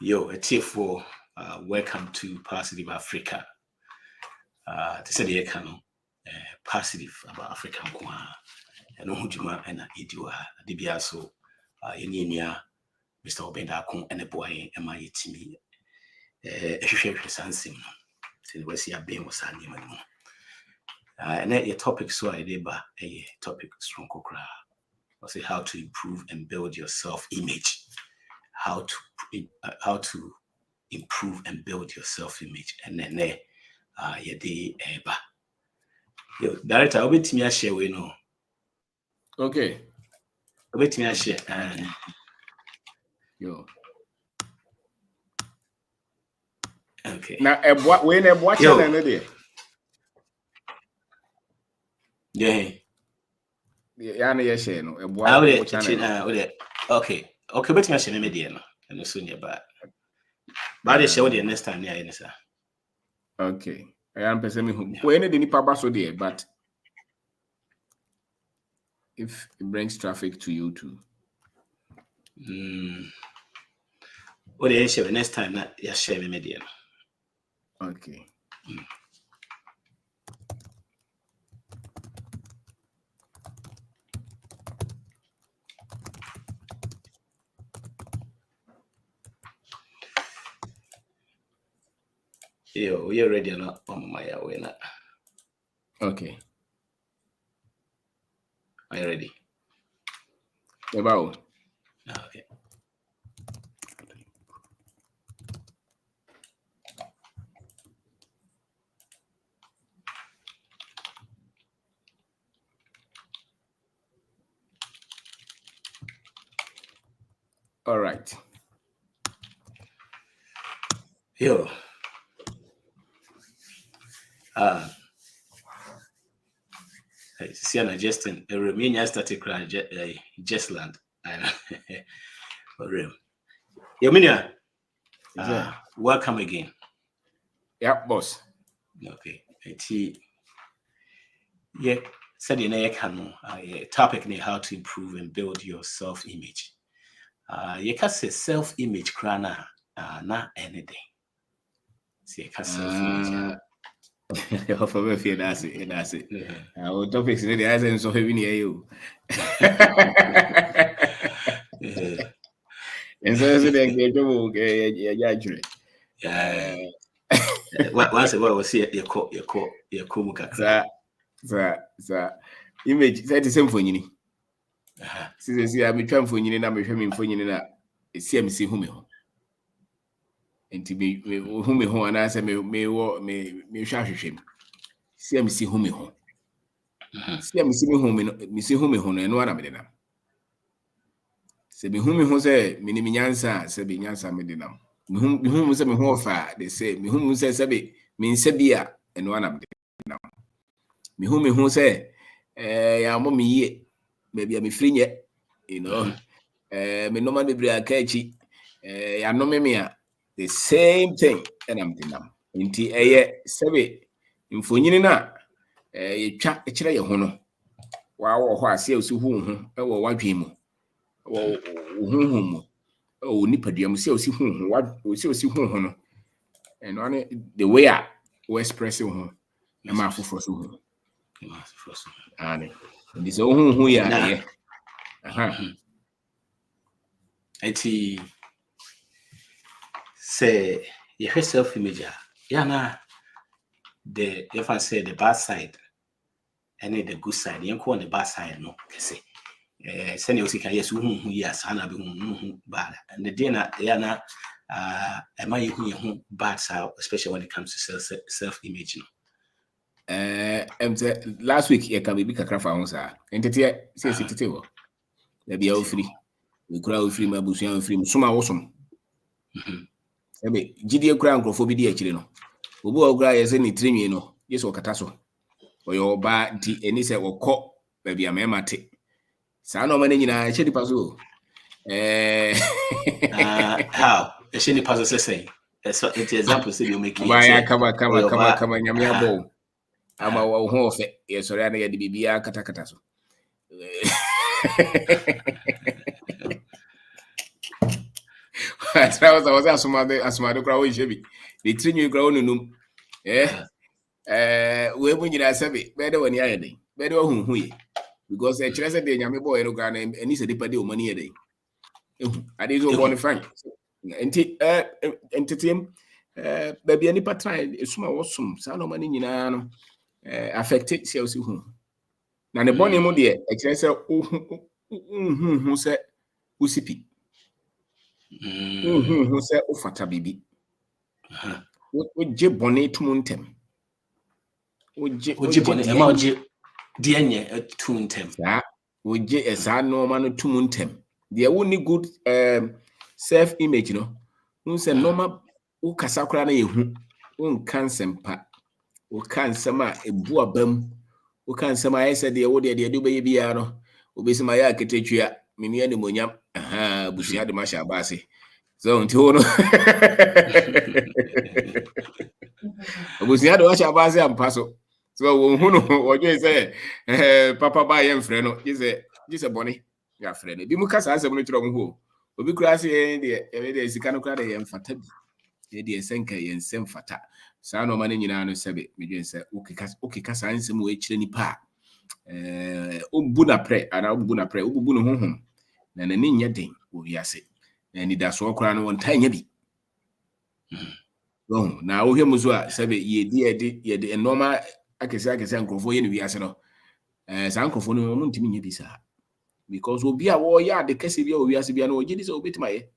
Yo, a for welcome to Positive Africa. This is the Ekano, positive about Africa. And Ojuma and Idua, Dibiaso, Yenia, Mr. Obenda Kun, and a boy, and my team. A share Sansim. So we see a beam was Sandy. And then your topic, so I did a topic strong cocra. I say how to improve and build your self-image. How to improve and build your self-image. And then your day eba. Yo, director, I'll bet me a share we know. Okay. I'll bet me a share. Yo. Okay. Now, when I'm watching another. Yeah. Yeah, no, yes, no. Okay. Okay, bet me a share media no. And soon you're bad. But I share the next time, yeah, sir. Okay. I am perceiving when any papa so there, but if it brings traffic to you too. What do you share the next time that you share media? Okay. Yo, you're ready or not? On my way now. Okay. Are you ready? About. Okay. All right. Yo. Sienna Justin, a Romanian static cry, Justland. Yominia, welcome again. Yeah, boss. Okay. Yeah, said in a topic how to improve and build your self-image. You can say self-image crana, not anything. See, you can self-image. For me, fear that's it. Our topics today, as in so heavy near you. And so they get to judge. Once a while, we'll see your Kumuka. Sir, image, that is same for you. See, I'm trying for you, and I'm trying for you. CMC whom and to be whom who and answer me shall shame. CMC whom home. CMC whom, Miss whom and one of them. Say me whom who say, Minimiansa, Sabiansa Medinam. Whom say me who far, they say, me whom says Sabi, means Sabia, and one of them. Me whom say, mommy ye, maybe I'm free yet, you know. Me no man be a catchy, ya no me the same thing, and I'm dinam. Inti Sabi, in Funina, you chat a chile hono. Wow, what see who, one dream. Oh, Nipadium, see whom, what we see whom, and on the way I was expressing a mouth for so. And this own who ya say your self-image. Yeah, the if I say the bad side and the good side, you call the bad side, no, say. Send you can yes, yes, and I be bad. And the dinner, Yana, am I who bad side, especially when it comes to self-image. Last week, you can be big a craft answer. And the says it table. There be all free. We crowd free, my bush and free, some awesome. GD crown crophobia, actually, no. Ubu gra is any trim, you know, yes, or catasso. Or your bad tea, and it's a cop, maybe a memate. Sano many in a shady puzzle. How? A shady puzzle say. That's what the example say you make. Come on, Yamia bow. I'm a home of it. Yes, or any of the BBA catacataso. I was asomade kra wo hyebi. The trinyu kra wo nunum. We bu nyina sebe be de woni ayede. Be de ohunhu ye. Because e kire se de nyame boy no kra na eni se depa de o mani yede. Ade zo born fine. Enti entertain baby ani patran esuma wosum sa no mani nyina no affected sales hu. Na ne bone mu de e kire se hu se usipi. Hu se ufata bibi. Oje bone tumuntem. Oje bone e ma oje de enye tumuntem. Sa oje esa no ma no tumuntem. There woni good self image no. Un se normal wo kasa kra na yehu. Un kan sempa. Wo kan sema ebu abam. Wo kan sema ayese de wo de do be bia no. Obesi ma ya ketetwia. Meni ani monyam. Busia de ma sha baase. So until no. Busia de wa sha baase ampaso. So wonu oje say papa ba ye mfre no. Jise boni ya frɛ no bi mu kasa asɛm no kyerɛ mo ho obi kura se de sika no kura de yɛn fata bi de senka yɛn sem fata saa no ma no nyina no sɛbe medwen sɛ okeka saa nsɛm wo kyerɛ nipa obu na prɛ ana obu na prɛ obu no honhom na nani nya den wo wiase na ni da so kura no won tan nya bi na wo hwɛ mu so a sɛbe yɛde normal akese nkrofo yɛ no wiase no saa nkrofo no mo ntimi nya bi saa. Because obi a wo ya de kese bia o wiase bia no o gidi se obetima ye.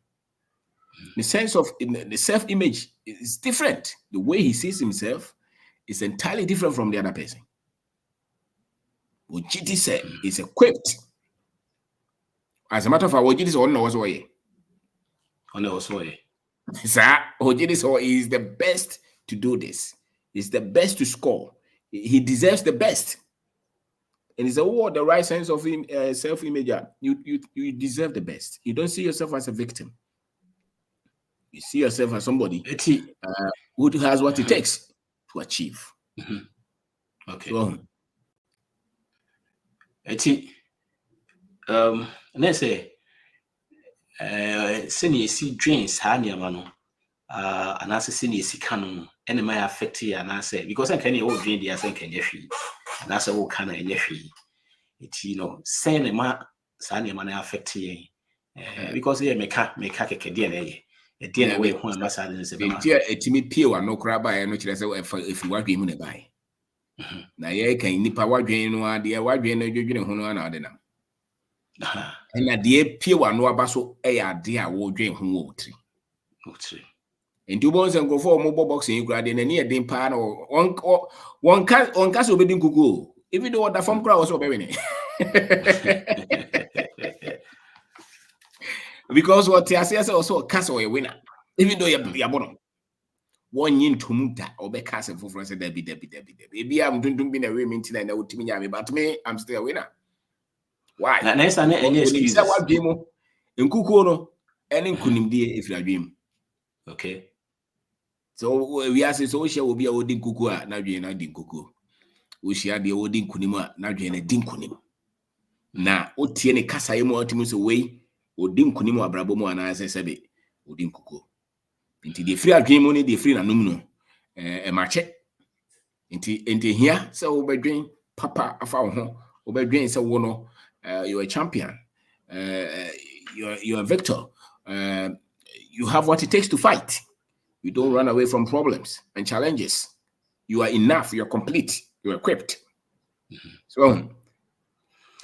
The sense of the self image is different. The way he sees himself is entirely different from the other person. O gidi se is equipped. As a matter of fact, o gidi se ono was way. Ono was way. Sir, o gidi se is the best to do this. He's the best to score. He deserves the best. And it's the right sense of self-image. You deserve the best. You don't see yourself as a victim. You see yourself as somebody who has what it takes to achieve. Okay. So, let's say, senior see dreams, Hanyamano, and as a senior see canon, and it may affect you, and I say, because I can't all dream the as I can yeshi. And that's all kind of energy. It's saying a man, Sanya man affect you because they make a DNA. A DNA way when ambassador is a timid pew and no crab by no chance if you want him to buy. Now, ye can nipper what drain no idea what drain no judging who know another now. And a dear pew and no abasso a dear would drain who would tree. And 2 bones and go for mobile boxing, you grad in a near dim pan or one castle bedding cuckoo. Even though the farm crowd was so very because what Tiasia also a castle a winner, even though you're born 1 yin to muta or be castle for France. Debbie. Maybe I'm doing be a women tonight. I would tell me, but me, I'm still a winner. Why? Next time, any excuse. What game in Kukono and in Kunim dear if you dream. Okay. So we ask so she will be a wedding cuckoo, now you know din cuckoo. We share the wedding kunima, now you know din kunim. Na o tiene kasa yemo ultimus away, o din kunimo abrabomo and as I said, o din cuckoo. Into the free dream only the free anumno, a marche. Into here, so we dream papa of our home, over dream so wono, you're a champion, you're a victor, you have what it takes to fight. You don't run away from problems and challenges. You are enough. You're complete. You're equipped. So,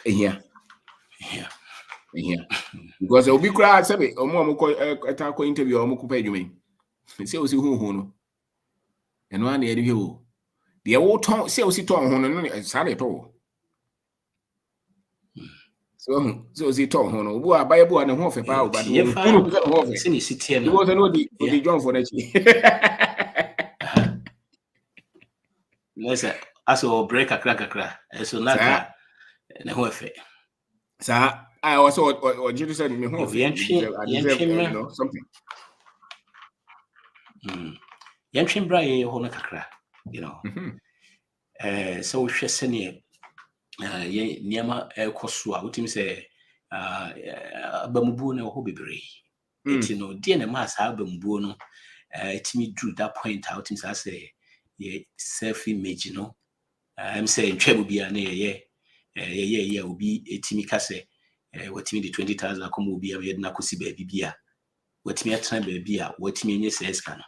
here. Because there will be crowd. Say, or more a interview or more pay you mean. Say, who no. And one year you. The old tongue, say, we tongue, and sorry at all. So he told her, "Who are by a boy and a half a power, but you was the John for that." Listen, I saw break a crack, so not that. And a whole thing. Sir, I also or you said me home. Something. Yanchin Bray, Honakakra, so we should send Niama Kosua, what him say, Bamubuna or Hobby. It's no dear mass album buono. It's me drew that point out in say self-image, you know. I'm saying treble be an yeah, will be a Timmy Casse. What me the 20,000 come will be a Nakusi baby beer. What me a time baby, what me says can.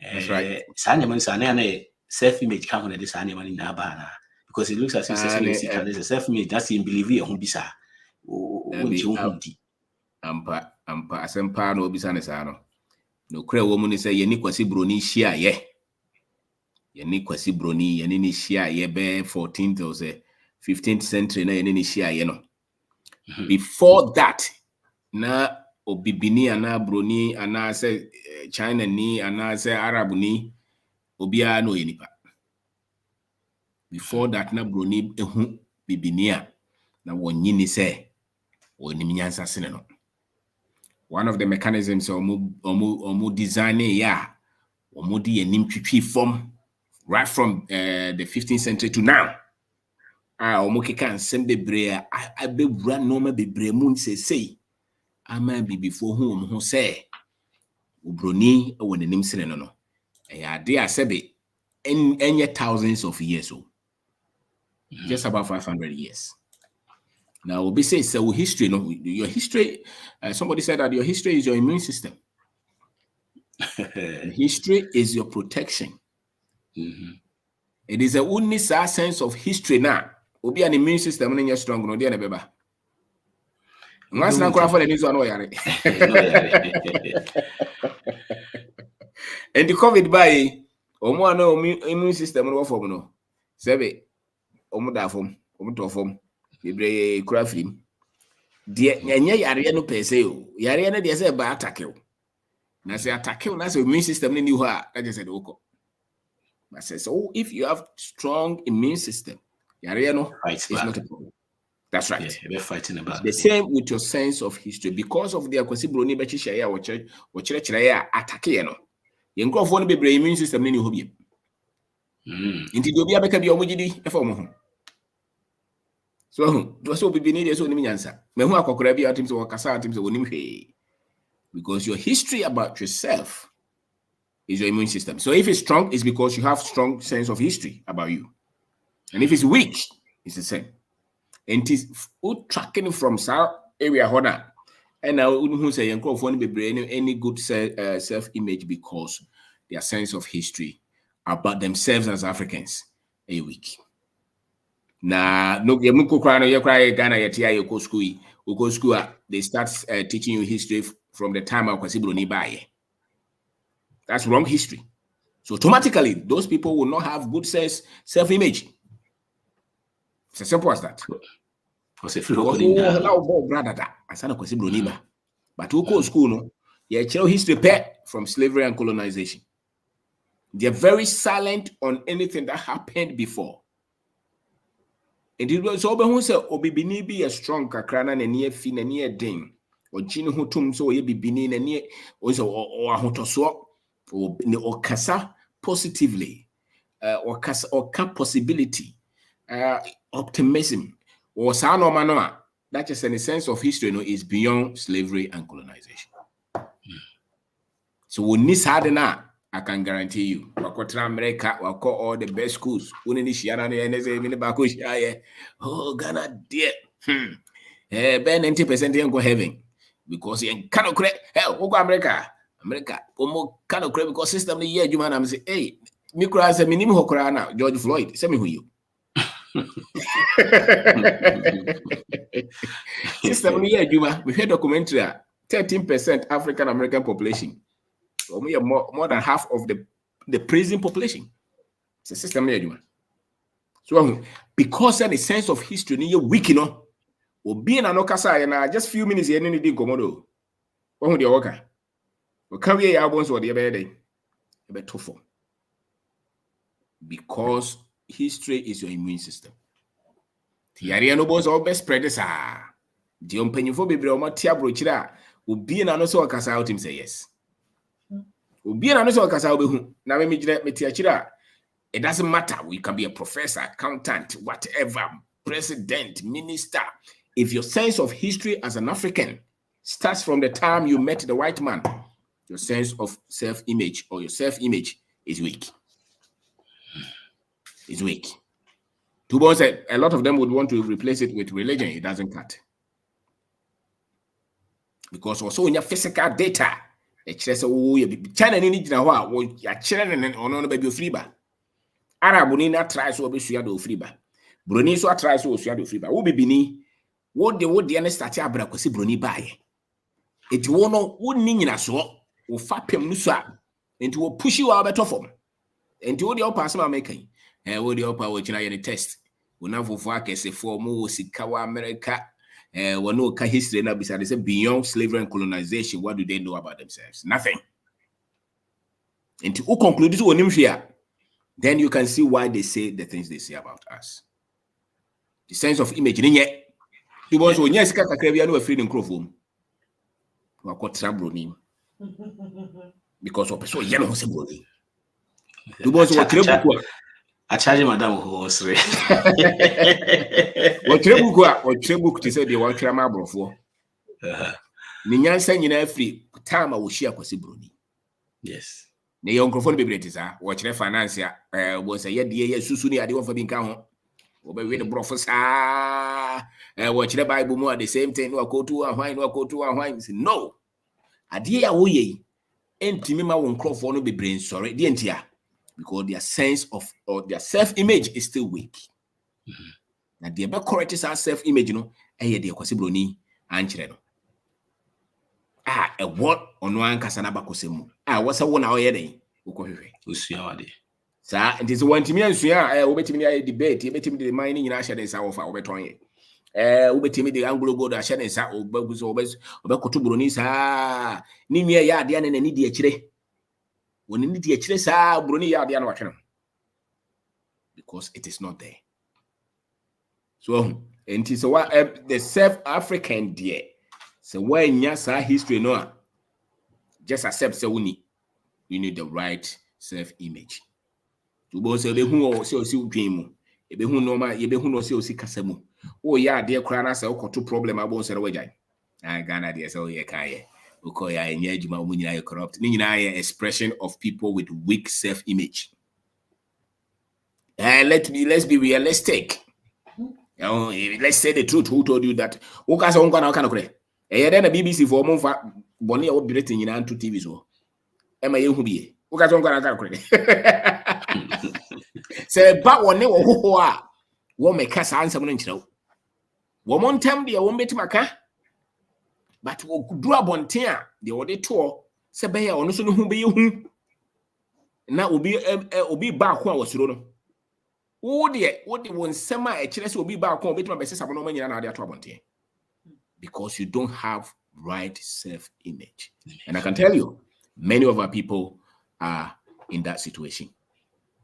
That's right. Sanyaman self-image come on this animal in Abana because it looks as if there's a self-image that's in believe you won't be sa. Ampa asempa no obisa ne sa no. No kra wo mu ni say yeni kwasi broni hia ye. Yeni kwasi broni yeni ni hia ye be 14th or say 15th century na yeni ni hia ye no. Before that na obibini ana broni ana say China ni ana say Arab ni obia no yenipa. Before that na broni ehu bibinia na wonyini say onimnyansa sene no. One of the mechanisms omu designing omu di enim twitwi form right from the 15th century to now. Omu keka nsem bebre a bewura normal bebre mu say ama bi before who say ubroni e wonenim sene no. Ya de asebe enye thousands of years old. Just about 500 years. Now, we'll be saying, so history, no, your history, somebody said that your history is your immune system. History is your protection. It is a only sense of history now. Will be an immune system when you're strong, no, dear Nebeba. Once now, for the news, I know yare. And the COVID by Omo no immune system no form no. Sebe Omo da form, Omo to form. Libre crafting. De nyanya yare no pese o. Yare na de say ba attack o. Na say attack o na say immune system ni ho a that just the oko. But say so if you have strong immune system, yare no it's not a problem. That's right. Yeah, we're fighting about the same with your sense of history because of the akwasi broni be chiche ya wo kire ya attack ye no. Ye nkrofo no bebre immune system ni ho bi. Inti do bi abeka bi omugidi e fa omo ho. So, do be needed so nyansa. Me hu akokora bi atim so wakasa atim so wonim hwe. Because your history about yourself is your immune system. So if it's strong, it's because you have strong sense of history about you. And if it's weak, it's the same. And it is tracking from South area hona. And now who say any good self-image because their sense of history about themselves as Africans a weak. Na no ye muko kra no ye kra Ghana ye tia ye go school they start teaching you history from the time Akwasi Broni baye. That's wrong history. So automatically those people will not have good self-image. It's as simple as that. But who go school no ye tell history from slavery and colonization. They're very silent on anything that happened before. And it was over who said, Obibini be a strong kakrana and near fin and near ding, or Jin Hutum so ye be binin and near also or Hotoso or Kasa positively, or possibility, optimism, or Sano Manoa. That just in a sense of history, no, is beyond slavery and colonization. So when this hard enough, I can guarantee you, Wakotra America will call all the best schools. Oh, Ghana, dear. Ben 90% go heaven because you cannot create hell. Go America, cannot create because system the year you man. I'm say, hey, Mikro as a minimum Hokorana, George Floyd. Send me who you. System the year you we heard documentary 13% African American population. More than half of the prison population. It's a system here. So because of the sense of history, you're weak, you know. Or being an okasa and just few minutes here, anything komodo. What would you work? We carry your albums or the other day. A tough. Because history is your immune system. The area no boss all best spreaders are. The unpennyful baby or Matiabro Chira will be an also okasa out him say yes. It doesn't matter. We can be a professor, accountant, whatever, president, minister. If your sense of history as an African starts from the time you met the white man. Your sense of self-image or your self-image is weak. It's weak. Tubo said a lot of them would want to replace it with religion. It doesn't cut. Because also in your physical data, China need to your children on baby free bar. Arab na try so be suya do free bar. Broni so try so suya do free bar. Wo be bini what the start abra kwesi broni bae. Enti wo no wonni nyina so wo fa pem no so a enti wo push you out beto form. Enti wo de opa asema mekan. Wo de opa wo china ye test. Wo na fofo akese form wo sika wa America. We know history now beside they say beyond slavery and colonization, what do they know about themselves? Nothing. And to conclude this, then you can see why they say the things they say about us. The sense of image. The ones who yes, no freedom microphone. Because of so yellow symbol. The ones who I charge madam horse. What trebuku to say they want crama brofo. Ninyansa nyina free time I will share kwasi broni. Yes. Ne yon microphone be brete sa watch the finance was a ye susu ni ade won fa bi nka ho. Oba we the brofo sa watch the Bible more the same thing no akotu ahwan no. Ade ya wo ye entimi ma won microphone no be brain sorry de entia. Because their sense of or their self-image is still weak. Now the be correct is our self-image, de kwasi broni anchire no. A what on one kasana bakosemu. What's a one hour yede? Ukohwe. Usua wade. Sa it is one timi ansua obetimi ya debate, obetimi de mining nyina hye den sa wo fa obeton ye. Obetimi de anglo gold hye den sa obaguso obekoto broni sa ni nua ya ade ane nani de akire. When you need to broni because it is not there. So, and it's what the South-African dear. So when you say history no, just accept so you need the right self-image. To both say who or see dream, ebe who no ma, ebe who no see kasemu. Oh yeah, dear crana say two problem about say wejai. Ghana dear so ye kaye. Corrupt. Expression of people with weak self-image. Let's be realistic. Let's say the truth. Who told you that? Then the BBC for month Bonnie will be written in two TVs. Am I who be? Say, but one never who are won't make us answer. One time, dear won't bet my car. But we could do a bontia, the other tour, Sabaya, or no sooner who be you. Now will be back when I was thrown. Oh, dear, what the one summer a chance will be back home, bit my best no money and other trouble. Because you don't have right self-image. And I can tell you, many of our people are in that situation.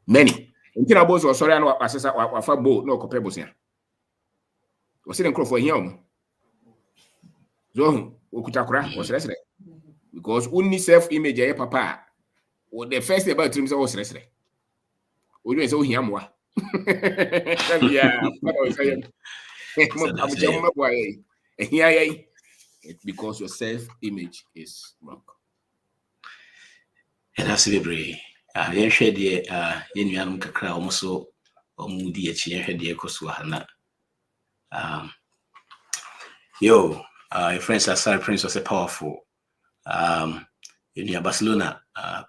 Many. Until I was sorry, I know I found both no comparable here. Was it in for him? So, was restless because only self-image, papa. What the first about dreams was restless. We do so him. Yeah, it's because your self-image is wrong. And that's the brave. I shared the Yenian Kakra almost so moody at the Ekoswahana. Your friends are sorry, Prince was a powerful. In Barcelona,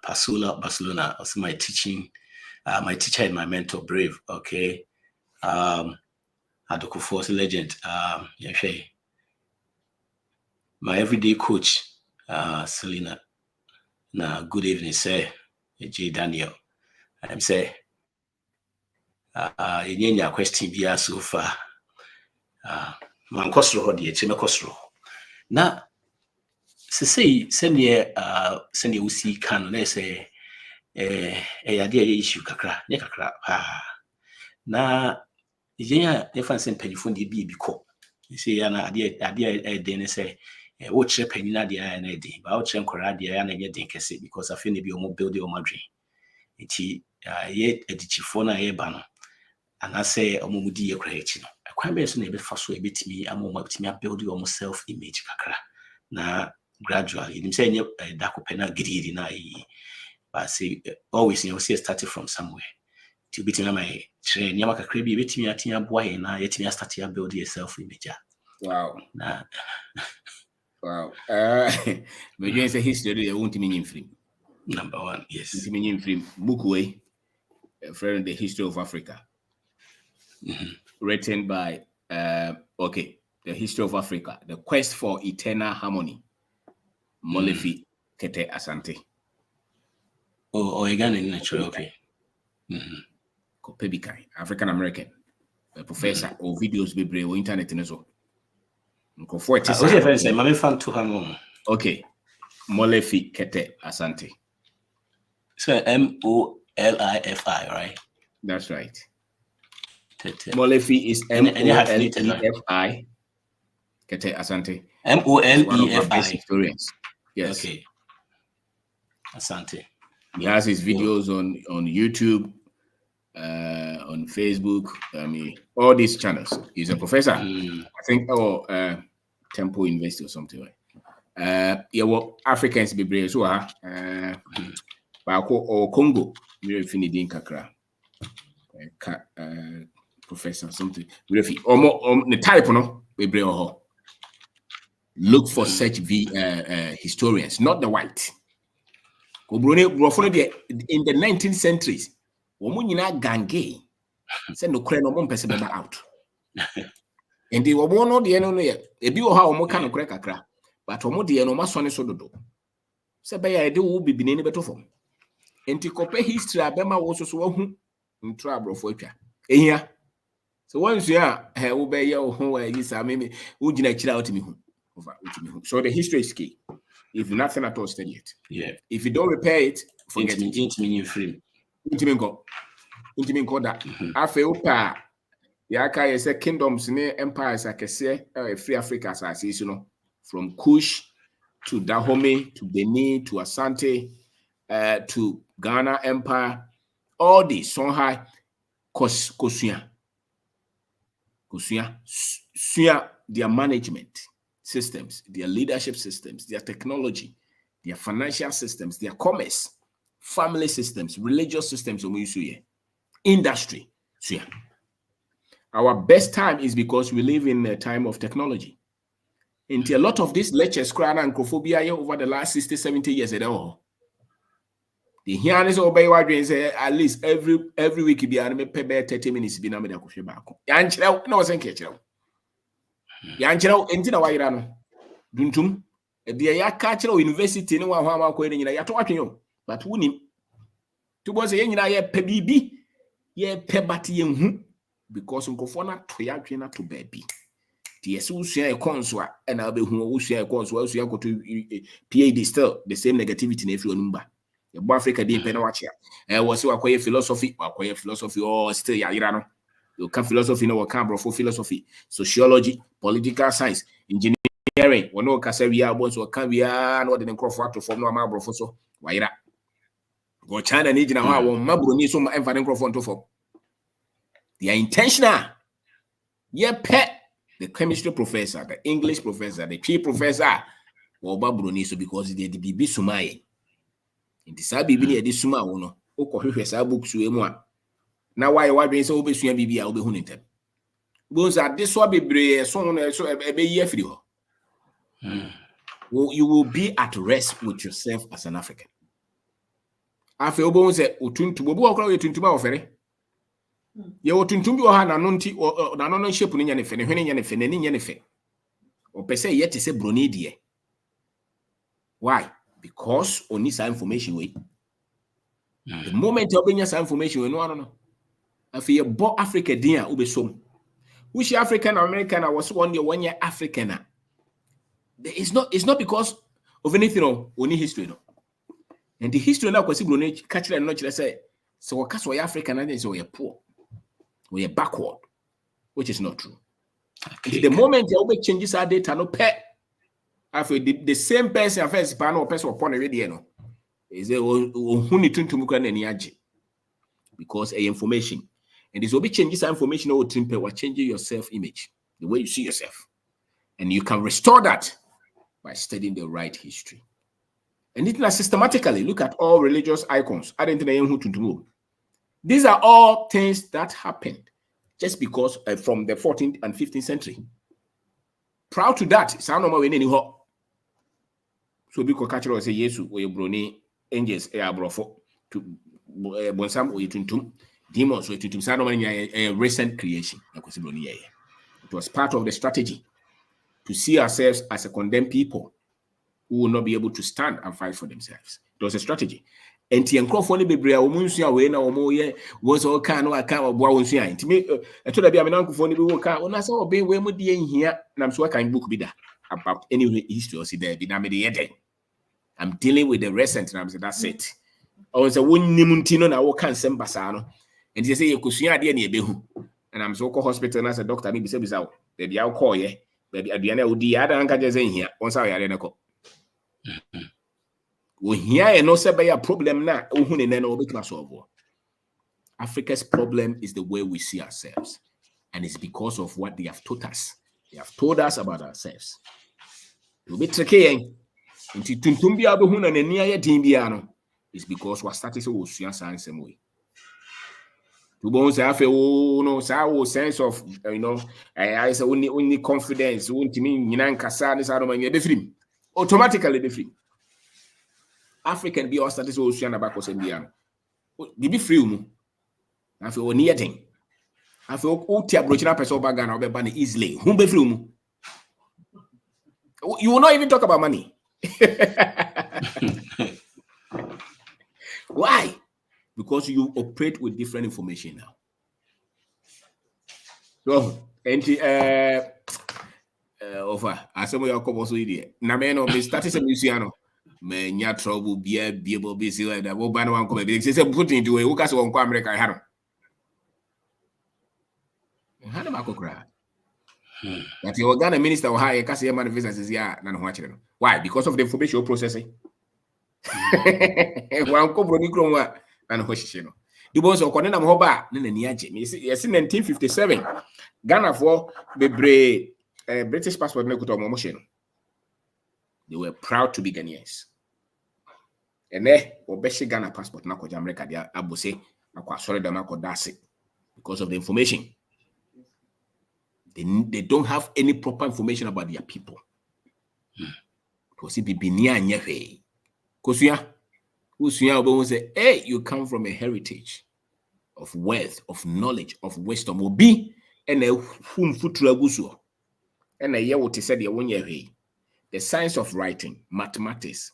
Pasula, Barcelona, also my teaching, my teacher and my mentor, Brave. Okay. Adoko Force legend. My everyday coach, Selena. Now, good evening, sir. J. Daniel. I'm say, in your question, via so far. Man, Costro, the Chima Costro. Now, send ye usi can, let's say, a idea issue, kakra, nekakra. Now, if I send pennyphone, be because you see, an idea, then say, watch a penny, idea, and idea, but I'll check Coradia and get dinky because I feel to be a building on my dream. It's yet a dichifona a banner, and I say, a mumudi a creation. I quite mention a bit fast way bit me, a moment to me, build your self image, kakra. na gradually you say that kopena gidi na but say always you see started from somewhere to be to my train nyama kakra bi betimi atia boa he na yetimi start to build yourself image. Wow. Na wow. But you say history they won't mean free. Number one, yes. It mean free book way friend the history of Africa. Written by the history of Africa, the quest for eternal harmony. Molefi Kete Asante. Oh, Ghana natural okay. Kopebikai, African American, a professor or videos be brave internet in so. Okay. Molefi Kete Asante. So Molifi, right? That's right. Molefi is Molifi Kete Asante. Molefi historians. Yes. Okay. Asante. He has his videos on YouTube, on Facebook. I mean, all these channels. He's a professor. I think Temple University or something like. Yeah, well, Africans be brave so or Congo. Very finidin kakra. Professor something. The type no be brave. Look for such historians, not the white. In the 19th centuries, women gange send no crane no person out. And the woman the no a bi o ha o ka no kakra, but omo de no masone so dodo. Se be ya de wo bibini ni beto fom. Enti kope history abema wo so wahu ntro abrofo atwa. Ehia. So once you are wo be ye wo ho yi sa me wo gina kira otimi hu. So the history is key. If nothing at all study it. Yeah. If you don't repair it, forget it. Intimate free. Intimate that. After Opa, Yaka is a kingdoms near empires like I say, free Africa as you know, from Kush to Dahomey to Benin to Asante to Ghana Empire, all these Songhai, Kosuya, their management systems, their leadership systems, their technology, their financial systems, their commerce, family systems, religious systems, industry. So yeah. Our best time is because we live in a time of technology. And a lot of these lectures and acrophobia over the last 60, 70 years at all. The here is obey what you say at least every week be 30 minutes be na me da kohwe ba ko. Ya nkyerɛw na wo sen kɛkyerɛw. Ya nkyerɛw enti na wayira no. Duntum e de ya ka kyerɛw university ne wa ho amakɔ ne nyina ya to atwenyo. But wunim. To bo say ye nyina ye pɛ bibi. Ye pɛ bat ye hu because nkofo na to ya atwen na to baabi. The yes usua e konso a na be hu usua e konso usua koto PhD still the same negativity na efi onumba. The Africa dey pen watch here. Was you philosophy or still yayira no. You can philosophy no can bro for philosophy, sociology, political science, engineering. We no kasa we are bones or can we are no the crop to form no ma bro for so wayira. Go China need na wa mabro ni so ma enfa den crop to form. They are intentional. Yeah, pet the chemistry professor, the English professor, the PE professor, or babro ni so because they the bibi sumaye. Inti sa bibi ne de suma wo no okohwehwe sa books we mu a na why wadwen se obesua bibi a obehu ne ntem bo za de so bebre so no so ebe yi afiri ho you will be at rest with yourself as an African. Afi obo se otuntum obo okra we tuntum a ofere ye otuntum bi o ha na no nti na no shape no nya ne fe ne hwene nya ne fe ne nya ne fe o pese ye te se broni die. Why? Because on this information way. The moment you bring your information, we no. If you bought Africa dia ube som. Which African American I was 1 year African. It's not because of anything no, only history no. And the history now kwasi bro catch and not say so waka so African and so we are poor. We are backward, which is not true. Okay. The moment you ube changes our data no pay. After the same person first panel person upon a radio no is because a information and this will be changes information or timper will change your self image, the way you see yourself, and you can restore that by studying the right history. And it now systematically look at all religious icons. These are all things that happened just because from the 14th and 15th century. Proud to that, so because cultural say yes, we brony angels abrofo to bonsam we tuntum demons we tuntum a recent creation. It was part of the strategy to see ourselves as a condemned people who will not be able to stand and fight for themselves. It was a strategy. And the microphone be brea omunsia we na omo ye was all kind of account of boa unsia. Intime to the be microphone be wo ka ona say obe we mu de hia nam so kan book be da about any history or see there be na me de. I'm dealing with the recent and I'm saying that's it. I was a wonnim ntino na wo kan sem basa no. And they say yekusua ade na ebehu. And I'm so call hospital na say doctor ni bisa bisa wo. Baby I call ye. Baby aduane odi ada anka je say hia. Won say yare na ko. Here no say be a problem na ohun ne no obekuma solve. Africa's problem is the way we see ourselves, and it's because of what they have taught us. They have told us about ourselves. You be tricky nti tuntum bia be hu na nani aye din bia no is because we started so osua san same way. To bon say afa o no say o sense of I say only confidence won't mean nyina nkasa ne sa no manya be free automatically be free. African be all started so osua na ba ko sembia no be free mu afa o near thing afa o ti abrochina person ba Ghana o be ba na easily who be free mu. You will not even talk about money. Why? Because you operate with different information now. So, over as some of your couple so idiot. Na me no be started some Luciano. Me nya trouble be able be see like that. Wo ba no wan come be say put into we ka so won America ha no. Ha na makokra. That your Ghana minister will hire Cassia manifestors here. Why? Because of the information processing. One company chroma and Hoshino. The boss of Conena Moba, Niniaji. Yes, in 1957, Ghana for the British passport motion. They were proud to be Ghanaians. And there, Obeshi Ghana passport, Nako Jamaica, they are Abuse, Aquasori Damako Dasi, because of the information. They don't have any proper information about their people. Because say, hey, you come from a heritage of wealth, of knowledge, of wisdom. Will be and a whom futraguso. And a year what he said, the science of writing, mathematics,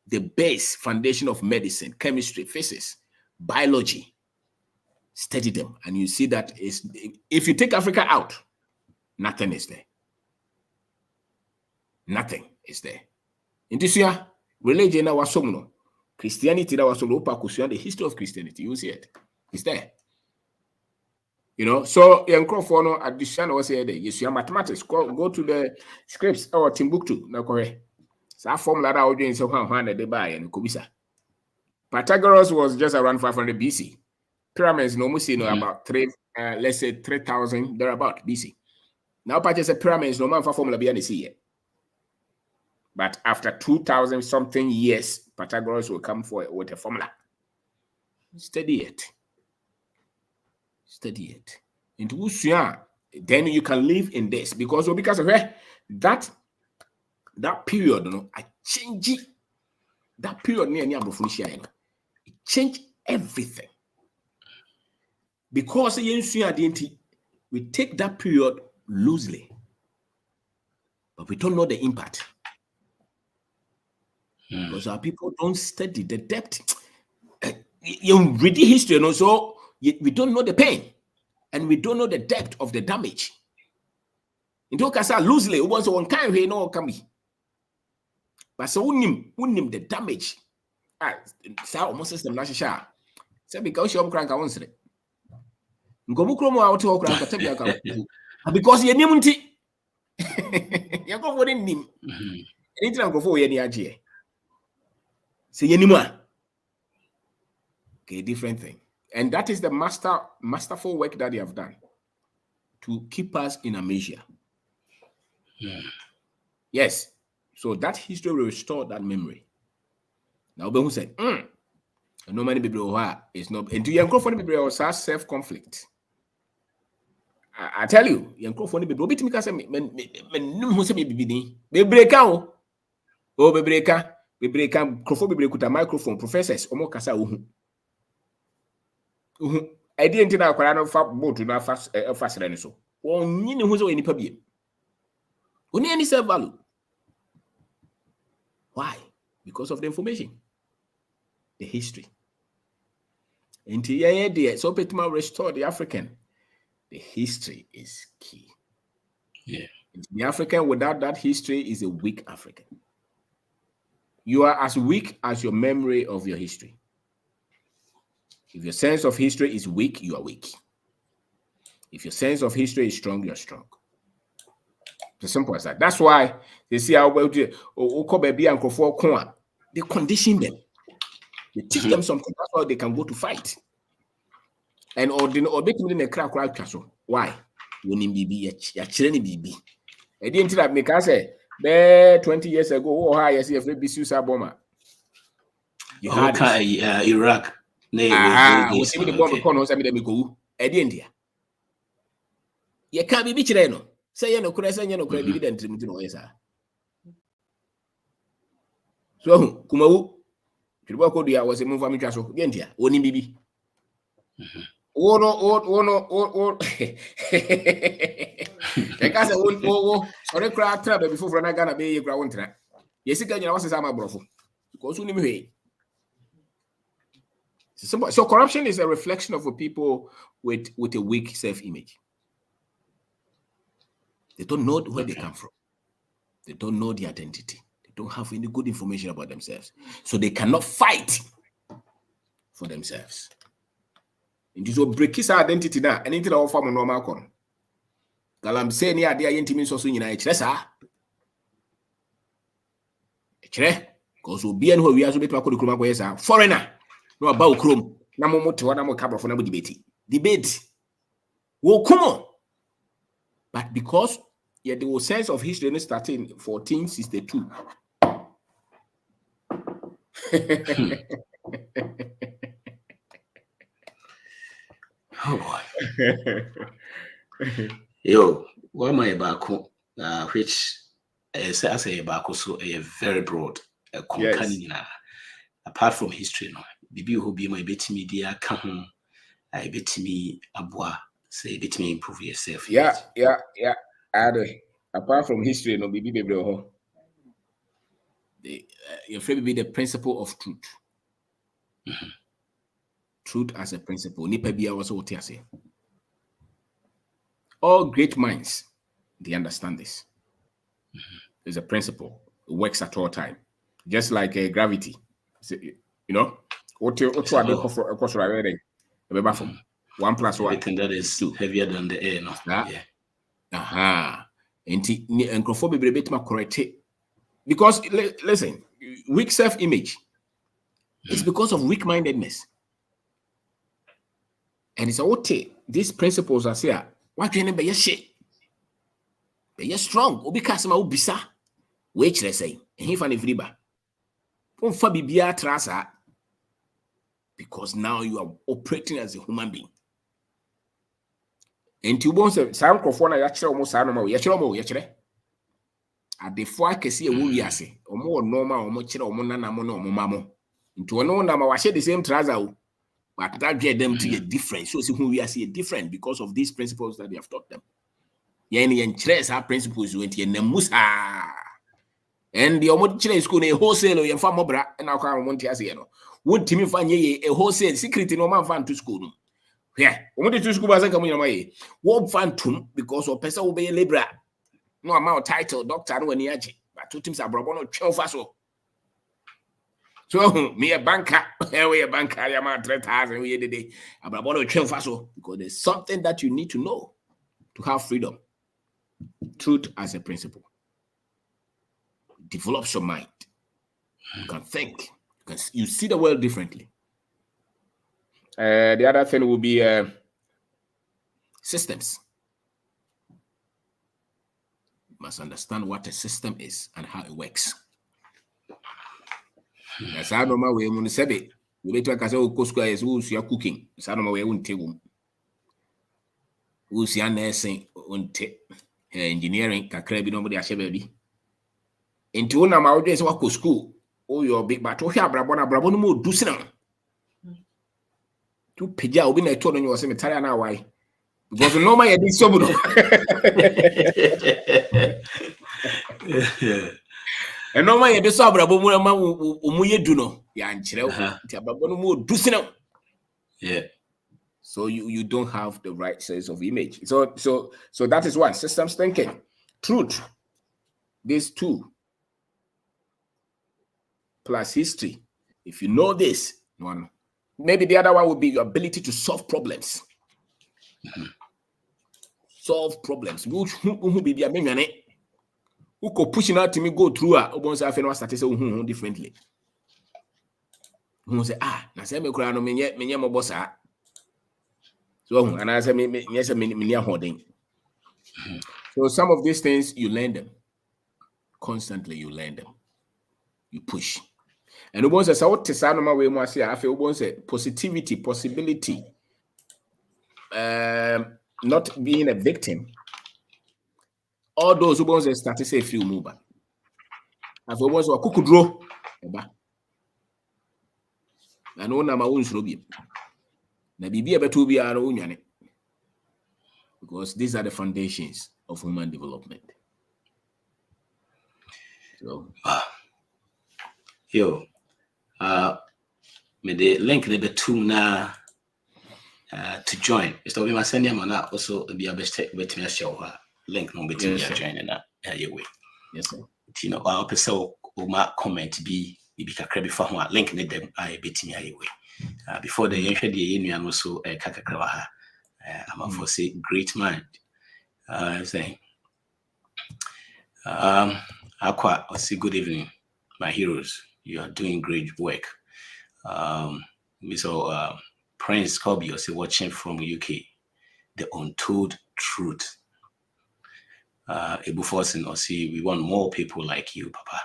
the base foundation of medicine, chemistry, physics, biology. Study them, and you see that is if you take Africa out, nothing is there. Nothing is there. In this year, religion was so Christianity that was so the history of Christianity. You see it. It's there. So Yankrofono addition was here. You see mathematics. Go to the scripts or Timbuktu. No correct. So formula that audience so how they buy and Kubisa. Pythagoras was just around 500 BC. Pyramids normally about 3,000 thereabout BC. Now, purchase a pyramid is no man for formula beyond the yet. But after 2,000 something years, Pythagoras will come with a formula. Study it. Study it. Into Usia, then you can live in this because of that period, I change it. That period near it changed everything. Because we take that period loosely, but we don't know the impact because our people don't study the depth. You read the history, so we don't know the pain and we don't know the depth of the damage. In Tokasa loosely, once one kind we know can be, but so unim the damage. So almost system na shisha. Say because you crank once. Ngomukromo out to crank because you nimunti. You go for him. Anything go for any idea. Say anymore. Okay, different thing. And that is the masterful work that they have done to keep us in amnesia. Yes. So that history will restore that memory. Now, who said, no many people it's not, and to young for people also self-conflict. I tell you, young for people, bit me say, who say me break out. Oh, be break crofo be break microphone professors omo kasa ohu. I didn't know akwara no fa boat na fa sere so. Onyi ne hu say onipa biem. Oni any self value. Why? Because of the information, the history. Until yeah, so Petma restore the African. The history is key. Yeah. The African without that history is a weak African. You are as weak as your memory of your history. If your sense of history is weak, you are weak. If your sense of history is strong, you're strong. It's as simple as that. That's why they see how well they condition them. They teach them something. That's why they can go to fight. And or make them crack castle. Why? When in BB, ya chilling BB. I didn't that make us say 20 years ago, oh hi, I see a free Bisusa bomber. You had Iraq. Was even the bomb upon us, I mean, go. I didn't hear. You can't be chileno. Say no crescent, no credit dividend to no yes. So, Kumawu, you work out the hours and move from Castle, Gentia, only BB. Oh no. Because sorry, crowd trouble before I'm gonna be a ground track. Yes, again, you was a brother. Because you knew so corruption is a reflection of a people with a weak self-image. They don't know where they come from. They don't know the identity. They don't have any good information about themselves. So they cannot fight for themselves. And this will break his identity now. And into the form of normal con. Galam say near the intimate so soon in a chesa. Because we'll be and who we are so bit of foreigner. No about chrome. Namomo to one more couple for number debate. Well, come on. But because there was sense of history starting 1462. Oh boy. Yo, what am I about? Which I say about so a very broad companion. Apart from history, no. Bibi who be my bit media come I bet me abwa say bit me improve yourself. Yeah. Apart from history, no bibi baby ho. Your friend be the principle of truth. Truth as a principle. Nipa bia was what you say. All great minds, they understand this. There's a principle. It works at all time. Just like gravity. You know? What you for 1 plus 1. Everything that is 2 heavier than the air, no? Yeah. And crofo be bit ma correct it. Because listen, weak self-image is because of weak-mindedness. And it's okay. These principles are here. Why can't you be shit? Be strong. Obi kasema ubisa. Wait, let's say. And he fan everybody. Don't be trasa. Because now you are operating as a human being. And you won't say, "Sam Crofona, yachre almost animal, yachre." At the four kesi a woo yase, or more normal, or much or monanamono, or mamo. Into a no number, I share the same trouser, but that get them to a different. So, who we are seeing different because of these principles that they have taught them. Yenny and Tres are principles went in the Musa. And the Omochile school a wholesale or farmer, and our car won't as you. Would Timmy find ye a wholesale secret in no fan to school? Yeah, wanted to school as I come in my won't find tomb because of Pesa will be a libra. No amount title, doctor, no any but 2 teams are Brabono 12 so me a banker, we a banker, I am at 3,000 we day. Brabono 12 because there's something that you need to know to have freedom. Truth as a principle. Develops your mind. You can think. You see the world differently. The other thing will be systems. must understand what a system is and how it works. That's how normal way when said it. We better because all school is who's your cooking. That's how normal way won't take who's your nursing won't take engineering. Kakrebi nobody a baby. Into one of my days walk to school. Oh, your big but to have Brabona more do sit down. To Pija will be a told on your cemetery now. Why? Because normal I did so. And no man, you saw Brabo do no. Yeah. So you don't have the right sense of image. So that is one systems thinking. Truth. These two plus history. If you know this one, maybe the other one would be your ability to solve problems. Solve problems. Who be the who could pushing out to me go through once I feel start say differently. Who say na say me kura no me mo boss so and I say me yes me holding. So some of these things you learn them constantly. You learn them. You push. And once I say what is normal way mo say I feel once positivity, possibility, not being a victim. All those who want to start to say few move back. And for once, what could draw? I know na my own shrobi. Na bibi abetu bi ara unyane. Because these are the foundations of human development. So, me the link the betu na to join. So we must send them on also be a best bet me show link no between you joining that your way. Yes, sir. You know, our person will comment be kakra before one link need them I bet me your way. Before the year the union also kakra ha. I'm for say great mind. Saying Aqua, I say good evening, my heroes. You are doing great work. So Prince Kobe, I say watching from UK, the untold truth. Ebu Forcing or see we want more people like you, Papa.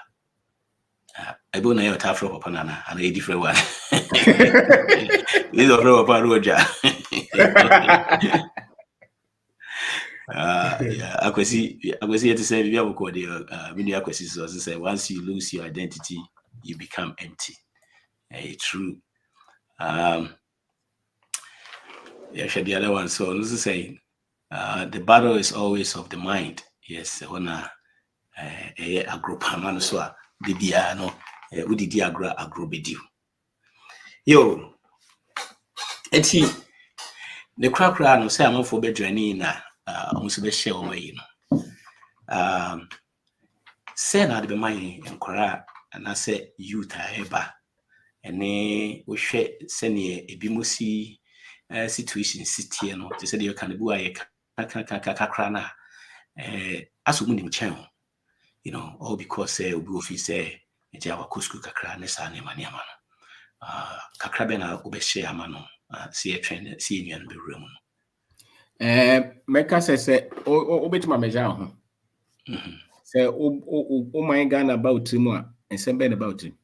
Ebu na yo tafro Papa nana and a different one. This is Papa Roger. Yeah, I to say we have called the say once you lose your identity, you become empty. True. Yeah, should the other one. So this is saying the battle is always of the mind. Yes, when a group man so the diano we did agro bedu. Yo, eti the crack no say I'm for be joining na almost be share away, say na the mind enkwara and I say youth eba ene we share sene ebimusi situation city no to say the can bu aye kakra na asumunim chen, you know, all because obi office eja wakusku kakra ne sa ne maniama no kakra be na obehye amano see a train see nyan be room Meka say obetima meja ho say o man Ghana about him a ensemble about him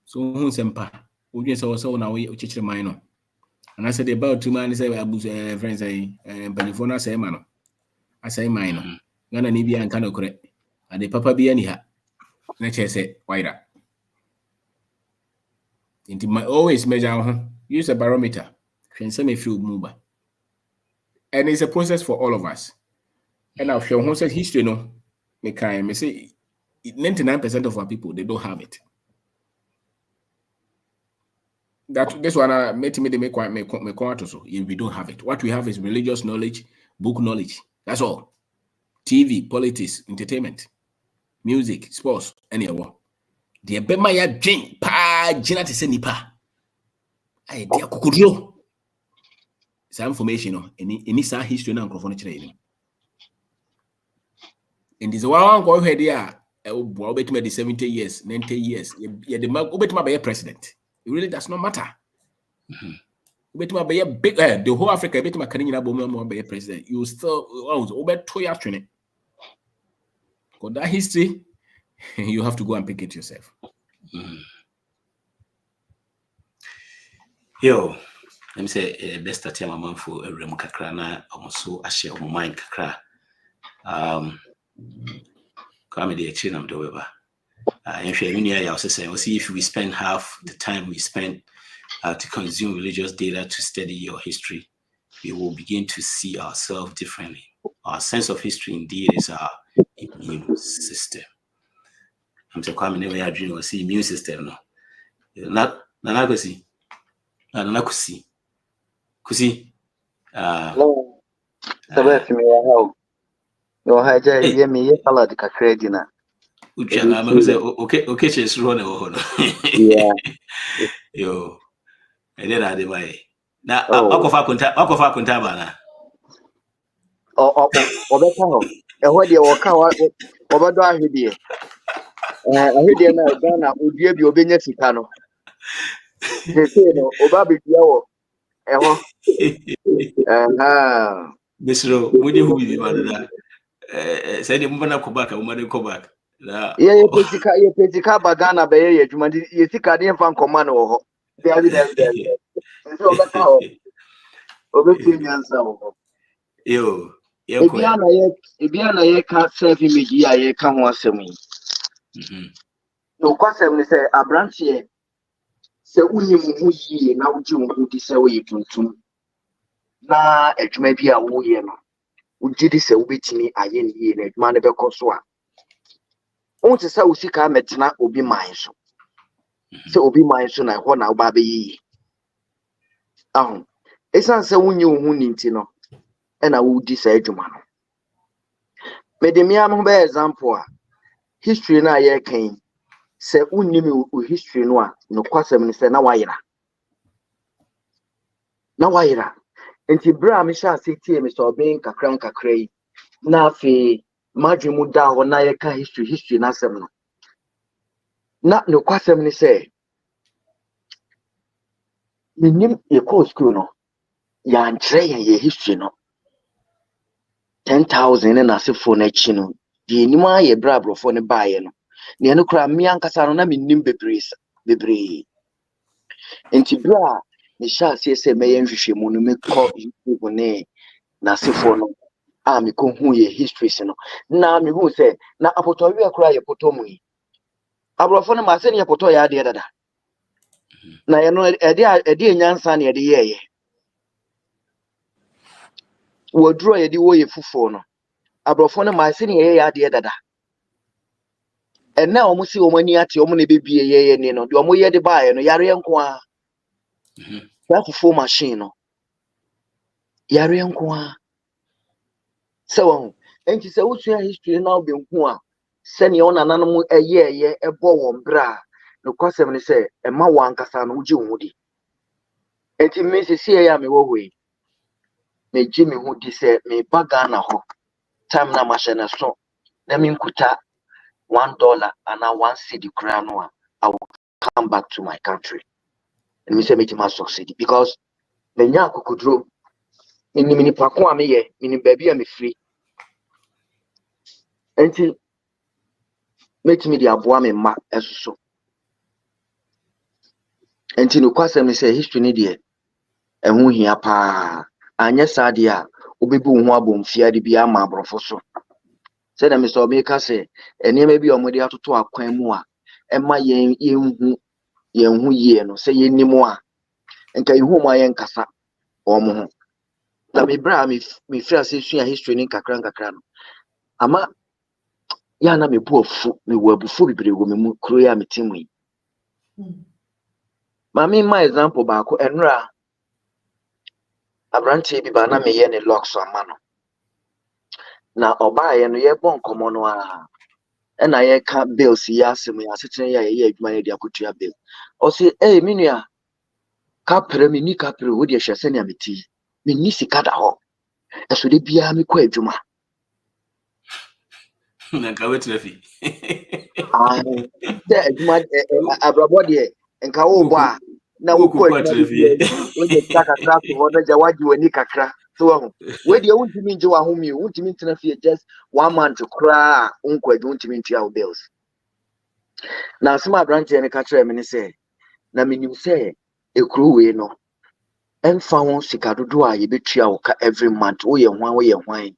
so hu sempa odwen say so na we chichire man no and I said about him and say abu friends benefona say man no asay man no Ghana ni bia nka no kore ade papa bia ni ha na che say waira into my always measure use a barometer when some feel move. And it's a process for all of us. And I've shown who said history no me say 99% of our people they don't have it. That this one made me make so if we don't have it. What we have is religious knowledge, book knowledge. That's all. TV, politics, entertainment, music, sports, anyone. The bema ya dream pa jina te se nipa. Ai dia kokudro. Some information no any sa history na nkrofo no kire ni. And this one go ahead there bo obetima the 70 years, 90 years. Yeah the obetima be president. It really does not matter. Obetima be big the whole Africa obetima kan nyina bo mo be president. You still obeto ya twene. For that history, you have to go and pick it yourself. Yo, let me say best start my man for a rem kakra na almost a share of mind kakra. Come the chain of the weber. If you also say, we'll see if we spend half the time we spend to consume religious data to study your history, we will begin to see ourselves differently. Our sense of history indeed is our immune system. I'm saying, come in I dream or see immune system. No, not Nanagosi. Nanakusi. Kusi. Hello. Sabes me how. No haja ye me ye kala de kakra di na. Ucha I'm say okay chase run ho no. Yeah. Yo. And then I dey na akofa kunta ba na. Obeka ho. E ho de wo ka obedo ahwede. Ahwede na Ghana odua bi obenya sika no. Sese no oba be bia wo. E ho. Misro mudi hu bi ba na. Say the mbana ko back, mbana ko back. Ye pesika ba Ghana be ye adwuma di ye sika de mfa nkoma na wo ho. There. Sese obeka ho. Obeti nyansa wo. Yo. Ebia na ye ka self image ya ye ka ho asem yi. No kwasem ni say abranche se unyi mu yi na uji mu di se we tuntum. Na adwuma bi a wo ye no. Uji di se ubetimi aye ni ye na adwuma ne bekoso a. On se sa usika metena obi man so. Se obi man so na ho na oba be yi. Ahun. Esan se unyi hu ni nti no. E na wo di se adwuma no. Medemia mo be example a history na ye kan se unnim o history no a no kwasem ni se na wayira enti bra me sha se tie me so ben kakra yi na afi madwemu da ho na ye ka history na asem no na no kwasem ni se minnim ye ko school no ya nkyere ye history no 10,000 na asefo na chi no di nim aye bra brofo ne baaye no ne eno kra me ankasa no na minnim bebre enti bra ne sha se meye nhwehwemu no me kɔ YouTube ne na asefo no a me ko hu ye histories no na me hu se na apotowe akra ye potomu yi abrofo no ma se ne ye poto ya de dada na ye no ede nyansa ne ede ye woduro ye di wo ye fufo no abrofo no ma se ne ye ya de dada na omo si omo ani ate omo ne bebie ye ni no de omo ye de baaye no yare enko a ya fufo machine no yare enko a se won enti se usua history na obenku a se ne ona nanom eye ebo won bra no kwasem ne se e ma wankasa no uji hu di enti me se ya me wo hoi me ji me hu di se me baga na ho time na machine so na me nkuta $1 and now $1 crown no I will come back to my country and me say me ma succeed because me nya akukudro mini pako a me ye mini baby a me free enti me di aboa me ma esoso enti no kwasem me say history ni de ehun hia pa anya sade a obebu hu abomfia de bia ma abrofo so say na me so be ka say enema bi omode atoto akwan mu a ema yenhu ye no say yenimu a nka yehu mu ayen kasa omo ho na me bra me fira say sua history ni kakra no ama ya na me bu afu me wo abufu bibre wo me mu kro ya metimu yi ma me my example ba ko enra abrante bi ba na me ye ne locks ama no na oba ye no ye bon komo no a na ye ka bills ya asem ya setene ya ye adwuma ne dia kotua bill o se minua kapre mi ni kapre wo de hwese ne ameti mi ni sika da ho eso de bia mi kɔ adwuma na ka wetu afi de adwuma abrabo de nka wo bo a na wo kɔ adwuma de wo de sika kakra so ho na ja waji wani kakra So where the won't mean to whom you won't mean to fear just 1 month to cry, uncle, don't mean to our bills. Now, some branch and a catcher, I say, Namin say, a crew, no, and found Sicado do I be trialca every month, way and 1 way and wine.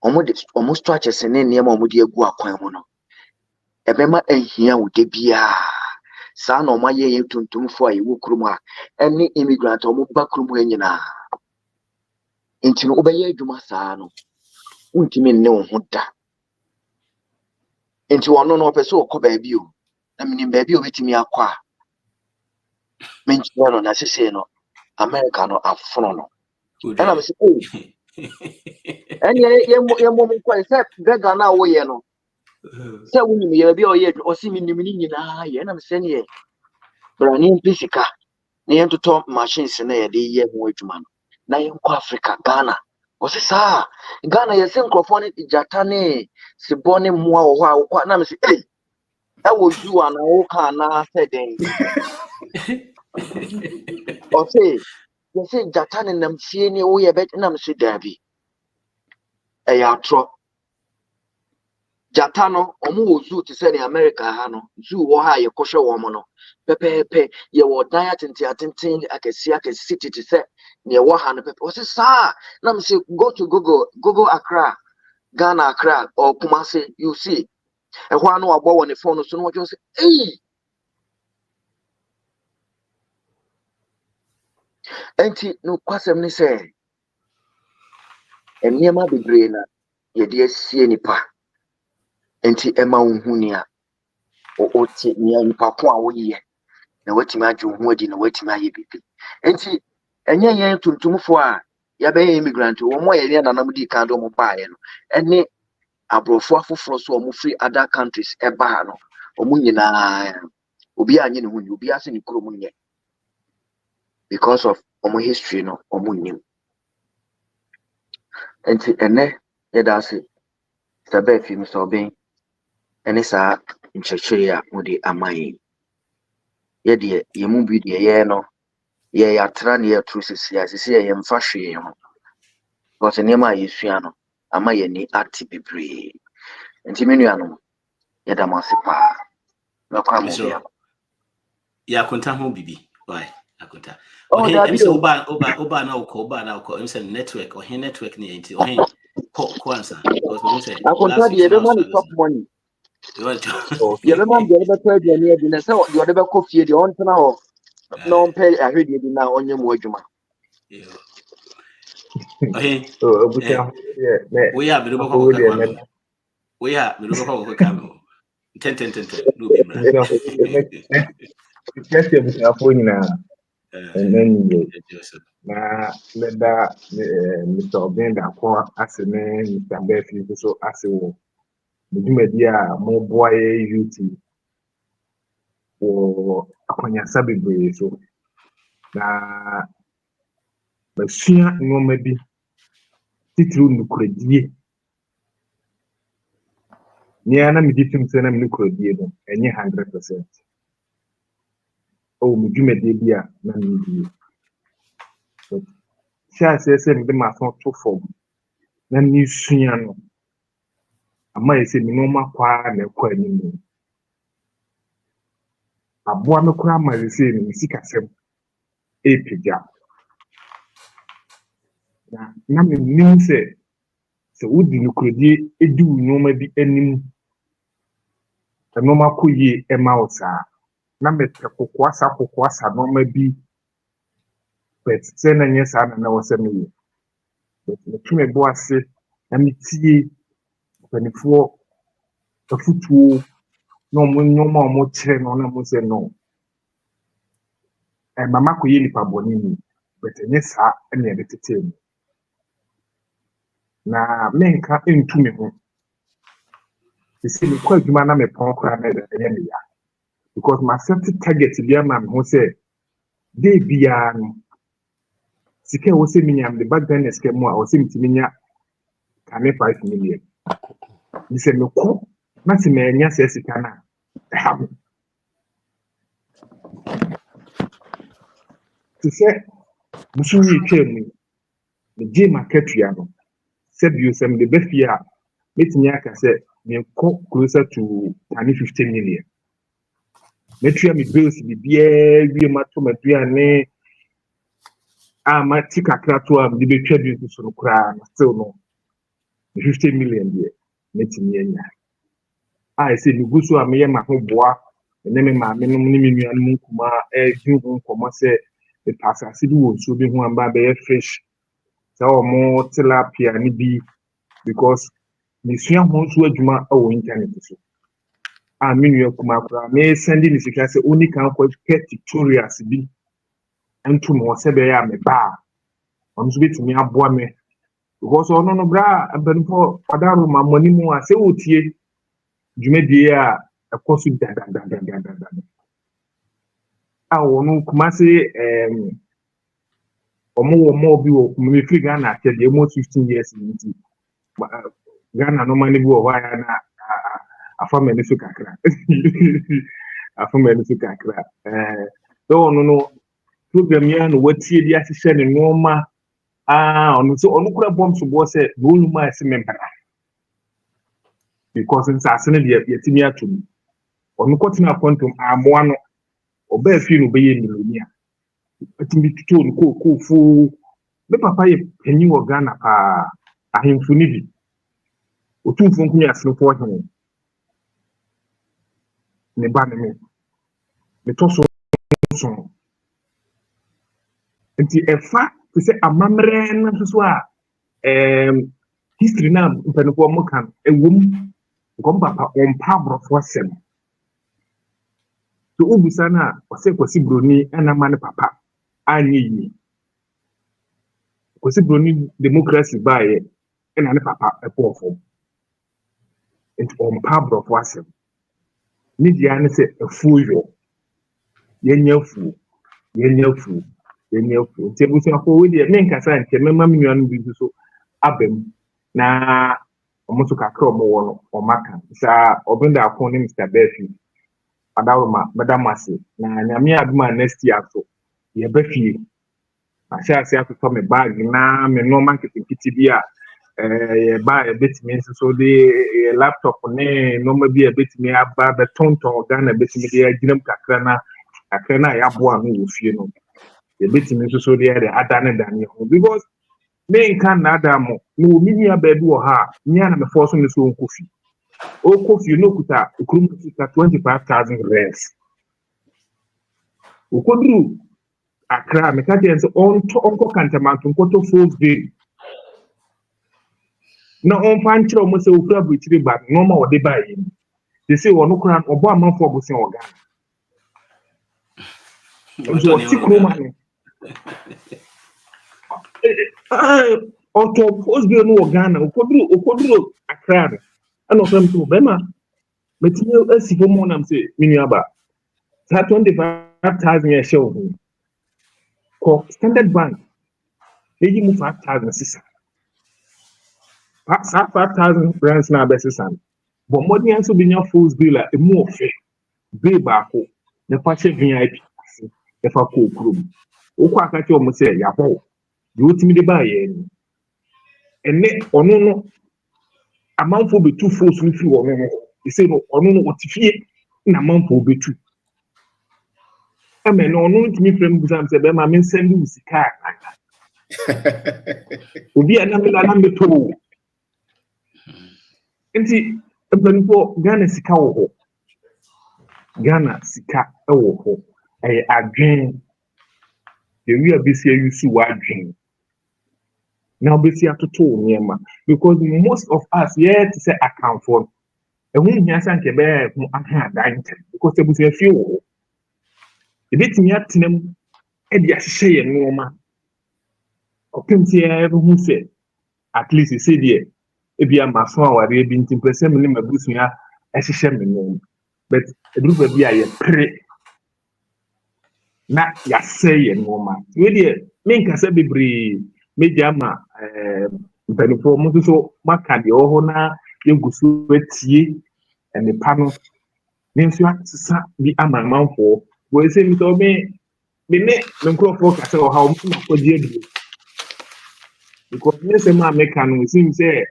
Almost stretches and then near Momudia Guaquamono. A member and here would be son or my year to for a wokruma, any immigrant or move back room when you are. Into obey Jumasano. Won't mean no hunter. Into one no person or baby you. I mean, baby, wait me a qua. Mention on as say no, American or Afrono. And I was saying, and your woman quite said, Gagana way, no. So when you be or yet or see me in the eye, and I'm saying, ye. But I need Pisica, near to talk machines in a day, wait man. Now in Africa, Ghana. Was it, sir? Ghana, you think of one Jatane, Siboni Mua, what name is it? I will do an old can said, or say, you say Jatan and them see any way a bet and I'm say Derby. A yatro Jatano, or more zoo to say the America Hano, zoo or high a kosher woman. Pepe, you were diet and tinting, I can see city to say near 100 people. Was it, sir? Let me say, go to Google Accra, Ghana Accra, or Kumasi, you see. And one know about on the phone, so what you say, hey. Enti no kwasem ni say eniema bebre na ye de asie nipa enti ema wo ni a o ti ni nipa ko a wo ye na watimi age wo adi na watimi aye bibi enti enye yen tuntumfo a ya be immigrant wo mo ye na nam di kan do mo baaye no ene abrofo afoforo so o mo free other countries e ba no o mo nyina obi anye ne hu ni obi ase ni kuro mo nye because of omo history no omo nim enti ene yedase sabe fi mi so ben ene sa nchechwe ya mudi amayi yede yemu bi de ye no ye ya tra ne ya trusis ya sisi ye mfa hwe ho because nema yesua no ama ye ni ati bebre enti menu no yeda masipa na kwa mo bia ya konta ho bibi why akonta okay em say oba na uko em say network or he network ni enti o he kwanza because we say akonta de be man top money ye be man de be twa de ne de say de be kofie de on tena ho na on pay ahwede de na onye mu adwuma okay obutia we are be ko we are be ko kam ten no be mra Kesi obutia fo nyina enenye na leda Mr. Obenda kwa asene Mr. Befi so asewo mudumadi a mo boye youth wo akwanyasa bebre so na basua nwoma bi titru nukuradie ni ana mi ditim se na mi nukuradie no enye 100%. O mudumadi bi a na mi die se mi de ma so to form na ni sua no ama ese mi no makwa na kwa ni mu aboa me kura ma ese ni sikasem epija na me nim se wodi nukuradie edu noma bi anim noma koye ema osa na me kokwasa noma bi but se na nyesa na wose me but me tume bo ase na me tie panifo afutuo no mo noma mo kire no na mo se no mama koye lipa boni ni but nyesa na ye tete na menka entumi ho ese me kwa adwuma na me pon kra na ye me ya because my set target bi ama me ho say dey bia no sike wo se minyam de back then eske mo a wo se mitiminya kame 5 million ni se me ko na se me nya se sika na to say musu yi twemu the J Marketriano said you some the best year. Meeting I said me closer to 50 million. Metria me bills be beer, we mato maduane. My tika krato am the betray you to so cry still no 50 million there. Meeting yen. I say me go so am ye ma ho boa. And then my minimum name kuma do come say the pass I see do so be who am be fresh. So more tilapia ni bi because nisua ho so adwuma o internet so. A menu kuma kura me sending the sika say only can for tutorials bi entu mo se be ya me ba. On so betimi aboa me because ono no bra abanfo padaro ma money mu ase otie dwumedie a ekoso da. A wonu kuma se omo bi wo me free Ghana ate de mo 15 years nti Ghana no mani bi wo wa ya na afama ni so kakra so ono no program ya no watie di ahihye ne noma ono so ono kura bom so bo se bonu ma ese membra because in sasene de yetimi atum ono kotina quantum amoa no oba fi no be ye milonia atimi tutu no ko fu me papa ye panyi wo Ghana pa ahemfu ni bi otumfo nkunya asno fo hene ne ba me to so nti efa to say amamre na so a history na mpaniko mo kan ewom papa on pa brofo sem so ubusa na ose kwasi broni ana mane papa anyi kwasi broni democracy bae ena ne papa epofo it on pa brofo sem media ne se efuyo yenyafu nti busa ko we de men kasa nke mema mnuanu bi so abem na omoto kakra omo wo no omaka sa obenda akon ni Mr. Befi adawma badamase na nyame aduma next year so ye befie asiase akoto me bag na me no market kiti bia ye ba e betimi so de laptop ne no ma bia betimi aba betonton Ghana betimi de aginam kakra na ya boa no wo fie no ye betimi so de adane dane ho because me kan na adamo no minia ba bi wo ha nya na me force me so nkofi o kofi no kuta okurum kuta 25,000 rands o kodru akra me ka je so onko kantamanto nkoto fourth day na on fan chiro mo se okura buchiri ba no ma ode ba yi they say wono kura obo amanfo obosen oga so ti kroma no auto post bi no Ghana okodru akra ana from to bema metinye asifo mo nam se miniaba 25,000 ya show ko Standard Bank eji mu 5,000 sisa 5,000 rands na besisan but money anso binya full bill a emu ofe bill ba ko ne fa che VIP ne fa ko krum okwa aka che o mo se ya bo de otimi de ba ye ni ene ono no amanfo betu force ni fi wo no e say no ono no otifie na amanfo betu amen no ono ntimi frem busam se be ma men send you sika obi ana me to nti mpanifo Ghana sika wo ho Ghana sika wo ho adwen the we be say you see what adwen now be see atoto niema because most of us yet say account for ehun nya san ke be mu aha dan because ebusia fie wo e betimi atenam e dia hye ye noma opemti e hu se at least say there ebia maso aware bi ntim pese me ne mabusua ehye me no but eduba bia ye pre na ya say ye noma we dey menka se bebre media ma benefo mo so maka de oho na yegusu atie ene pa no nso atsa bi amanmanfo we say mi to me ne nkrofo ka se o ha o mo ko die du Because yes, a man make can seem say,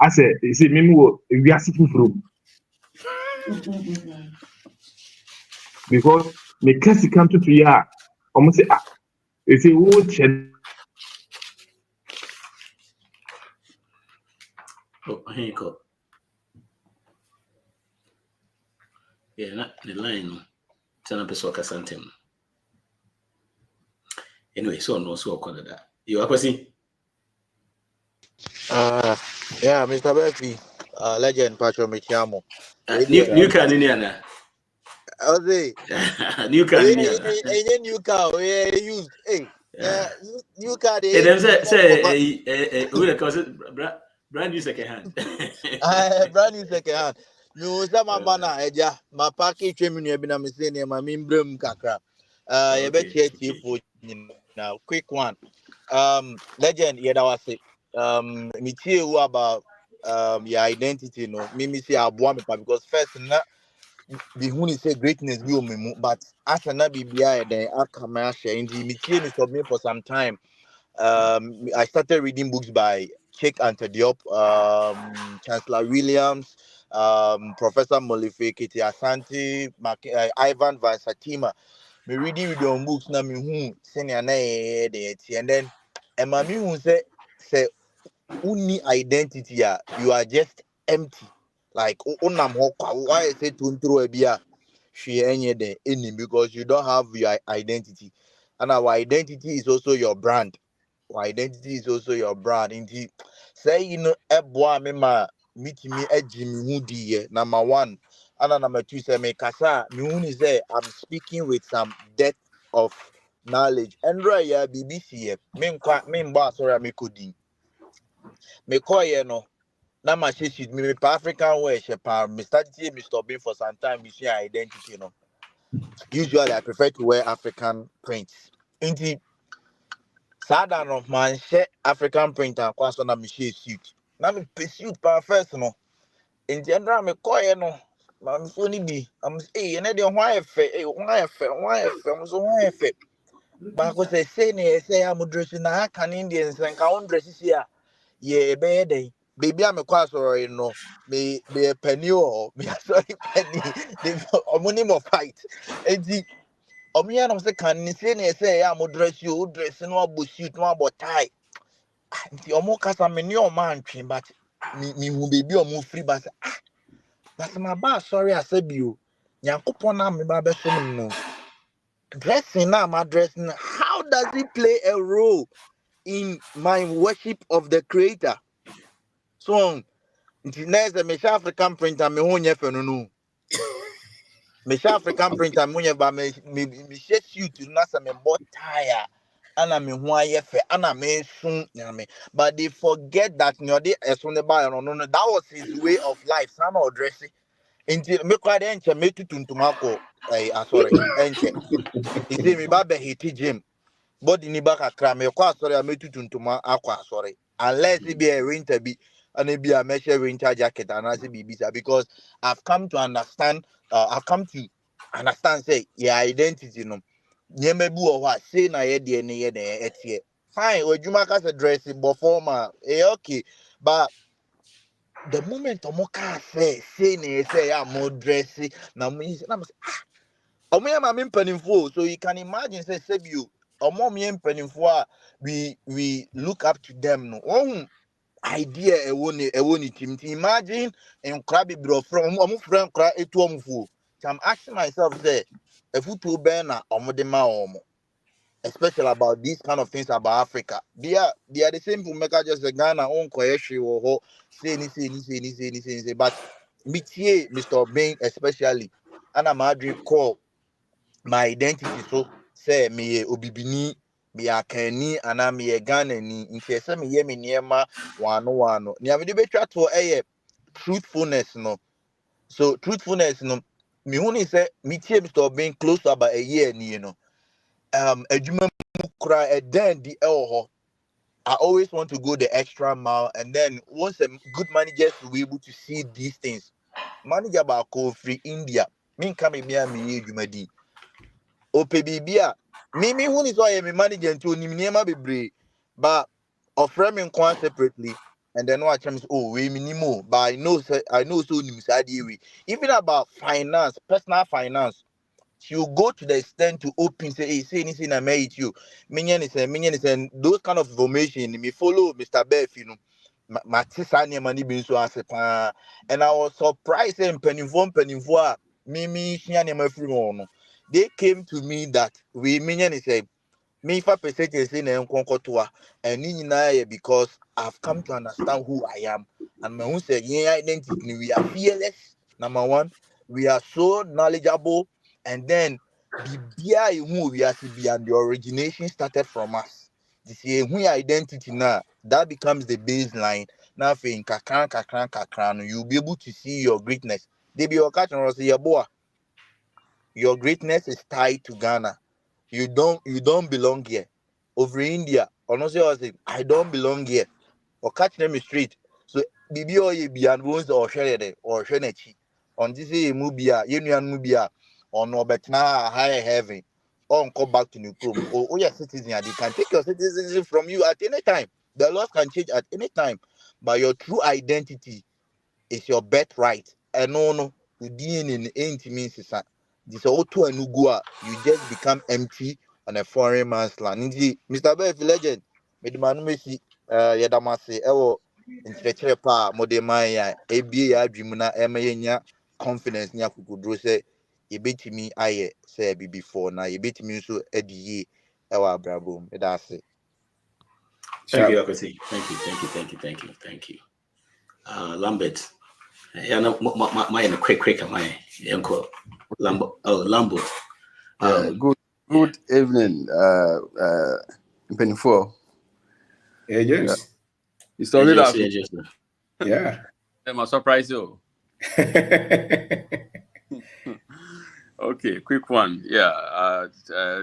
I say, you see, me we are sitting from because me kasi come to ya, almost say, you see, who check. Oh, here you go. Yeah, not the line. Tell a person something. Anyway, so no, so call that. You are passing. Yeah, Mr. Befi, legend Pacho Michiamo. New car in Indiana. Ozzy, New car in Indiana. a new car, we used. Hey, new car, Hey, them say, we call it brand new second hand. brand new second hand. You say my banner, Eja, my package, you have been a missing, my membrane kakra. You bet you for now. Quick one. Legend, yeah, that was it. Me tell about your identity, no. Me say abuame pa because first na the who say greatness be on but as na be behind then I come share in me tell me submit for some time. I started reading books by Cheikh Anta Diop, Chancellor Williams, Professor Molefe Kiti Asante, Ivan Van Satima. Me reading with your books na me who senior na and then and my me who say uni identity you are just empty like unam why say to throw a beer she any because you don't have your identity and our identity is also your brand. Our identity is also your brand. Indeed, say you know a boy me ma meet me a Jimmy Woody number one and number two say me kasa me who say I'm speaking with some depth of knowledge and right yeah BBC me boss sorry me coding me call no na my shit me pa African way she pa me start me stopping for some time we see identity no. Usually I prefer to wear African prints. Inti sada no man share African print and kwaso na me share suit. Na me suit pa first no. Inti endra me call no man so ni bi am say na de why fe am so why fe. Ba ko say na am dress na kan Indians and ka on dress here. Yeah, be dey. Baby, I'm a class or no, me a penny or me sorry penny. They money more fight. And the Omian of the can say I'm dress you, dress no about suit, no about tie. The Omokas am a new man, but me who baby or move free, but my boss, sorry, I said you. Yankupona me babesum no. Dressing now, my dressing. How does it play a role in my worship of the Creator? So, nti me African printer me ho nye fe no no me African printer me nye ba me share suit na se me bought tire ana me ho aye fe ana me sun nyame but they forget that nyode esun ne ba no that was his way of life sana dressing nti me kwa de enche me tutuntum akọ sorry enche isi me ba be hit gym body ni ba kakra me kwa sorry me tutuntum akọ sorry unless it be a winter be and it be a measure winter jacket and as it because I've come to understand say your identity no nyeme bu o wa say na ye de ne ye de etie fine ojuma ka se dress before ma okay but the moment omoka say na say ya mo dress na mo say omo ya ma me mpanimfo so you can imagine say you omo me mpanimfo we look up to them no idea ewo ni team imagine nkra bibro from omo friend nkra etu omfo so I'm asking myself say if you to ben na omo de ma omo especially about these kind of things about Africa they are the same people make just the Ghana on koyeshi wo ho say but metie Mr. Bain especially and I'm adri call my identity so say me obibini me akani ana me Ghana ni nti say me ye me niema wano ni am de betwa to truthfulness no so truthfulness no me hu ni say me tie Mr. Being close to about a year ni you know adwuma mu kra then the ho I always want to go the extra mile and then once a good manager to be able to see these things manager ba ko free India me nka me bia me adwuma ope bibia me who is why me manager nti onim niema bebre but offer me inquire separately, and then watch them. Oh, we minimo, but I know so even about finance, personal finance. You go to the extent to open say, hey, say anything I made you. Minion is and those kind of information. Me follow Mr. Beff, you know. Matisani money being so as a and I was surprised and penny Mimi Shiani. They came to me that we minion is a me if I percentage in Nkonkotua and because I've come to understand who I am. And my own say, yeah, identity, we are fearless. Number one, we are so knowledgeable, and then who we are and the origination started from us. This is who identity now. That becomes the baseline. Now in kakran, you'll be able to see your greatness. They be your catch and say, your greatness is tied to Ghana. You don't belong here. Over India, honestly, I was saying, I don't belong here. Or catch them straight. So bibi or ye be and wounds or share or shenechi. On this mubia, union mubia, or no betna higher heaven. Or come back to New Chrome. Or your citizen, they can take your citizenship from you at any time. The laws can change at any time. But your true identity is your birthright. And no, you didn't in ain't means this auto and ugua, you just become empty on a foreign man's land. Mr. Beff legend, Medman Messi, Yadamase, Ewo, in Chepa, Modemaya, ABA, Jimuna, Emaya, confidence, Nyakudro say, you beat me, I say before now, you beat me so Eddie, Ewa Brabo, that's it. Thank you, Akasi. Thank you. Lambert. Yeah, no, my quick, my uncle Lambo. Good evening, Penny 4. Yeah, yes. You started out. Yeah. I'm surprised you. Okay, quick one. Yeah,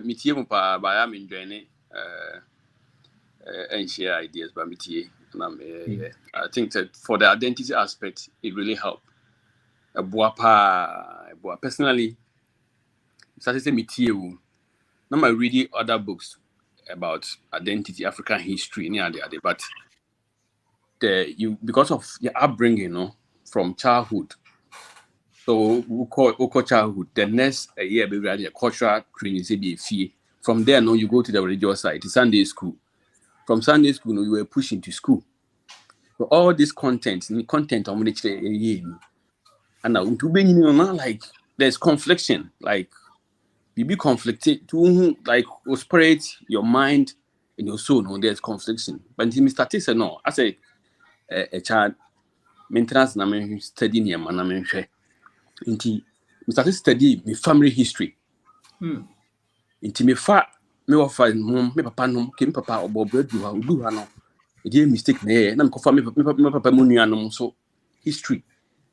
meeting by I'm enjoying and share ideas by meeting. I think that for the identity aspect, it really helped. Personally, started to meet you. Now I'm reading other books about identity, African history, but because of your upbringing, from childhood. So we call childhood. The next year, we had a cultural training. From there, you go to the religious side, Sunday school. From Sunday school, you were pushed into school. So all this content on which and now like there's confliction, like you be conflicted to like separate your mind and your soul. No, there's confliction. But Mr. T said no. I say a child maintenance na me study near man na me share. Inti Mr. T study my family history. Inti me fa me wa fa mom me papa no ke me papa obo bredu ha odu ha no. E dey mistake na na me ko fa me papa mo nua no so history.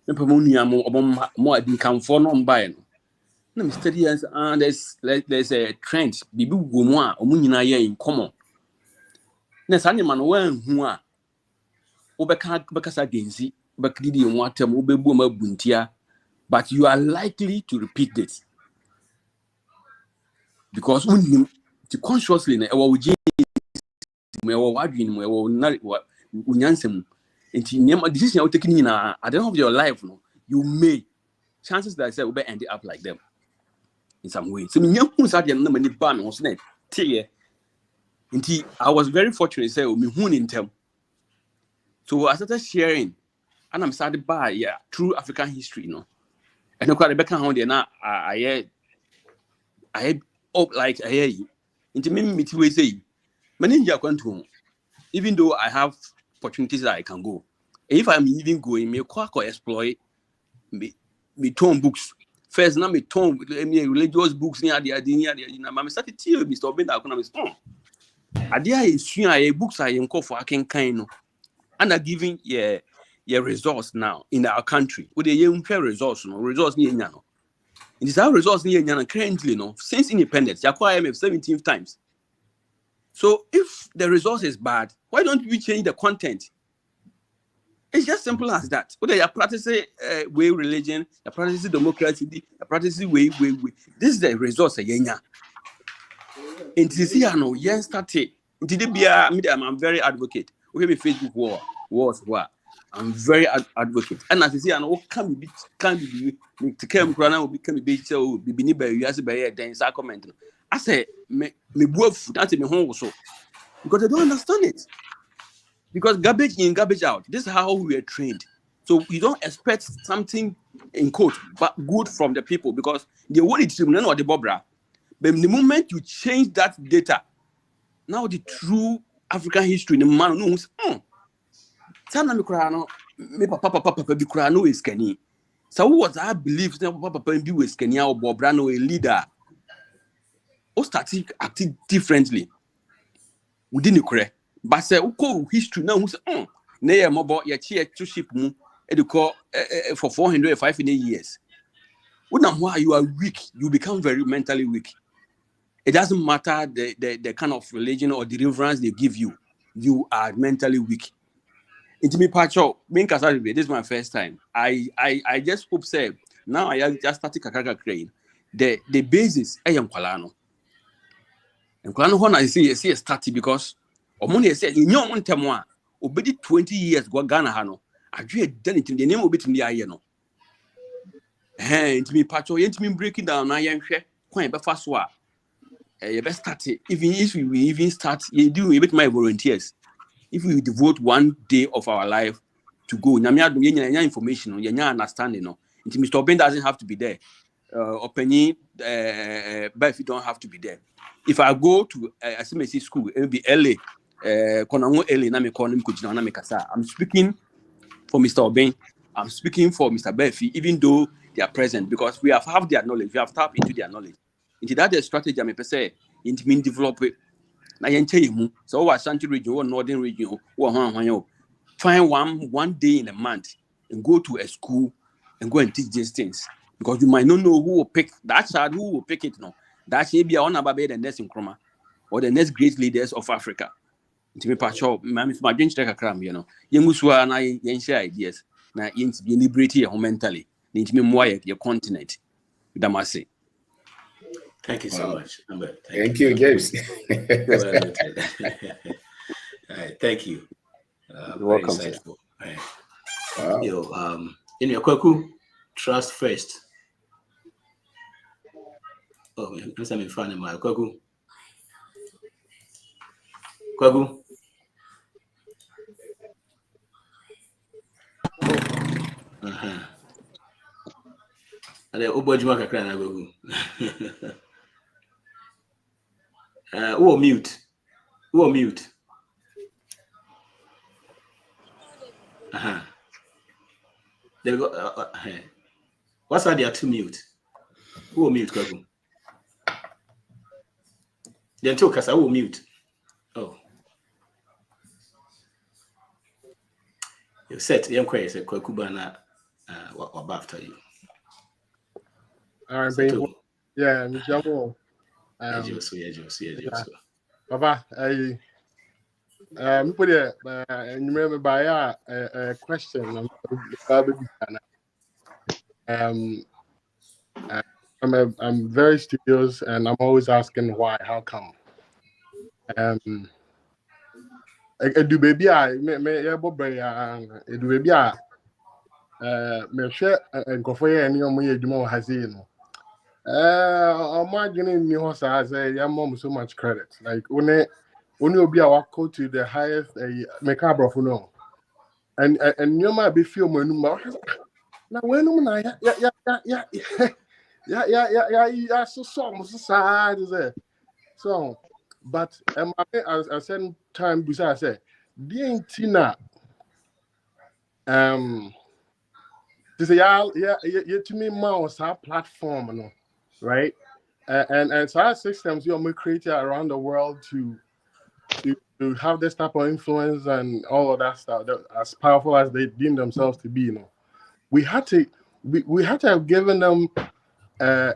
Me papa mo nua mo obo mo adin kanfo no mbae no. Na me study as there's a trend bibi go mu a omo nyina ye in common. Na sa nyama no wan hu a obeka sa genzi obekidi mu atem obebu ma buntia, but you are likely to repeat this because to consciously na ewo uji me ewo wadwin mu ewo na unyansem enti nyama decision you taking na at the end of your life no you may chances that I say we be end up like them in some way. So me hu sa de na mani ba me ho so na tie enti I was very fortunate say me hu in term. So I started sharing, and I'm started by true African history, And look at Rebecca how they now I like I hear into me we say, Maninja to even though I have opportunities that I can go. If I'm even going, me quack or exploit me tone books. First, now me tone religious books near the idea. I'm started to Mr. Ben Akona stone. Idea is soon books I am called for I can kind and are giving your resource now in our country. With a young resource, resource near Yano. It is our resource near Yana currently, since independence, you acquire IMF 17 times. So if the resource is bad, why don't we change the content? It's just simple as that. Whether you practice way religion, you practice democracy, you practice way. This is the resource, Yenya. And this year, started. I'm very advocate. We have a Facebook wars what I'm very advocate. And as you see, I know can be to come will become a bit so be near you as a bear then comment. I say me wolf that's me home so because they don't understand it. Because garbage in, garbage out. This is how we are trained. So you don't expect something in quote, but good from the people because they want it to know the bobra. But the moment you change that data, now the true African history, the man knows, Sana Mikrano, me papa be crano is Kenny. So what I believe that papa be with Kenya or Bobrano a leader. Or started acting differently within the correct. But say uko history now who's nay mobile ya to ship mu educate for 405 years. Why you are weak, you become very mentally weak. It doesn't matter the kind of religion or deliverance they give you, you are mentally weak. Into me pacho, being Kasari, this is my first time. I just hope say now I just started Kakaka crane. The basis am Kwalano. And Kwalano Hona I see a started because Omoni said in your own temwa, obedi 20 years go Ghana Hano. I dread done it in the name of it in the ayano. Into me pacho, into me breaking down I am share, quite but fast wa. You best start it. Even if we even start, you do a bit my volunteers. If we devote one day of our life to go, Nyamia information, Yanya understanding. No, Mr. Ben doesn't have to be there. Openi, but if you don't have to be there. If I go to SMC school, it will be LA. Konango LA, na me call him Kujina na me kasa. I'm speaking for Mr. Oben. I'm speaking for Mr. Befi, even though they are present because we have their knowledge. We have tapped into their knowledge. Into that the strategy I'm say into mean develop it. Na yen so what Ashanti region or northern region or find one day in a month and go to a school and go and teach these things because you might not know who will pick that child who will pick it no. That should be on about the next in Chroma or the next great leaders of Africa. Into me pacho, my dream take a cram, you know. Yenguswa na yen share ideas. Na yen be liberty mentally. Into me more your continent. Damasi. Thank you so much. Thank you, James. All right, thank you. You're welcome. Insightful. All right. In your Kwaku, trust first. Oh, I'm in front of my Kwaku. Kwaku. And then Ubojuma Kakra na Kwaku. Who are mute? There we go. What's that? They are two mute. Who are mute, Kwaku? Then two Kasa who mute. Oh. You said young Kway said Kwaku Bana what after you. All right, baby. Yeah, Michelle. Papa, I put it. You remember by a question. I'm very studious, and I'm always asking why, how come. Do baby I me do baby me share and go for any of my edumo has in. I'm imagining me house as a mom so much credit. Like only be a walk to the highest make up of no. And you might be feel my number. Now when yeah, so sad is it. So but I said time beside I said the Tina to say yeah to me mouse our platform no. Right, and so our systems we created around the world to have this type of influence and all of that stuff, that, as powerful as they deem themselves to be, you know, we had to have given them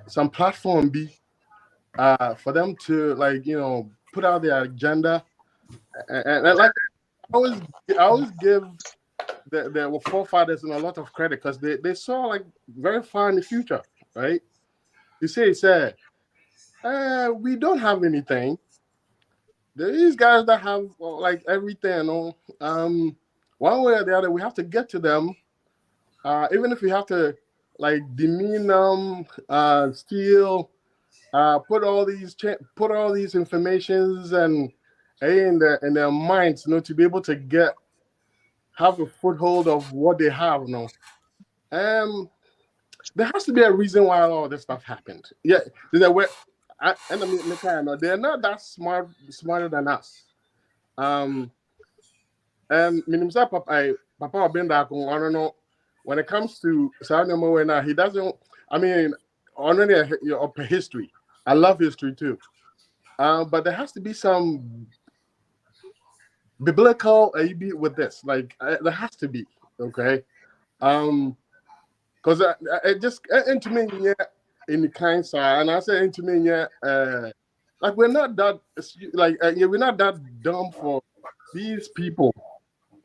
some platform for them to put out their agenda, and like I always give the forefathers a lot of credit because they saw like very far in the future, right? You say, we don't have anything, these guys that have like everything, you know, one way or the other, we have to get to them. Even if we have to like demean them, steal, put all these informations and in their minds, you know, to be able to have a foothold of what they have, you know. There has to be a reason why all this stuff happened. Yeah, they're not that smarter than us. And Papa been I don't know. When it comes to Saudi he doesn't. I mean, only of history. I love history too. But there has to be some biblical with this. Like there has to be, okay. Because it just into me, yeah, in the kind side, and I say into me, yeah, like we're not that we're not that dumb for these people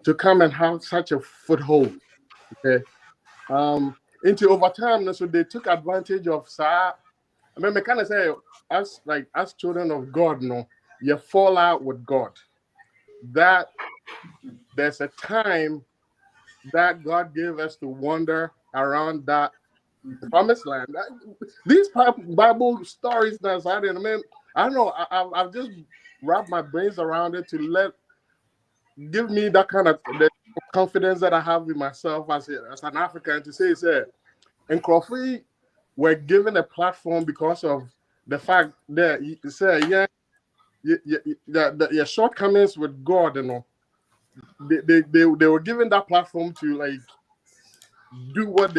to come and have such a foothold. Okay. Into over time, so they took advantage of I mean, I kind of say as children of God, you know, you fall out with God. That there's a time that God gave us to wander around that promised land. These Bible stories that I don't know. I've just wrapped my brains around it to give me that kind of the confidence that I have in myself as an African to say, and Crawford were given a platform because of the fact that you say, your shortcomings with God, you know, they were given that platform to like do what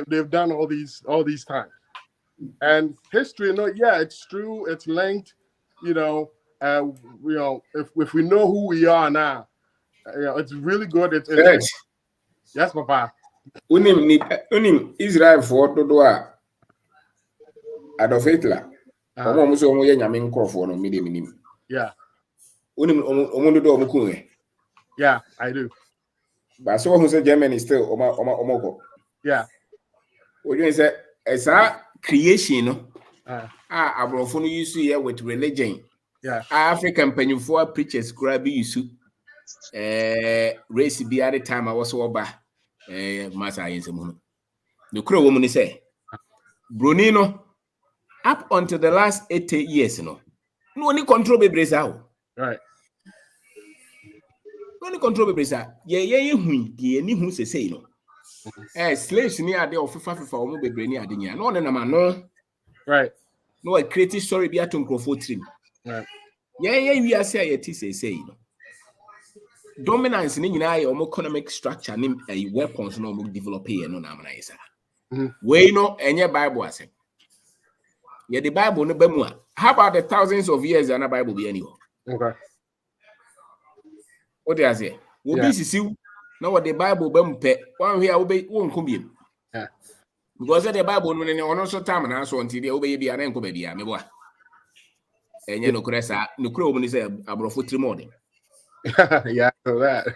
they've done all these times. And history, you know, yeah, it's true, it's linked, you know, if we know who we are now, you know, it's really good. It's yes, Papa. Unim Israel for Dodoa Adolf Hitler. Almost only a yamin crofon or medium. Yeah. Unim Yeah, I do. But so who said Germany still Omoko. Yeah. What you say? As a creation, Abrofonu used to hear with religion. Yeah. African Penufor preachers grab you race be at the time I was over Massa in Samuno. The crow woman say Brunino up until the last 80 years, no one control be Brazil. Right. No one control be Brazil. Who say no. Slaves near the FIFA or be brainy at the year. No, no. Right. No, a creative story be at Uncle trim. Right. We are saying say no. Dominance in our economic structure and weapons no develop here no namaniza. We know any Bible as it. Yeah, the Bible no bemua. How about the thousands of years and a Bible be anywhere? Okay. What they say? Will be see now what the Bible bempe one here won't come in. Yeah. Because the Bible no also time and answer until they obey be an enco baby. Meboa. And you know, Cressa, no crow when he say Abrofutri morning. Yeah, so that.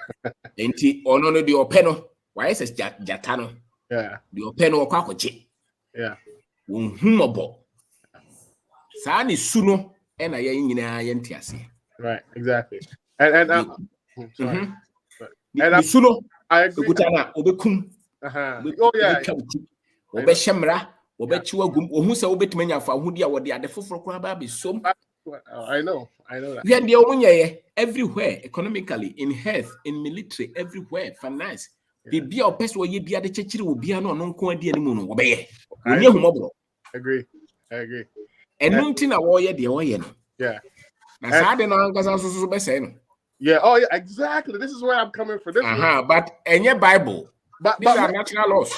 Enti ono no di openo. Why is Jatano? Yeah. The openo kwakoche. Yeah. Humobo. Sani suno ena ye nyina ye ntiase. Right, exactly. And sorry. And suno I agree. Kutana obekum. Oh yeah. Obeshemra, obechiwa gum, ohu se obetumanya fa ahudi a wode ade foforo kra ba be som. I know that. Yeah, the omunye everywhere, economically, in health, in military, everywhere, finance. The be our person ye be at the church will be no nko adi ani mu no obeye. Oni ehumobro. Agree. And nothing a warrior the oye no. Yeah. Na sa de no ankasa so be say no. Yeah, oh yeah, exactly. This is where I'm coming from. This but any Bible. But these are natural laws.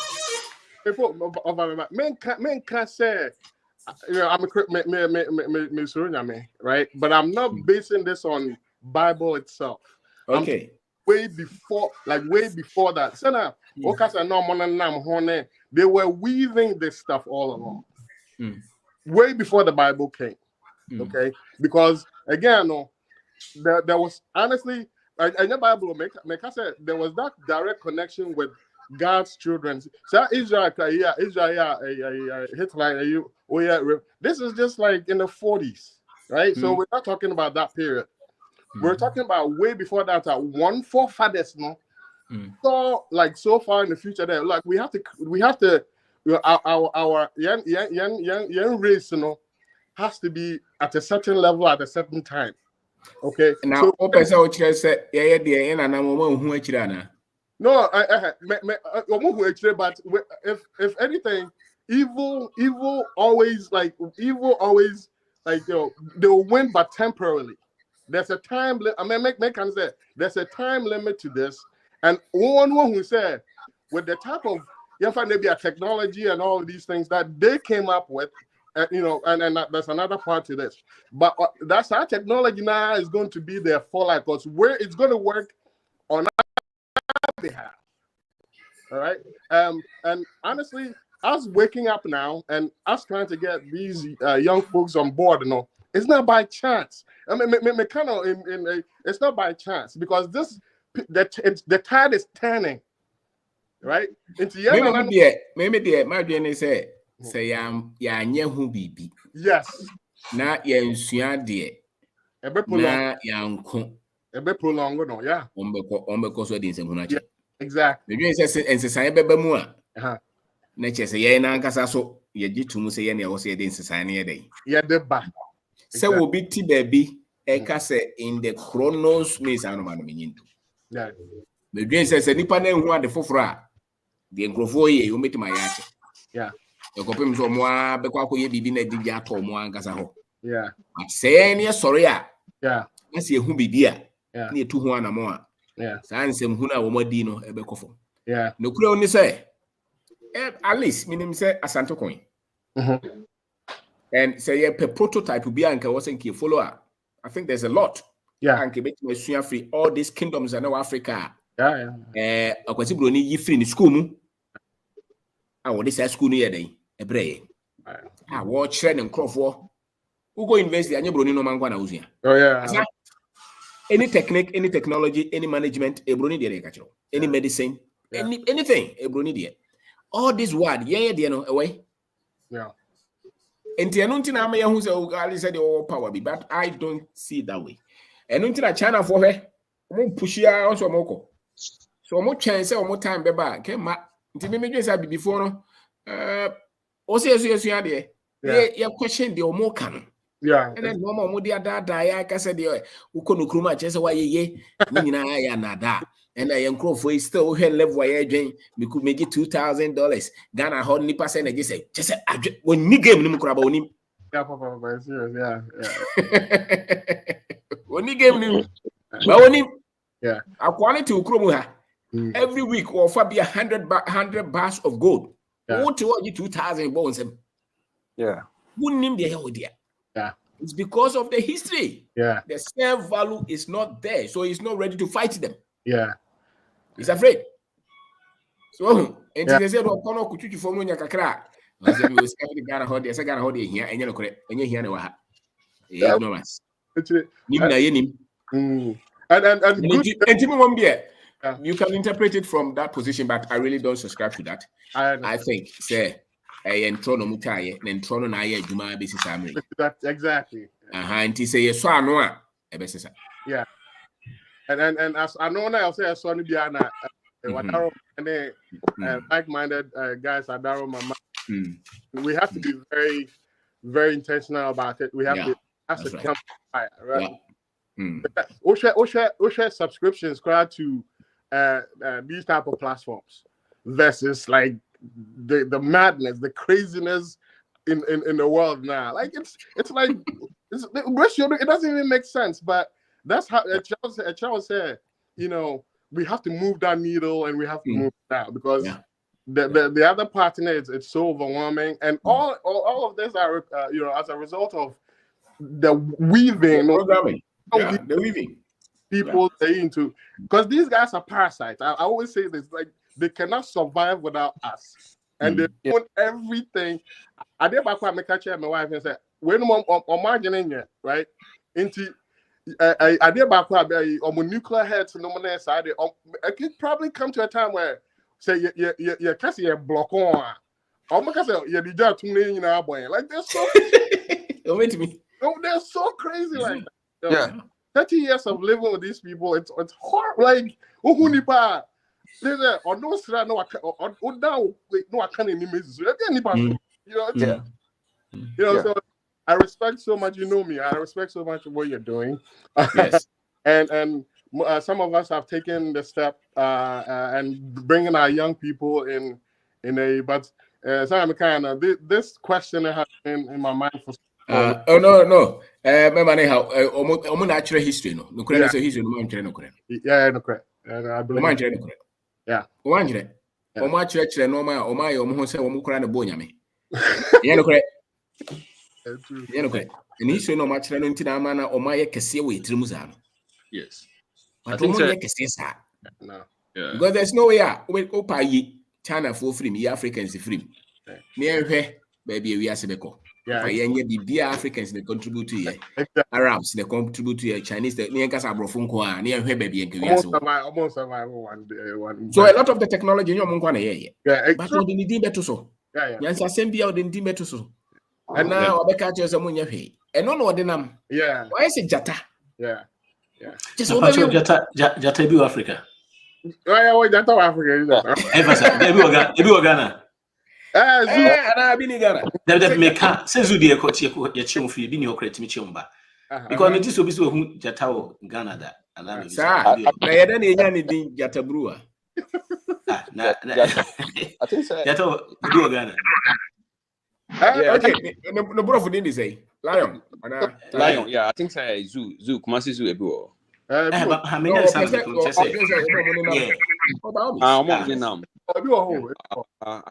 Before men can't say, you know, I'm a right? But I'm not basing this on Bible itself. Okay. Way before that. So now, they were weaving this stuff all along. Way before the Bible came. Okay? Because again, there was honestly, in the Bible, make I say there was that direct connection with God's children. So Israel, Hitler, this is just like in the 40s, right? So we're not talking about that period. We're talking about way before that. 1 forefathers, no. So like so far in the future, there, like we have to, you know, our young race, you know, has to be at a certain level at a certain time. Okay. Now, open so say yeah, the na mama hu akira na. No, but if anything, evil always like you know, they will win, but temporarily. There's a time limit. I mean, make can say there's a time limit to this. And one who said with the type of maybe a technology and all of these things that they came up with, you know, and there's another part to this. But that's our technology now is going to be there for life because where it's going to work on our behalf. All right. And honestly, us waking up now and us trying to get these young folks on board, you know, it's not by chance. I mean, it's not by chance because the tide is turning, right? Maybe my dream say ya nye hu bibi. Yes. Na ya nsua de. Na ya nko. Ebe prolong no, yeah. Ombeko so de nsemu na che. Exactly. Me dream say ensesa beba mu a. Na che say ye na nkasa so ye gitu mu say ye na wo say de nsesa na ye dey. Yeah, the back. Say will be ti baby eka say in the chronos means anoma no menyinto. Yeah. Me dream say nipa na hu ade foforo a de nkrofo ye o metima ya che. Yeah. E ko pem so mo a be kwa koye bibi na di ja to mo ankasa ho. Yeah. Say ne sorry a. Yeah. Na se hu bibi a. Yeah. Na etu ho anamo a. Yeah. Sa nsem hu na wo madi no e be kofo. Yeah. No kura oni say at least minim say Asante coin. And say a prototype be anka wasn't key follower. I think there's a lot. Yeah. And Quebec free all these kingdoms and Africa. Yeah. Akwasi broni yi free in school mu. What this school near day? A bray. Watch trend and crop for. Who go university and you broni no man gwana uzia. Oh yeah. Any technique, any technology, any management, a broni de catch. Any medicine, anything, a broni de. All this word, yeah, no away. Yeah. And Tianunti na me who say Ali said the power be, but I don't see it that way. And until China for her, push ya also moko. So more chance or more time beba came ma until me just be before no also yes you are there. Yeah, question the more canon. Yeah. And then no more dia ya kasa de uko no kruma chese wa ye ni na ya na da. And I am for still here level where we could make it $2,000. Ghana hold nipa say na just say when ni game ni mukura ba oni. Yeah, papa, serious. Yeah. When ni game ni ba oni. Yeah. A quality ukuro mu ha. Every week or for be 100 bars of gold. What to you 2,000 bones. Yeah. Who name the hell there? Yeah. It's because of the history. Yeah. The self value is not there, so he's not ready to fight them. Yeah. He's afraid. So, and they said, "Oh, kono kuchuchi fomu nya kakra." I said, "We will scatter the Ghana hold. Yes, Ghana hold here. And you know correct. And you hear no ha. Ignorance. Nim na yenim. And you can interpret it from that position, but I really don't subscribe to that. I think, say, entrono mutaye, entrono na ye juma besi samri. That's exactly. And he say so anoa ebesesa. Yeah. And as I know now, I'll say Sonny Biana, Wadaro, and like-minded guys, Adaro Mama. We have to be very, very intentional about it. We have to ask the camp, right? Osha subscriptions to these type of platforms versus like the madness, the craziness in the world now. Like it's like it doesn't even make sense, but that's how Charles said, you know, we have to move that needle and we have to move it now because the other partner it's so overwhelming, and all of this are you know, as a result of the weaving, the weaving people into, because these guys are parasites. I always say this, like they cannot survive without us, and they want everything. I did back when I catch my wife and said, "When I'm margining it, right?" Into I did back on nuclear heads and no side. I could probably come to a time where say you can't see a block on. Oh my God, you did that to me in our boy. Like they're so wait to me. No, they're so crazy like that. Yeah. 30 years of living with these people, it's hard. Like, who nipa? Or no, sir, no, or now, no, I can't even miss. You know, Yeah. you know. Yeah. So I respect so much. You know me. I respect so much what you're doing. Yes. and some of us have taken the step and bringing our young people in a. But so I'm kind of this question has been in my mind for. Oh no. Remember how omo natural history no. No correct history no man kire no correct. Yeah, no correct. I believe. Man kire no correct. Yeah. Omo kire. Omo akire no ma omo aye omo ho say omo kora na bo nyame. Yeah no correct. Yeah no correct. Ni history no ma kire no ntina ama na omo aye kese we trimu za no. Yes. I think so. No. Yeah. Because there's no way opa China for free, Africans free. Near here, baby, we are sebeko. Yeah. The Africans they contribute to it. Arabs they contribute to it. Chinese they near casa brofunko near here baby almost survive one day. So a lot of the technology you mongo na here. Yeah. But we need better so. Yeah. Yansa sembia we need better so. And now obeka cho someone here. And no ordinam. Yeah. Why is it jata? Yeah. Just jata bi Africa. Oh yeah, jata Africa. Ebi Ghana. Ana bi ni Ghana. That make say zu de ekoti ye chim fi bi ni okret mi chimba. Because me just obi so hu jata o Ghana da. Ana me. Sir, na yeda na enya ni din jata brewer. I think so. Jata bi Ghana. Okay, no bro for din say. Lion. Lion, yeah, I think so. Zoo, Kumasi Zoo ebi. But how many times say? I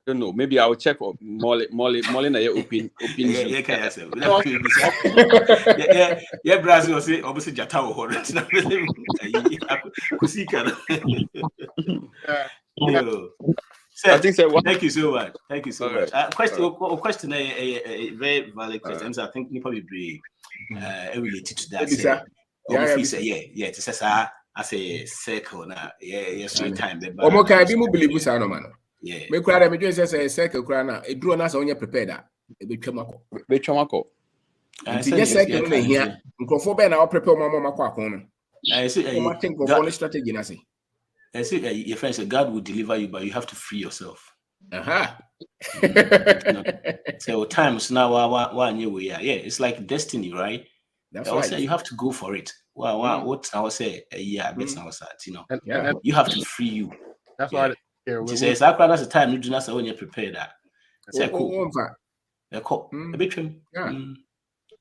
don't know. Maybe I'll check Molly na ye open. Yeah, Brazil say obviously jata wo hore. Kusika. I think so. Thank you so much. Question a very valid question. I think you probably be related to that. Yeah, it says as a circle now. Yeah, straight time. Omo kai bi mu believe sa no man. Yeah. Me kura me just say circle kura na e duro na so onye prepared a e be twamako. Yes, circle na here. Nkrofo be na o prepare mama mako akon no. I see I think of strategy na say. I see your friend said God will deliver you, but you have to free yourself. So times now one year we are. Yeah, it's like destiny, right? That's I would right. say you have to go for it. Wow. What I would say I bet I was at, you know. And You have to free you. that's why She says that's the time you do not say when you prepare that. Say cool. A bit trim.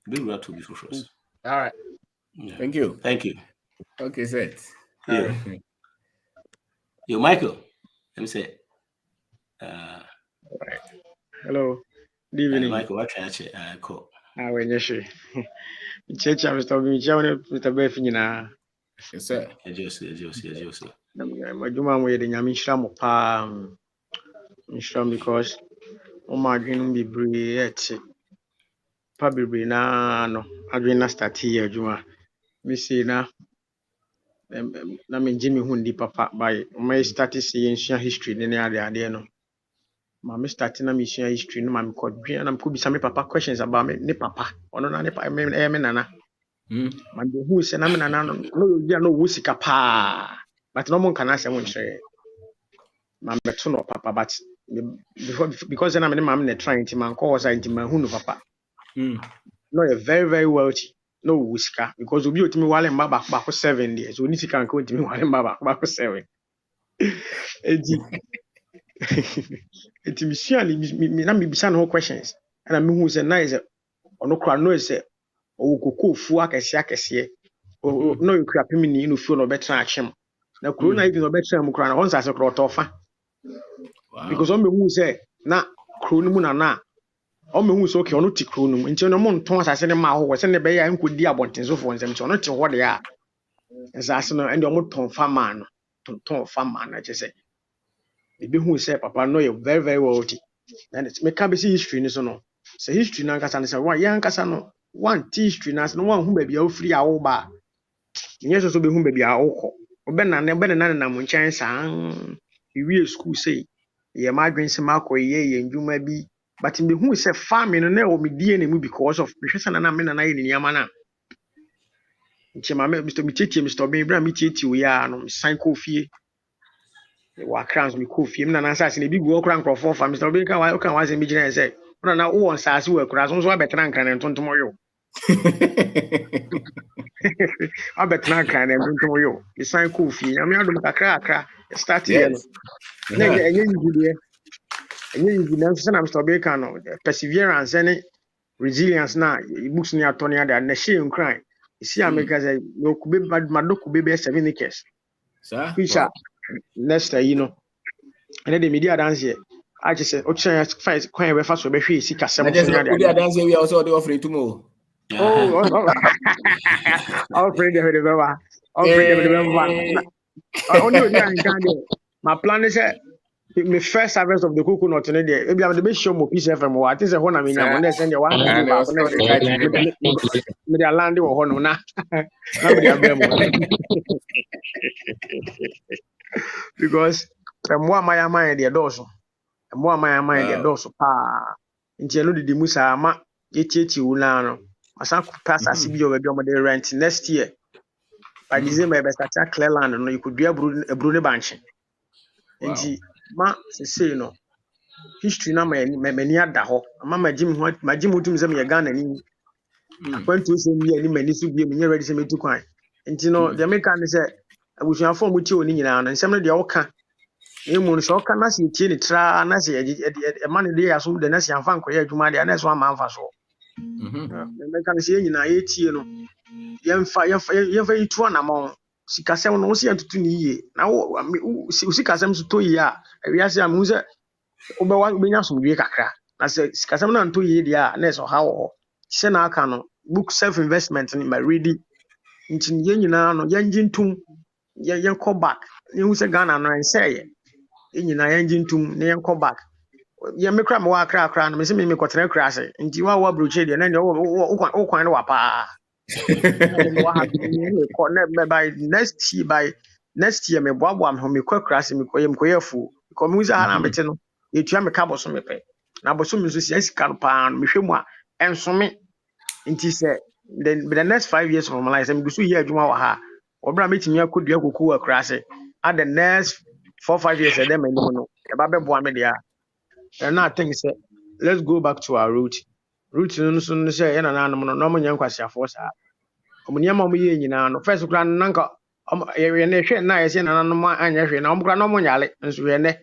Be real to be for us. all right. Thank you. Okay, set. Yeah. Yo, Michael. Let me say. Hello. Good evening. Michael, what can I say? Cool. When you say, Mr. Befinina. Yes, sir. Yes. My Juma way the Yamishram Pam Mishram because my dream be breathed. Probably no, I do not start here, Juma. Missy na. I mean, Jimmy Hundi Papa by my started seeing history in the area. No, my starting a mission history. No, I'm called and I'm could be some papa questions about me, ne papa. Or no, nana. My who is an amena no wusika pa, but no one can answer one say. My no papa, but because then I'm in my trying to man cause I into my hunu papa. No, a very, very wealthy. No whisker because we be me while in back 7 years. We need to can go to me while in back 7. It me surely me na me bisa no questions. And I mean who say nice or no cry no say o koko fu akese o no you crap me ni no fu no better action. Na corona even no better am cry na once as a crotofa. Because on me who say na corona mu na o me hu so okay ono ti kro no nti no mo nton asase ne ma ho se ne be ya nkodi abonten so fo nsem ti ono ti ho de ya asase no and o mo ton farmer no ton farmer na che se e be hu se papa no you very very wealthy and it make up history ni so no se history na nkasa ne se wa ya nkasa no one history na se no wan hu ba bia o free a wo ba nye so be hu ba bia wo kọ obe na na mo nchen san we school say ye ma dwen se ma ye ndwuma bi. But in the who is a farming and now me DNA because of pressure and I mean and I in Yamana. nti ma Mr. Mititi Mr. Ben bra Mititi we ya no sign coffee wa crowns me coffee me na na say na bi go okra nkrofo fa Mr. Ben kan wa say me gina say na wo nsase wa kura so abetena nkan ne ntontom yo abetena nkan ne ntontom yo me sign coffee na me adom kakra start here no na enye yidie na na Mr. Ben kan no perseverance and resilience na books ni atoni ada na share nkran isi America say no kube madokube be 7 acres sir which are next you know and the media dance here I just said ocha fight kwan be fa so be hwe isi kasem so nya de we dance we also dey offer tomorrow all friend the baba only one can my plan is my first harvest of the coconut in there maybe I'm the best show mo piece FM I think say ho na me nya mo na send the one me the land wo ho no na me the abem because mo my the doso mo my the doso pa nti eno didi musa ama yetieti wula no asa pass asibi o be o de rent next year by December be start clear land no you could do abru ne banche nti ma say no history na mani ada ho ama magim utum sem ye Ghana ni akwantu sem ye ni mani so bie me ready sem etu kwan nti no the American say abusuafo mu tie oni nyina no nsem no de woka emu no so ka na se tie ni tra na se e ma ne de yaso de na se amfa nkoye adwuma de na so ama amfa so the American say nyina ye tie no yemfa itu na ma sikasem no se antutu ni yie na sikasem so to yie a wiase am hu se obewa benya so wie kakra na se sikasem na nto yie dia na so ha wo se na aka no book self investment ni ma ready nti ye nyina no yenjintum yen call back ni hu se Ghana no ense ye nyina yenjintum ne yen call back ye me kra me wa kra no me se me kotra kra ase nti wa broche dia na ne wo kwan no wa pa by next year me boabo am me kwa krase me koye fu ko me uza na bete no etua me ka boso me pe na boso me so sika no pa me hwemu a ensome nti se the next 5 years of my life me gusu ye adwuma wa ha obra metimi akodua koku wa krase at the next 4-5 years dem anim no e ba be boa me dia and now I think say let's go back to our root no so say ye na nanom no mo nya nkwasiafo sa omuniama mo ye nyina no first kura nanka ye ne hwe na ye se na nanom anya hwe na omkura no mo nyale nso ye ne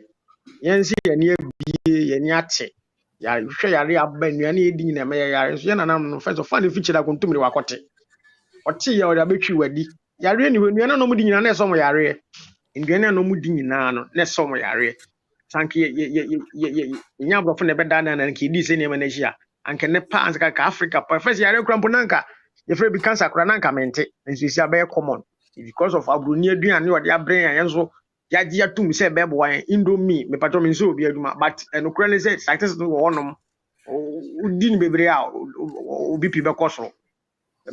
yensi ye ne abie ye ne ate ya hwe yare aba nnuane edi nyina me yare nso ye na nanom no first of all feature da kontum de wakote ote ye o da betwi wadi yare ni nnuane no mo di nyina na eso mo yare nnuane no mo di nyina no na eso mo yare sanke ye nya brofo ne beda na na ke di se ne ma na hia anke ne pa anka ka Africa pa first yare krampo nanka ye free be cancer kra nanka mente nso isi abe common because of abroni aduane o de abre yan yenso yaji atum se be bo wan indomie me patro me nso obi aduma but enokra ne say success no wo honom udi ni bebre a obi pi be kosoro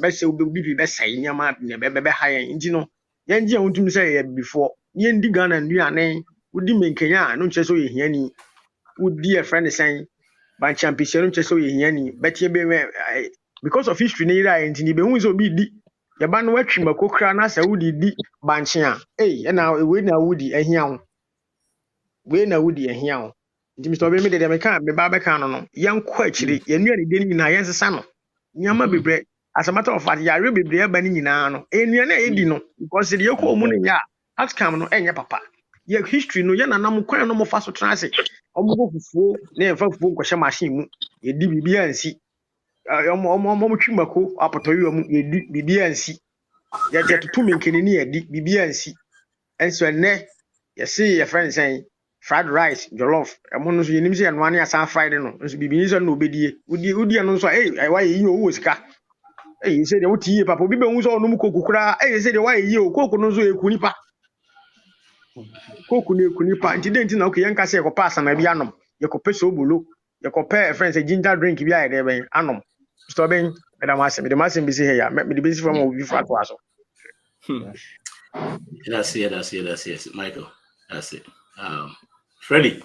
be se obi pi be sai nyama ne be ha yan nti no yan ji antum say before ye ndi Ghana nduane udi menkenya no nche so ye hiani udi e friend say ban championship no nche so ye hiani betie be because of history ni ira nti ni be hu so bi di ye ba no watwi makokra na sa wudi di banche a na we na wudi ahia wo we na wudi ahia wo nti Mr. Obi me de me kan me ba be kan no yen kwa akire ye nuane de ni na yen sesa no nyama bebre as a matter of fact ya re bebre ya ba ni nyina no nuane e di no because de ye ko mu ne ya outcome no enye papa ye history no ye nanam kwan no mo fa so transe omo fufuo na ye fa fufuo ko hye machine mu ye di bibia ansi omo twimako apotoyo mu ye di bibia ansi ye tutu menkeni ni ye di bibia ansi enso ne ye see your friend saying fried rice jollof emo no so ye nim se no ane asa fried no nso bibi so no obedie udi no so why yi o sika you say de wuti papa obi be hu so no mu koku kura you say de why yi o koku no so eku nipa koku ne eku nipa nti de nti na okay yanka se ko pass na bi anom ye ko peso bolo ye ko pe friend say ginger drink bi aye de ben anom Mr. Ben me masem bi se here me de bi se from obi fa to aso That's it, Michael. That's it. Freddie,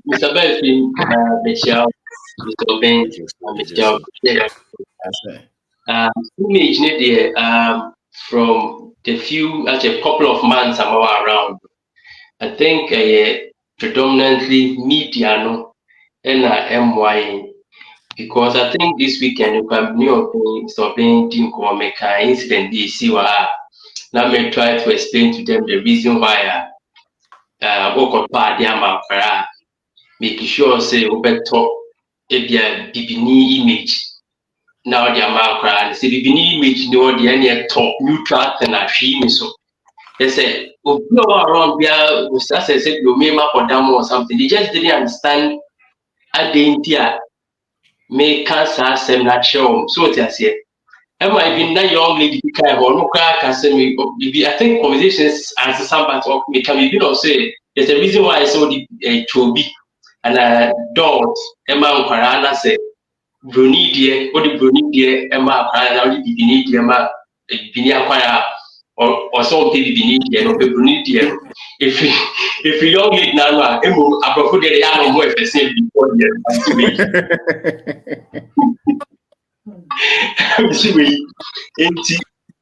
Mr. Belfin, Michelle, Mr. Ben, Mr. Image there, from the few, actually a couple of months I'm around. I think predominantly media, no, and MY, because I think this weekend you can be stopping Tinko incident DC. Now me try to explain to them the reason why making sure say we better a Bibini image. Now the amount say Bibini image no the any top neutral and a shame so. They say around there was as I said you may map or down or something. They just didn't understand identity may cancer seminar show. So what I say. I might be that young lady kind of no crack can say me. I think conversations answer some part of me can be say there's a reason why I saw the Chobi and dot Emma Karana say Bruni dear, what the Bruni dear Emma Karana only be beneath Emma Binia Quara or some people beneath dear, no Bruni dear. If you young lady now, Emu, I prefer the young more if I say before the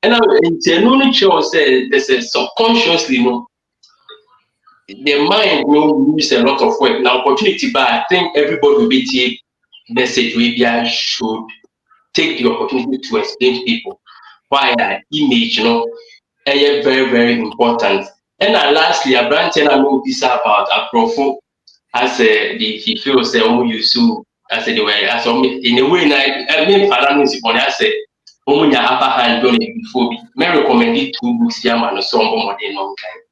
and only show said there's a subconsciously no the mind will use a lot of work now opportunity, but I think everybody will be take message we should take the opportunity to explain to people why image very, very important. And lastly, a branch and I know this about a profile as he feels you so as they were as in a way I mean I said your upper hand done it before me recommend 2 books here man so more than long time.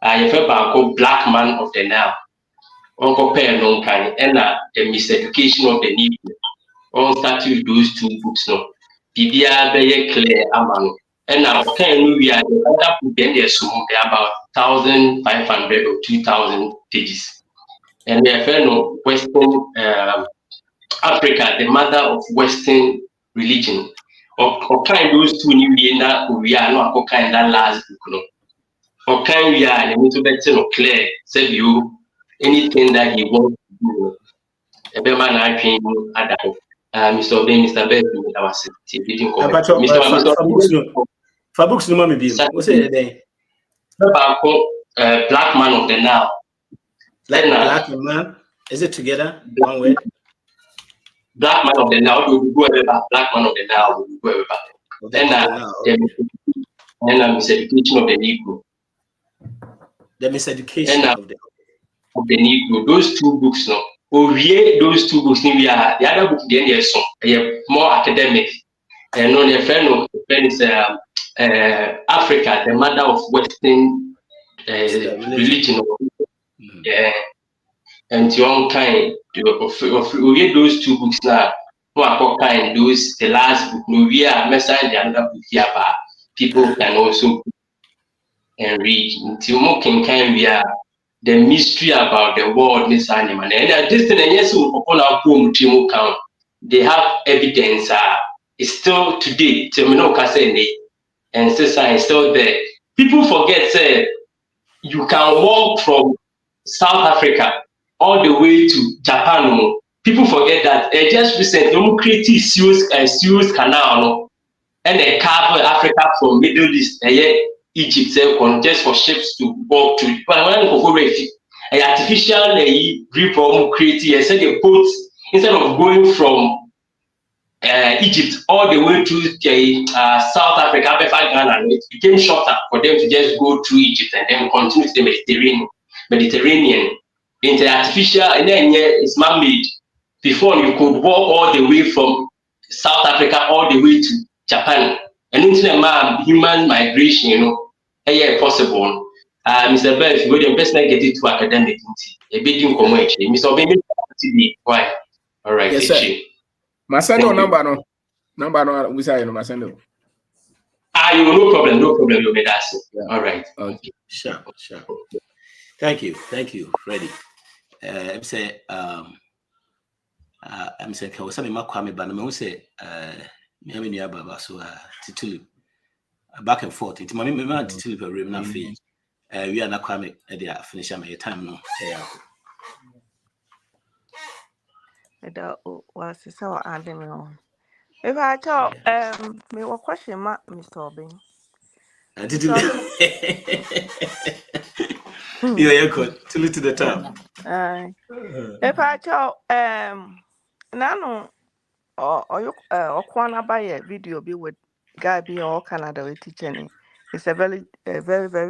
I felt about Black Man of the Now. Uncle Pair long kind and the miseducation of the Negro. On start with those 2 books no. Bibia very clear among and now we are the other book then there's about 1,500 or 2,000 pages. And we are Western Africa, the mother of Western religion. Or kind those 2 new year we are not kind that last book no. Or kind we are a little bit clear, said you anything that he wants to do. A better man I came at Mr. Ben, Mr. Ben, Fabuks no maybe. What's it then? Black Man of the Now. Black man, is it together? One word. Black Man of the Now, we go about Black Man of the Now, we go about. Then miseducation of the Negro. The miseducation of the Negro. Those 2 books, no. Those 2 books, we are the other book, the more academic. And on your friend is Africa, the mother of Western religion. And your kind we read those 2 books now. Kind those the last book, no, we are messing the other book here, but people can also and read until more can we are the mystery about the world, Miss Animal. And this thing, yes, upon our home, Timo count, they have evidence. It's still today, Terminal Cassene, and society is still there. People forget, say, you can walk from South Africa all the way to Japan. People forget that just recently, created Suez Canal, and they cover Africa from Middle East. Egypt just for ships to walk to. But when you go artificial river created, said the boats instead of going from Egypt all the way to South Africa, Ghana, it became shorter for them to just go through Egypt and then continue to the Mediterranean. Into artificial and then it's man-made. Before you could walk all the way from South Africa all the way to Japan. And into the human migration, possible. Mr. Bell, if you go the best get it to academic, a bit in commercial. Mr. Baby, why? All right, yes, sir. Masendo number no, we say no Masendo. No problem, you made us. All right. Okay. Sure. Thank you, Freddie. I'm saying, can we say Kwame Banner? We say, me Baba so titulu back and forth. It's my titulu per room now. We are not Kwame. They finish my time now. was so animal. If I tell me what question, Mr. Obin. Until you could till it to the top. If I tell Nano or you Okwana buy a video be with guy be all Canada with teaching. He's a very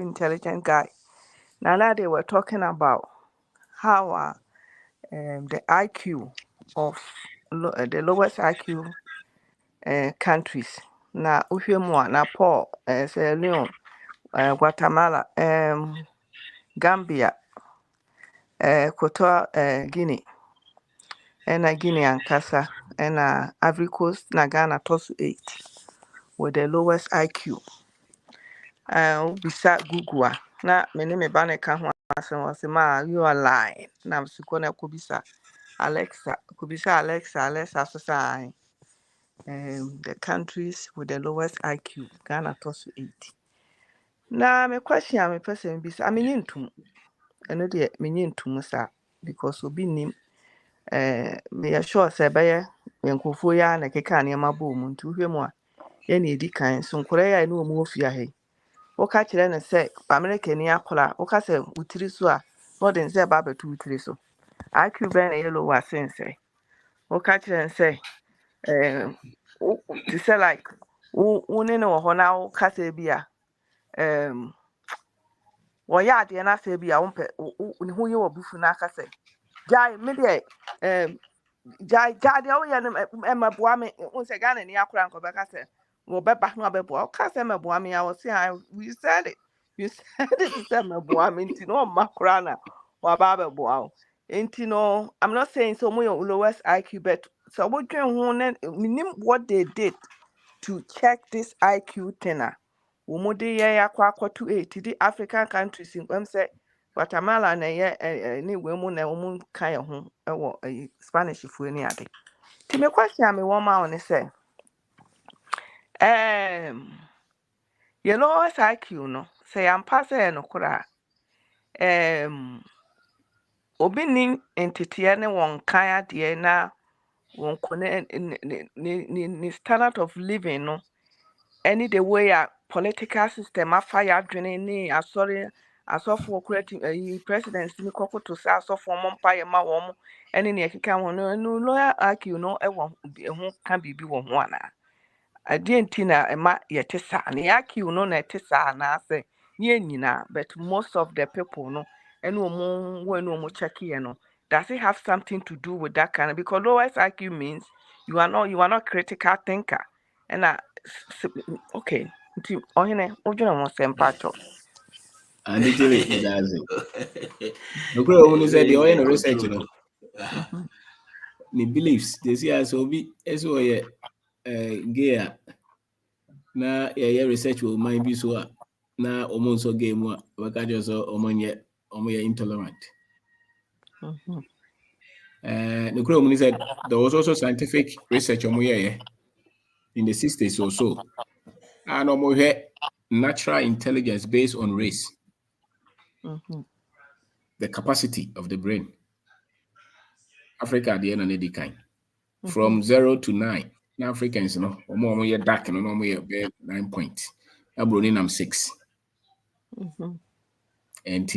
intelligent guy. Now they were talking about how the IQ of the lowest IQ countries. Na uhwemu na Paul Sierra Leone, Guatemala, Gambia, Equatorial Guinea, Guinea ankasa, Ivory Coast na Ghana toss 8 with the lowest IQ. Bisa Google na me ne me ba ne ka ho asem o se ma you are lying. Na msiko na kubisa Alexa so say the countries with the lowest IQ, Ghana toss 8. Na me question me person bisa amenye ntum. Eno de menye ntum sa because obi nim me sure say be yankofo ya na keka ne ma bo mu ntu hwemu a ye na edi kan so nkore ya na omu ofia he. Woka kire ne say America ni akola woka say utiri so a no den say ba betu utiri so. IQ be na yellow wa sense. Woka kire ne say to say like one no ho na woka say bia wo ya de na say bia wo pe ni ho ye wo bufu na aka say jai me de jai de wo ye no maboa me won say Ghana ni akora nko be ka say wo be ba no be boa o ka say maboa me ya wo say we said it you said it say maboa me nti no makora na wa ba be boa nti no I'm not saying so mo your lowest IQ but so wo dwen ho na minim what they did to check this IQ thing. Womode ye yakwa to 8 the African countries in say Guatemala na ye ni wemu na womu kan ye ho ewo Spanish fu ni ade. Ti me question me wo ma on say ye lowest IQ no say am pass e no kura obi ni entity ne won kan ade na won kone ni standard of living no any the way a political system afire adwene ni asofo creating president ni kokoto sa asofo mompa ye ma wo mo ene ne ekeka ho no lawyer IQ no e wo ho ka bibi wo ho ana ade ntina ema ye tesa na IQ no na tesa na ase ye nyina but most of the people no ene omo when omo check ye no does it have something to do with that kind of, because lowest IQ means you are not critical thinker and okay nti ohene ojuna mo sempacho And it does it. No problem say the oil research you know. Ni beliefs they see as obi eso ye gay na ye research will mind be so na omo so game wa waka just omo ye intolerant. No problem said there was also scientific research omo ye in the 60s or so. And omo he natural intelligence based on race. The capacity of the brain. Africa at the end of the kind. From 0 to 9. Now Africans, you know, omo ye dark, no omo ye 9 points. Abronin am 6. And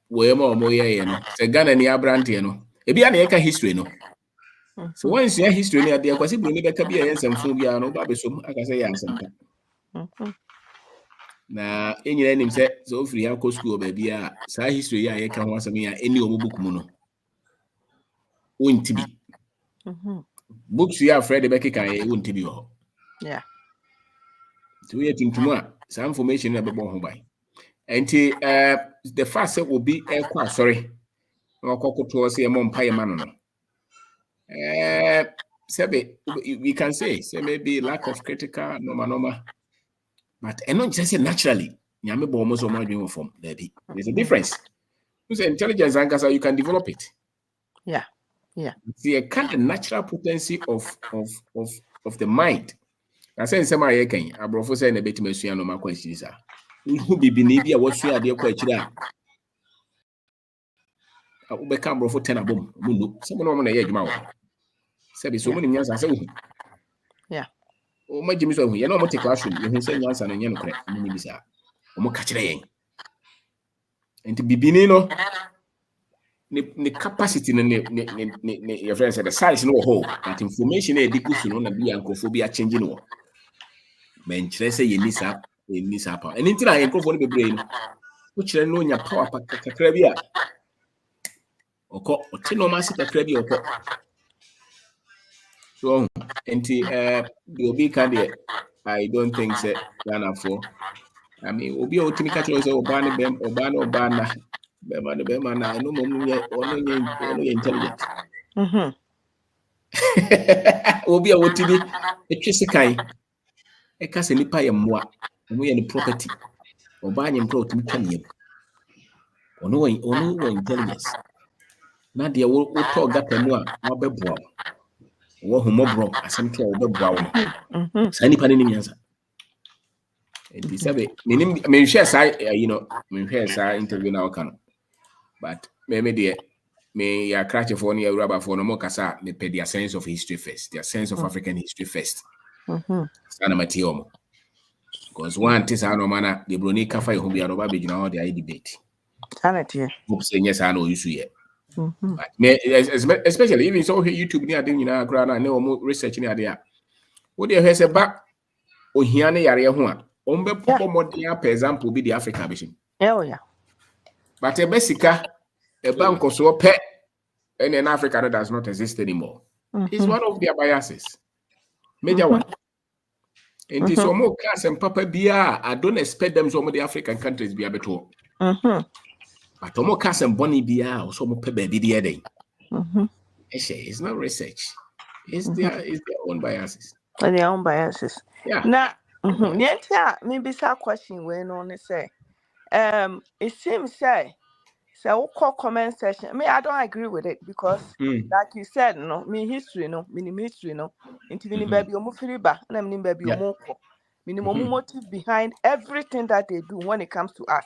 we omo ye you know. Se Ghana ni abrante you know. Ebi na yeka history no. So once you history ni ade akwasi broni beka bia yensemfo bia no ba besom aka say ya asempa. Na enyira nim say so ofiri ya ko school ba bia sa history ya yeka ho asem ya eni omo book mu no. Wontibi. Books you have read beka kan e wontibi ho. Yeah. So we tintumu some information na be bon ho bai. Enti the first will be kwa sorry. Okokoto say mo mpa ye mano no. We can say maybe lack of critical normal. But not just naturally. Nyame bo mo so mo adwen form there be. There's a difference. You say intelligence and you can develop it. Yeah. Yeah. See a kind of natural potency of the mind. I say some are kan abrofo say na betima sua no makwa chirisa. Who bibi na bia wo sua de kwa chira. ubeka bro for 10 abom mu some no mo na ye adwuma wo se bi so mo ni nyansa se wo Yeah. o ma jimi so hu ye na mo te classroom ye hu se nyansa no nye no kre ni bisa o mo ka kire yen enti bibini no ne capacity no ne your friend said the size no whole that information e dikusu no na bia nkrophobia change no men kire se ye nisa pa eni ntina ye nkrophobia no bebre no o kire no nya power pa kakra bia oko ote no ma se kakra bia oko so enti the obi can there I don't think say Ghana for I mean obi o timi ka kire say oba na bema na no mom ye ono ye intelligent obi a wotimi etwese kan e ka se nipa ye mmoa mo ye ne property oba anye mpro otimi twane ono intelligence na de wo to gata mu a wo beboa wo humobro asem to wo beboa wo sa nipa ne nyansa enti sabe me share say me share say interview na okano but me de me ya crash for ni Yoruba for no more kasa me pay their sense of history first, their sense of African history first. Sana matiomo. Because one tis no mana the broni kafa hu bia no ba be all the debate. Sanity. Hope say yes I know you see. But me especially even so YouTube ni ade nyina kra na no research ni ade a. Wo de hwe se ba ohia ne yare ho a ombe popo modern for example be the Africa vision. Yeah. But e besika a bank so pe and in Africa that does not exist anymore. It's one of their biases. Major one. And this more class and papa bia, I don't expect them some of the African countries be able to. But more class and bonnie bia or some pebe the day. It's not research. It's their own biases. Their own biases. Yeah. Now, maybe some question when on say. It seems so call comment section. I don't agree with it because like you said, history, history, into the baby omufiriba, and baby omoko. Minimum motive behind everything that they do when it comes to us.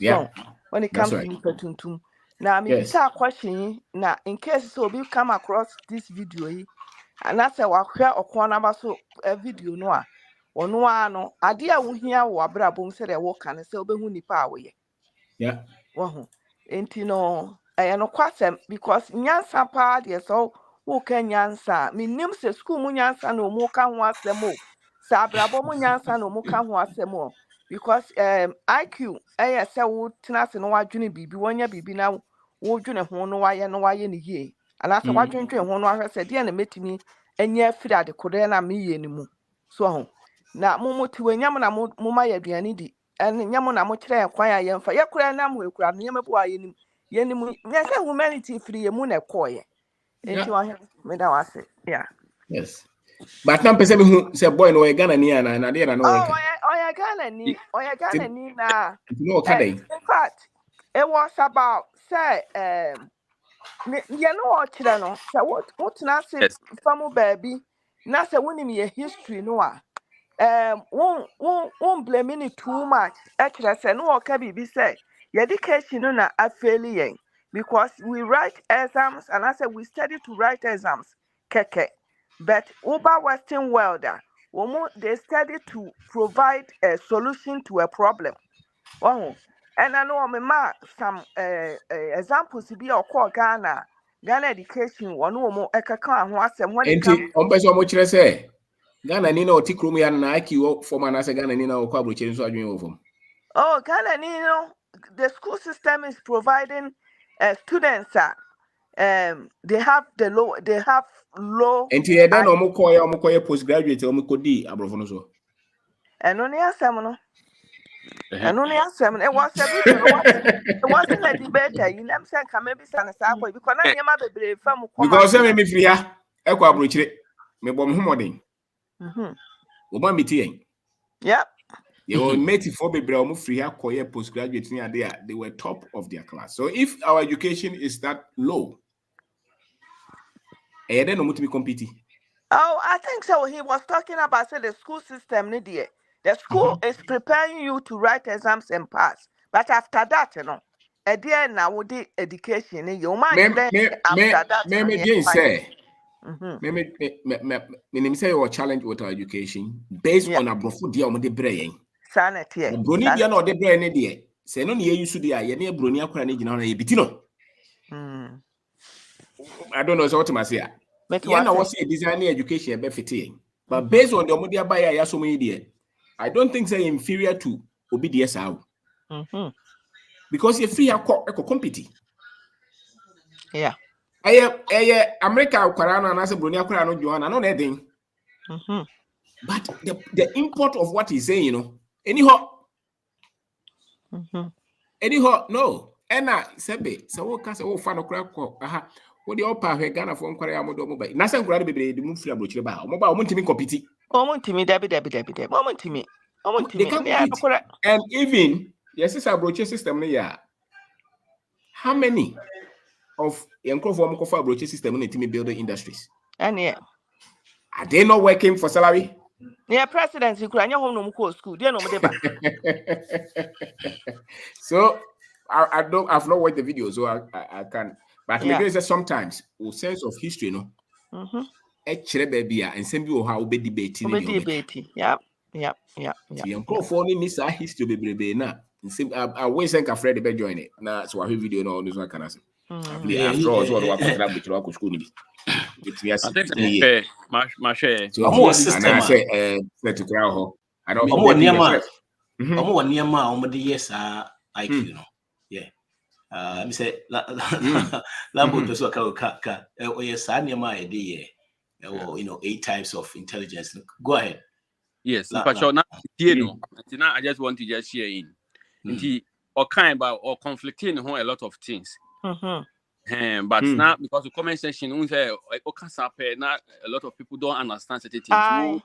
Yeah. So when it comes to Nipetuntum. Now maybe a question now in case so we come across this video and that's a share or corner so a video no. Or no, idea won here or abrabum said a walk and say obehu nipa away. Yeah. Well, ain't no kwasem because nyansa pa de so wo kan nyansa minim se school mu nyansa no mu ka ho asemo sa abrabom nyansa no mu ka ho asemo because IQ se wo tena se no wadwene bibi wonya bibi na wo dwene ho no waye ne yie ana se wadwentwe ho no ahwese de na metimi anya afiri ade kodɛ na meyɛ ni mu so ho na momuti wenyam na mo ma yɛ aduane di ɛne nyam na mo kyerɛ kwan a yɛmfa yɛkura na mo ekura no nyam bo ayɛ nim yɛnim nyɛ humanity free mu na ɛkɔɔyɛ enti wɔn me da wase yeah yes but na pese me hu say boy no we Ghana ni ana na de na no oh Ghana ni na no kadai in fact it was about say you know what kyerɛ no say what na say famu baby na say wonim your history no a won't blame it too much. Actually, say no okay be say your education no na affiliate because we write exams and I said we study to write exams. Keke. But over Western world, they study to provide a solution to a problem. Oh, and I know some examples to be or call Ghana education one more ekaka ho asem when it comes on person mo kyerɛ sɛ Ghana ni na otikrum ya na IQ form na sɛ Ghana ni na okwa abrochiri nso adwen wo form. Oh, Ghana ni the school system is providing students they have low and here then omokoye postgraduate omokodi abrofo no so. Eno ni asem no. Eno ni asem it was a video it wasn't a debate you know say can maybe san sa kwa because na nyema bebre fam kwa because me free ha ekwa abrochiri me bom homoden. Oba meti yen. Yep. They were made for bebre omo free ha koye postgraduate ni ade they were top of their class. So if our education is that low, then no mutimi compete. Oh, I think so. He was talking about the school system. The school is preparing you to write exams and pass. But after that, idea now would the education in your mind after that. Me didn't say. Me say your challenge with our education based on a brofu dia on the brain. Sanity. Brony dia no the brain ne dia. Say no ne use dia ye ne brony akora ne gina na ye bitino. I don't know so what I say. Yeah, na what say design education be fitting. But based on the media buyer ya so many there, I don't think say inferior to obedience how. Because you free eco compete. Yeah. America kwara na say brony akora no Joanna no na den. But the import of what he's saying, you know, anyhow, no. Ena sebe so wo ka say wo fa no kra ko aha wo de opa hwe Ghana fo nkwara ya modo mo bai na say nkwara de bebre de mu fira brochire ba mo ba mo ntimi compete dabi mo ntimi and even yes is a brochire system no ya how many of yankofo mo ko fa brochire system no ntimi building industries and yeah are they not working for salary? Yeah, presidency could anya home no mo school dey no mo dey ba. So I've not watched the video, so I can. But maybe it's sometimes a sense of history, no. Actually, baby, and send you how be debating. Yeah. You go for any this history, baby. Na. I always think I've read the bed join it. Nah, so I have video no this one can answer. After all, so what I with you school ni. It's yes. My share. So I'm say to crowd. I don't know. Near my yes, I you know. Me say Lambo to so ka yes anima idea you know 8 types of intelligence. Go ahead. Yes, but now I just want to just share in or kind about or conflicting on a lot of things. But now because the comment section we say now a lot of people don't understand certain things.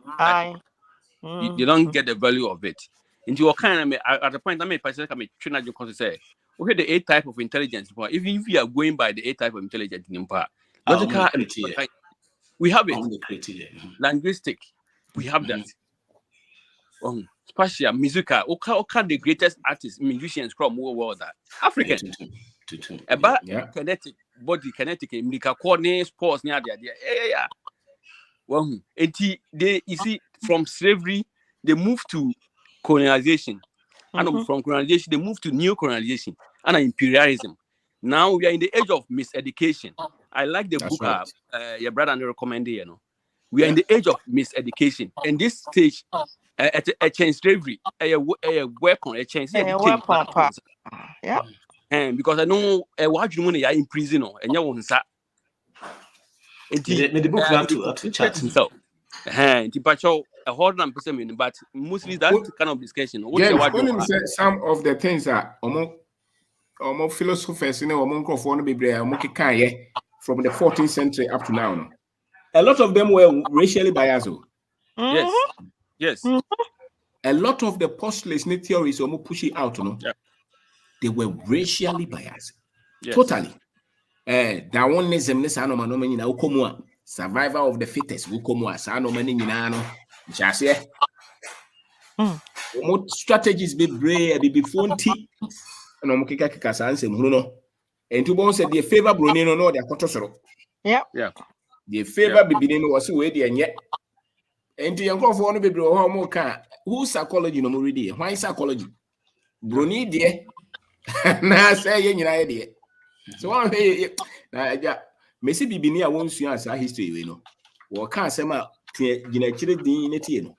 They don't get the value of it. Into your kind of at the point I made myself train you say okay, the 8 type of intelligence. Even if you are going by the 8 type of intelligence in logical, we have it. Linguistic, we have that. Spatial, musical, okay, the greatest artists, musicians from the world that African. About kinetic, body kinetic, medical coordinate, sports near the idea. Yeah. Well, they you see from slavery, they move to colonization. And from colonization, they move to neo-colonization and imperialism. Now we are in the age of miseducation. I like the book your brother recommended, you know. We are in the age of miseducation. And this stage, a change slavery, a weapon, a change. Yeah. And because I know what you want to in prison and you want to the book up to chat himself. A whole person, but mostly that kind of discussion. Some of the things are almost philosophers, you know, among from the 14th century up to now. No? A lot of them were racially biased. Yes. A lot of the postulates and theories almost pushing out, you know, they were racially biased. Totally. Darwinism, survival of the fittest, strategies be brave, be fonty, and Omokika Sans and Bruno. And to bones said the favor Brunino, no, their cotosoro. Yeah. The favor be beginning was away, and yet. And to young of one be more car. Who's psychology no more? Why psychology? Bruni, dear. Now say, you idea. So I'm here. Messi Bibini, I won't see answer history, you know. Or can't say my genetic DNA.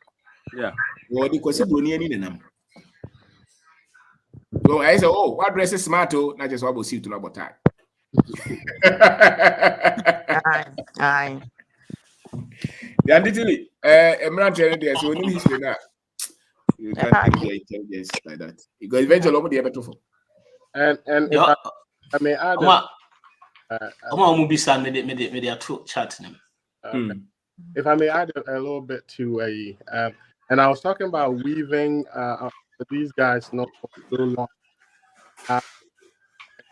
Yeah. Or because Bruni in them. So I say, oh, what dress is smart? Oh, not just what we'll see to know about time. Aye. The antitely, Emerald Trinity, so when history now. You can't be intelligence like that. Because eventually, nobody ever to. And if I may add, if I may add a little bit to and I was talking about weaving these guys not for so long.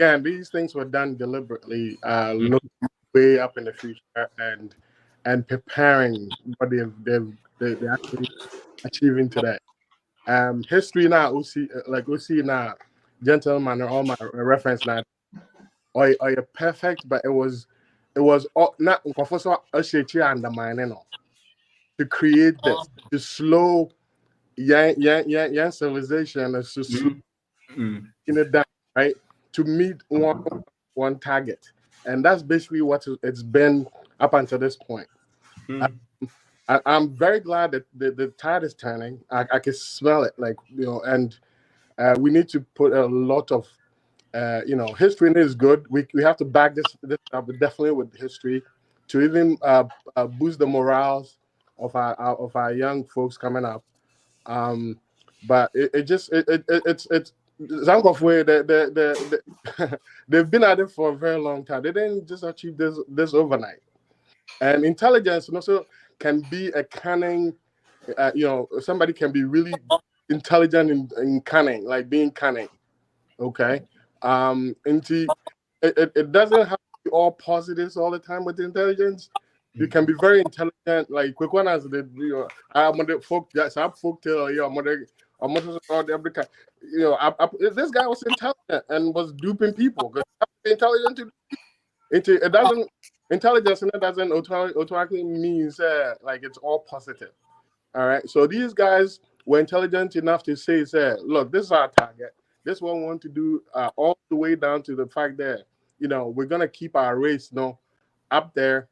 Again, these things were done deliberately, looking way up in the future and preparing what they're actually achieving today. History now, we see now. gentleman or all my reference now, or you're perfect, but it was all, not undermining to create this, to slow young civilization is to slow in it down, right? To meet one target. And that's basically what it's been up until this point. I'm very glad that the tide is turning. I can smell it, like, you know, and we need to put a lot of, you know, history is good. We have to back this up definitely with history to even boost the morals of our young folks coming up. But it's Zankof, they've been at it for a very long time. They didn't just achieve this overnight. And intelligence also can be a cunning, you know, somebody can be really intelligent in cunning, like being cunning. Okay. It doesn't have to be all positives all the time with intelligence. You can be very intelligent, like quick one as the, you know, I'm on the folk tale, you know, this guy was intelligent and was duping people. Intelligent it doesn't, intelligence doesn't automatically means like it's all positive. All right. So these guys were intelligent enough to say, look, this is our target. This one we want to do all the way down to the fact that, you know, we're gonna keep our race, you know, up there.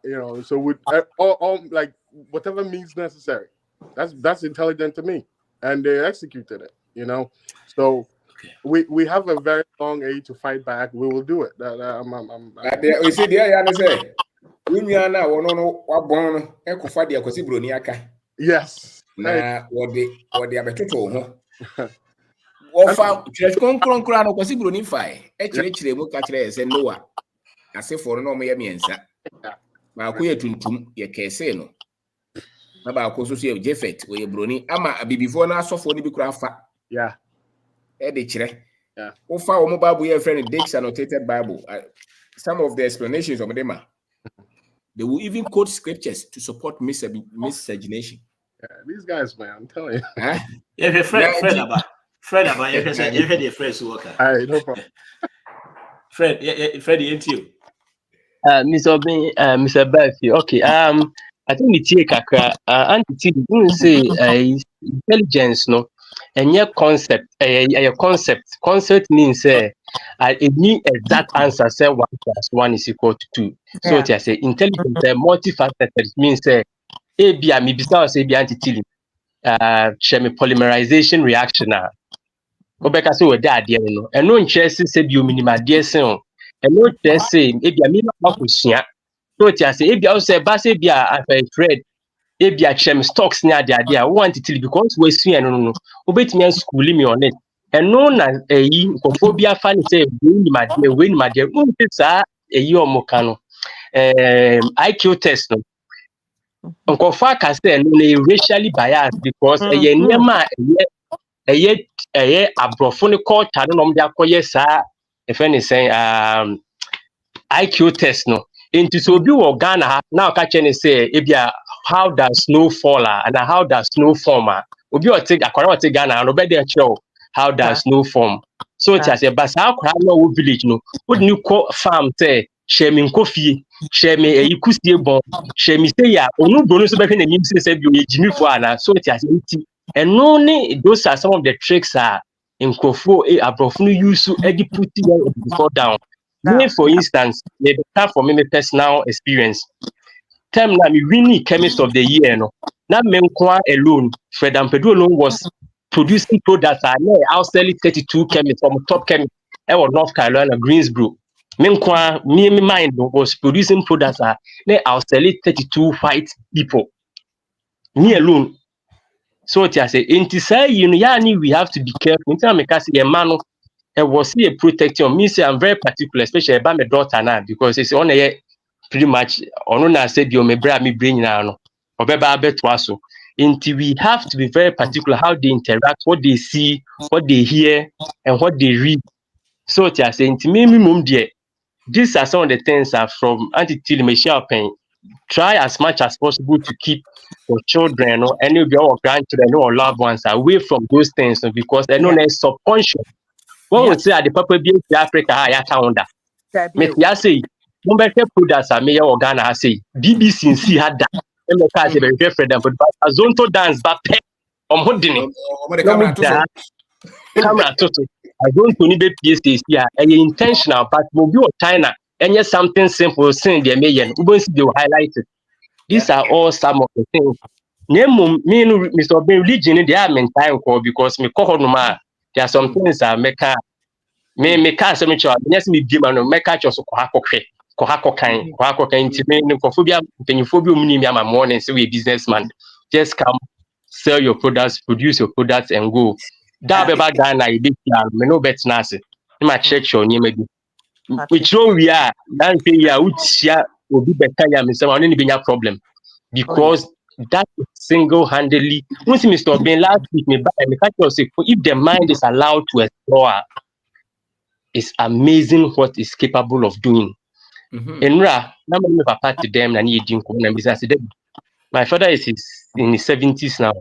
You know, so with all like whatever means necessary. That's intelligent to me, and they executed it. You know, so we have a very long way to fight back. We will do it. We see the other say, we are now what born Ekofa the Akosi Broniaka. Yes. Na what the abetoto ho. Ofa church konkron no Akosi Broni fai. E chire mu ka chire say Noah. Ase for no mo ye miensa. Ma ko ye tuntum ye kese no. Na ba ko so ye Jefet we Broni ama bibifo na asofo ni bi kura fa. Yeah. Yeah. Ofa omo Bible your friend Dake's annotated Bible. Some of the explanations of them, they will even quote scriptures to support miscegenation. Yeah, these guys, man, I'm telling you. Huh? Yeah, Fred about you heard the Fred's worker. All right, no problem. Fred, Freddie, ain't you? Mr. Belfi, okay. I think the take anti say intelligence, no. And your concept means it means exact answer say 1 + 1 = 2. So it say intelligence multifaceted means say ABI me besides say anti polymerization reaction obeka say we dey there no and no interest say bi minimum there say and no interest say ABI me na kwesua. So it say ABI say ba say bia Fred ebia chem stocks near there want to tell because we see no obetimi school me on it and no na phobia fan say we my dear say omoka no IQ test no unko fa ka say no racially biased because niema abrofo ne culture no dey akoye sa if any say IQ test no into so be wo Ghana now catch any say ebia how does snow fall and how does snow form obi o take akwara o take Ghana no be dey show how does snow form. So it as a basa akwara no village no would new farm say share me nkofie share me ikusie bon share me say ya onu bonu so be hwe na nim say bi o yejimi fo ana. So it as and only those are some of the tricks in Kofo abrofo no use to put before down. Me for instance, for me personal experience. Time na me winning chemist of the year no. Na menkwa alone, Fred Ampedu alone was producing products outselling 32 chemists from top chemist North Carolina, Greensboro. Menkwa me mind was producing products outselling 32 white people. Me alone. So it say we have to be careful. Because a man was a protection. Me say I'm very particular, especially about my daughter now, because it's on a pretty much on said you may bring now or so. Until we have to be very particular how they interact, what they see, what they hear, and what they read. So it say into minimum dear. These are some of the things that from Auntie Michelle Payne. Try as much as possible to keep your children or any of your grandchildren or loved ones away from those things because they know they're subconscious. When we say at the Papa be Africa, I can't that. Miss Yasi, Mumbai products are mayor or Ghana, I say, BBC see had that. And the cars are very different, but a zonto dance, but pet on Houdini. Camera total. I don't need the PSTs here, and intentional, but will be China, and yet something simple, saying the million, who wants to highlight it. These are all some of the things. Name me, Mr. Ben religion in the army time call because me call there are some things that me can't say me sure. Yes, me give man make catch us kohako kind to me no phobia me am morning say we businessman. Just come sell your products, produce your products and go. That be bad Ghana I be me no bet na say. My church on you maybe. Which know we are that say ya utia obi better ya me say one any be problem because that single-handedly. Once Mr. Ben last week, me catch you say if the mind is allowed to explore, it's amazing what it's capable of doing. And my papa to them my father is in his 70s now.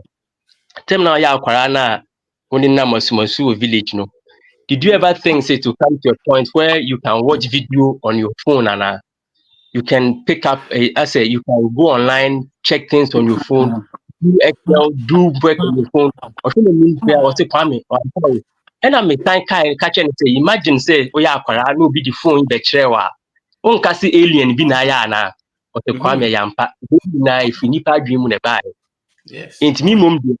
Tell now ya Kwarana only Namasumasu village no. Did you ever think say to come to a point where you can watch video on your phone and you can pick up you can go online, check things on your phone, do Excel, do work on your phone. I think the means there was a Kwame. And I'm a time catch and say, imagine say, oh yeah, no be the phone the chair. On kasi alien be na ya na or the Kwame Yampa. If you need a dream on a buy. Yes. In me,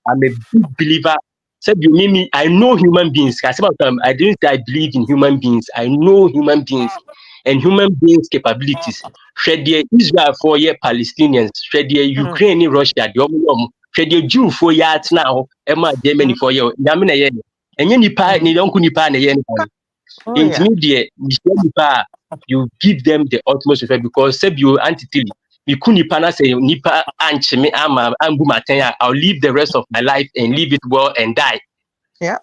I'm a big believer. Said you mean me, I know human beings. I didn't say I believe in human beings. I know human beings. And human beings' capabilities. Shred the Israel 4 year Palestinians, shred the Ukraine, Russia, shred the Jew 4 years now, Emma Germany 4 years. Yamina yen. And yen nipa ni don't nipa na yen. Intermediate, you give them the utmost respect because seb you antitili. You nipa na say nipa anch me ama ambu matenya. I'll live the rest of my life and live it well and die. Yeah.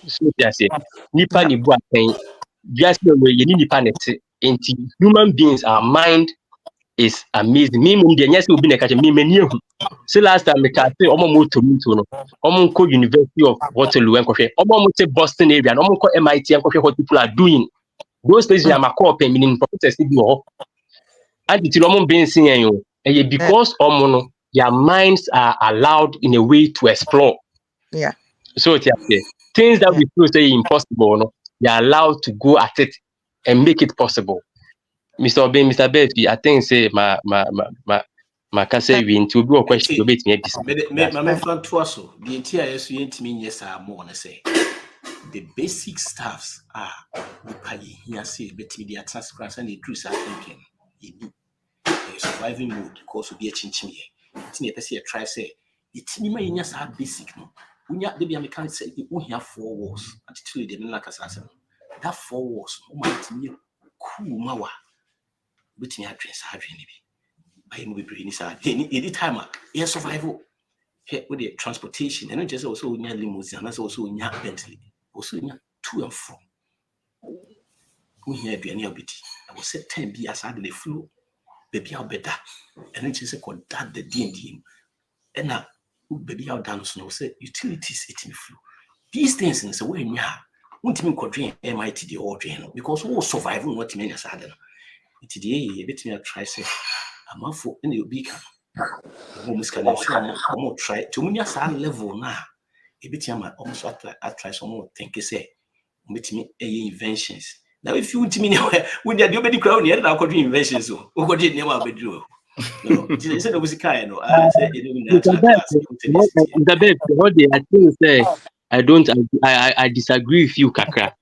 So they say nipa ni bu aten. Just the way you need into human beings, our mind is amazing. Me, yes, will be a me. So last time, I say, almost to almost University of Waterloo and Coffee, almost Boston area, almost MIT and Coffee, what people are doing. Those places are my core meaning professors. And it's almost being seen, and because their minds are allowed in a way to explore. Yeah. So things that we feel say impossible, no. They are allowed to go at it and make it possible. Mr. Ben, Mr. Befi, I think say my say we into a question to beat me. My friend Twasso, the entire yes, are more on say. The basic staffs are the pay here say between the transcripts and the truth are thinking. Surviving mode because be a chinchim here. It's near to try say it's me yes are basic no. When you be a mechanic say you only have 4 walls. Actually, they didn't like assassin. That 4 walls, might me cool mawa. But me address hard really. By movie brain is any time. Yes, survival. Here with the transportation, and not just also near limousine, and that's also near Bentley, also near to and from. We hear be any bit. I was set 10 be as I did the flu, baby how better, and it is a called that the D&D. And now. Baby out down so say utilities it in flu. These things in the way you have won't mean quadrin MIT the order because all survival what many as other. It's the bit me try say I'm out for any big almost can more try to me as level now. A bit almost I try some more think say meet me inventions. Now if you want me anywhere when you're the body crown here, I'll call inventions so what did never be do. No, it's a music I know. I say I disagree with you, Kakra.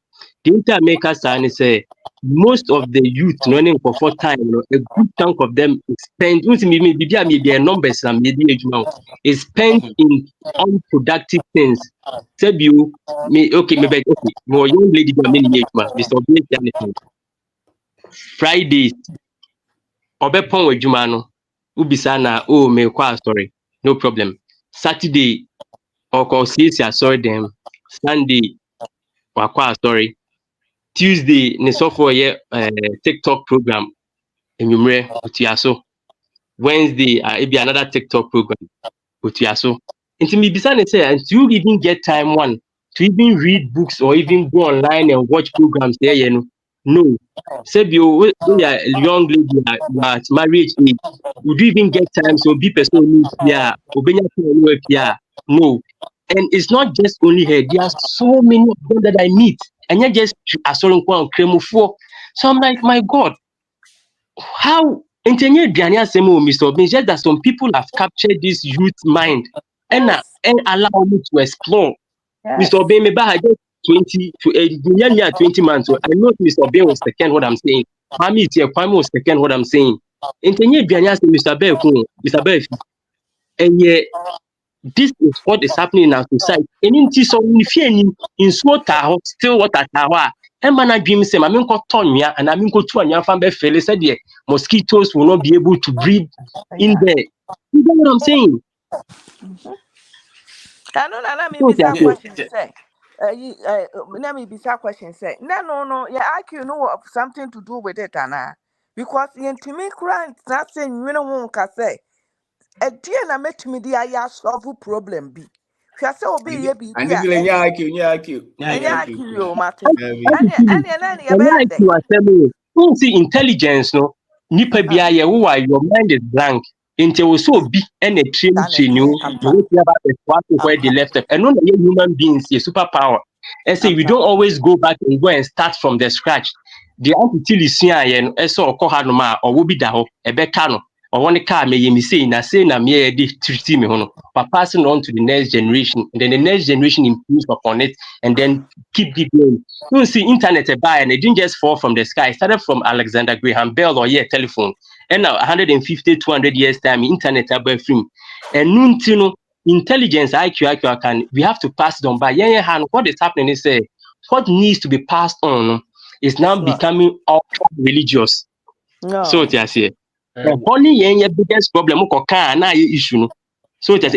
The intermakers and say most of the youth running for 4 time, a good chunk of them is spent maybe their numbers and maybe is spent in unproductive things. Say you maybe more young lady Mr. Fridays. Obepon wejumano ubisana me kwa sorry no problem. Saturday or see sorry them. Sunday wakwa sorry. Tuesday ni software TikTok program enyumre utiaso. Wednesday it be another TikTok program utiaso. Until me bisana say and you even get time one to even read books or even go online and watch programs there, you know. No. Say you are a young lady at marriage age, would you even get time to be person yeah, no. And it's not just only her, there are so many of them that I meet. And you're just a certain cremo. So I'm like, my God, how Mr. Obin, just that some people have captured this youth mind and allow me to explore. Yes. Mr. Obin, maybe I just 20 to 20 months. So I know Mr. Obin was second what I'm saying. Kwame is here, Kwame was second what I'm saying. Mr. Bell, and yet this is what is happening in our society. And in this, if you in still what at our and man, dream say, I mean, Tonya, and I mean, go to a family fellow said, yeah, mosquitoes will not be able to breathe in there. You know what I'm saying? I know, let me be that question. Say, let me be that question. Say, no, yeah, I can know something to do with it, Anna, because to me, crime, not saying you know, can say. A dear na met me the I solve problem be. Shall so be ye be. And this is IQ. See intelligence, no. Nipa bia ye wo your mind is blank. Until so be and a train you where they left up. And no human beings, a superpower. And say we don't always go back and go and start from the scratch. The anti-tilly and so call Hanoma or will be daho, a becano. Or one car may me say na me treat me but passing on to the next generation, and then the next generation improves upon it and then keep going. You see internet and it didn't just fall from the sky. It started from Alexander Graham Bell or telephone. And now 150, 200 years time, internet free. And noon intelligence IQ can we have to pass it on by what is happening is what needs to be passed on is now becoming ultra religious. No. So I say only your biggest problem na issue. So it is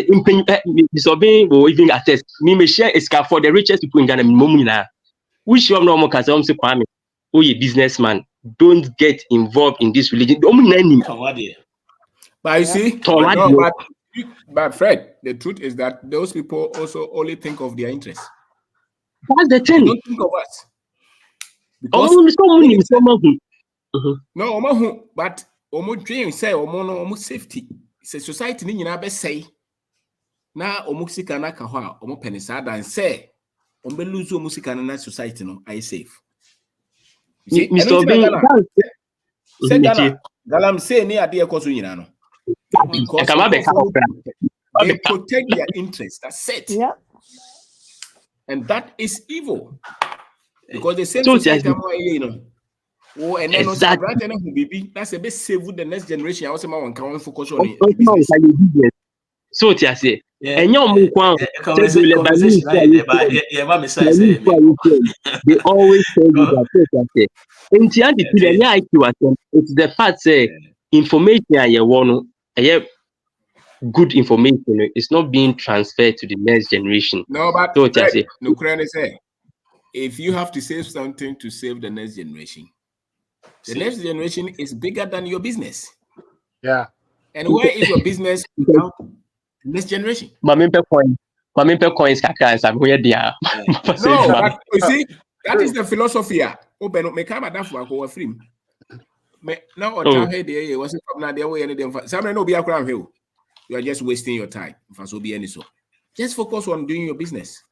disobeying or even attest. Me may share is for the richest people in Ghana. Momina, which you have no more Kwame. Oh, you businessman, don't get involved in this religion. But you see, but Fred, the truth is that those people also only think of their interests. That's the thing. They don't think of us. No, but dream say safety. It's a society ni nyina be say na sika na ka ho a penisa dan say be lose sika na society no I safe. Mr. Obin, say Galam say ni ade ekoso nyina no. Because they protect their interests. That's it. Yeah. And that is evil. Because the same society you know. Oh, and then that's a bit save the next generation. I also want to focus on it. So I say, and your they always tell you that. It's the fact say information you want good information is not being transferred to the next generation. No, but so I say, no, say if you have to save something to save the next generation. The next generation is bigger than your business. Yeah. And where is your business without the next generation? Mamimpe coins I'm where they are. No, but you see, that is the philosophy. Open me come at for go free. Now or tell hey there was from now there way anything. Some no be around here. You are just wasting your time. So be any so. Just focus on doing your business.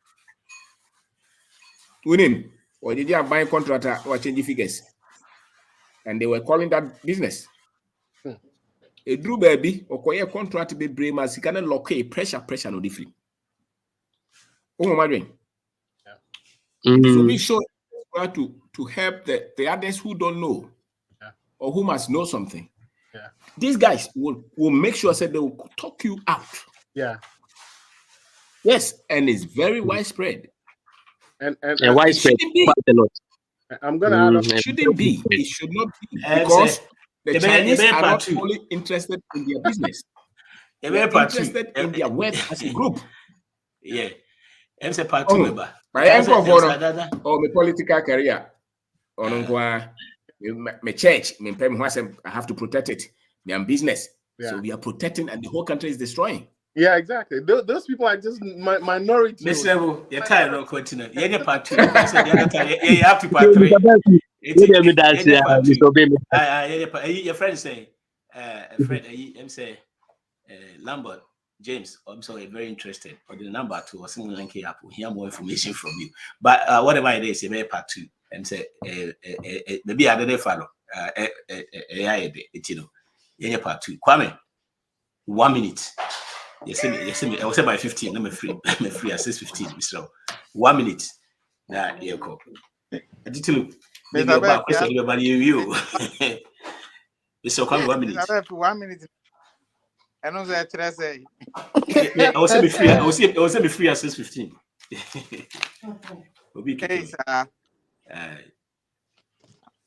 Winning. Or did you have buying contractor or changing figures? And they were calling that business. A Drew baby or a contract be brave as he cannot lock a pressure no different. Oh my doing. So be sure to help the others who don't know or who must know something. Yeah. These guys will make sure that they will talk you out. Yeah. Yes, and it's very widespread. And widespread quite a lot. I'm gonna add up. It shouldn't be. It should not be because the Chinese are not only interested in their business. They're interested in their wealth as a group. Yeah. I'm say part 2 member. My political career. My church, I have to protect it. My business. Yeah. So we are protecting and the whole country is destroying. Yeah, exactly. Those people are just minority. Miss Level, your time don't continue. You're part 2. I said the other time, you have to part 3. Your friend say, I'm saying, Lambert, James, I'm sorry, very interested. Or the number 2 or something link up. We'll hear more information from you. But whatever it is, you may part 2 and say, maybe I didn't follow. You know, part 2. Kwame, 1 minute. Yes, I was by 15. I'm free. I'm free at 6:15. Mr. 1 minute. Nah, you go. I did look. Maybe about everybody you. Mr. Kwame, 1 minute. 1 minute. I know that I say. I was be free. I was be free at 6:15. Okay, sir.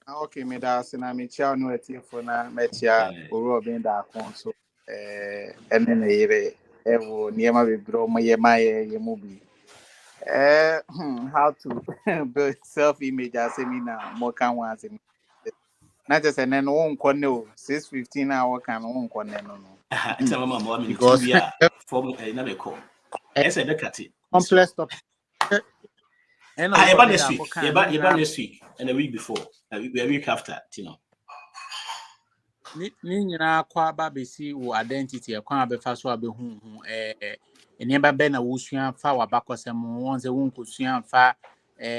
Okay, me that's na me chia no for na me chia oro ben da kon so ene na yire ewo niema be bro mo ye mu bi how to build self image as me na mo kan wan as me na just ene no won kon no 6:15 na wo kan won kon no it's a mama mo me we are for na me call ese be kati complex topic about next week. About next week and the week before, a week after, you know. Nina kwa babesi wo identity kwa abefa so abehu enieba be na wusua fa wabakosem wonse wonkusua fa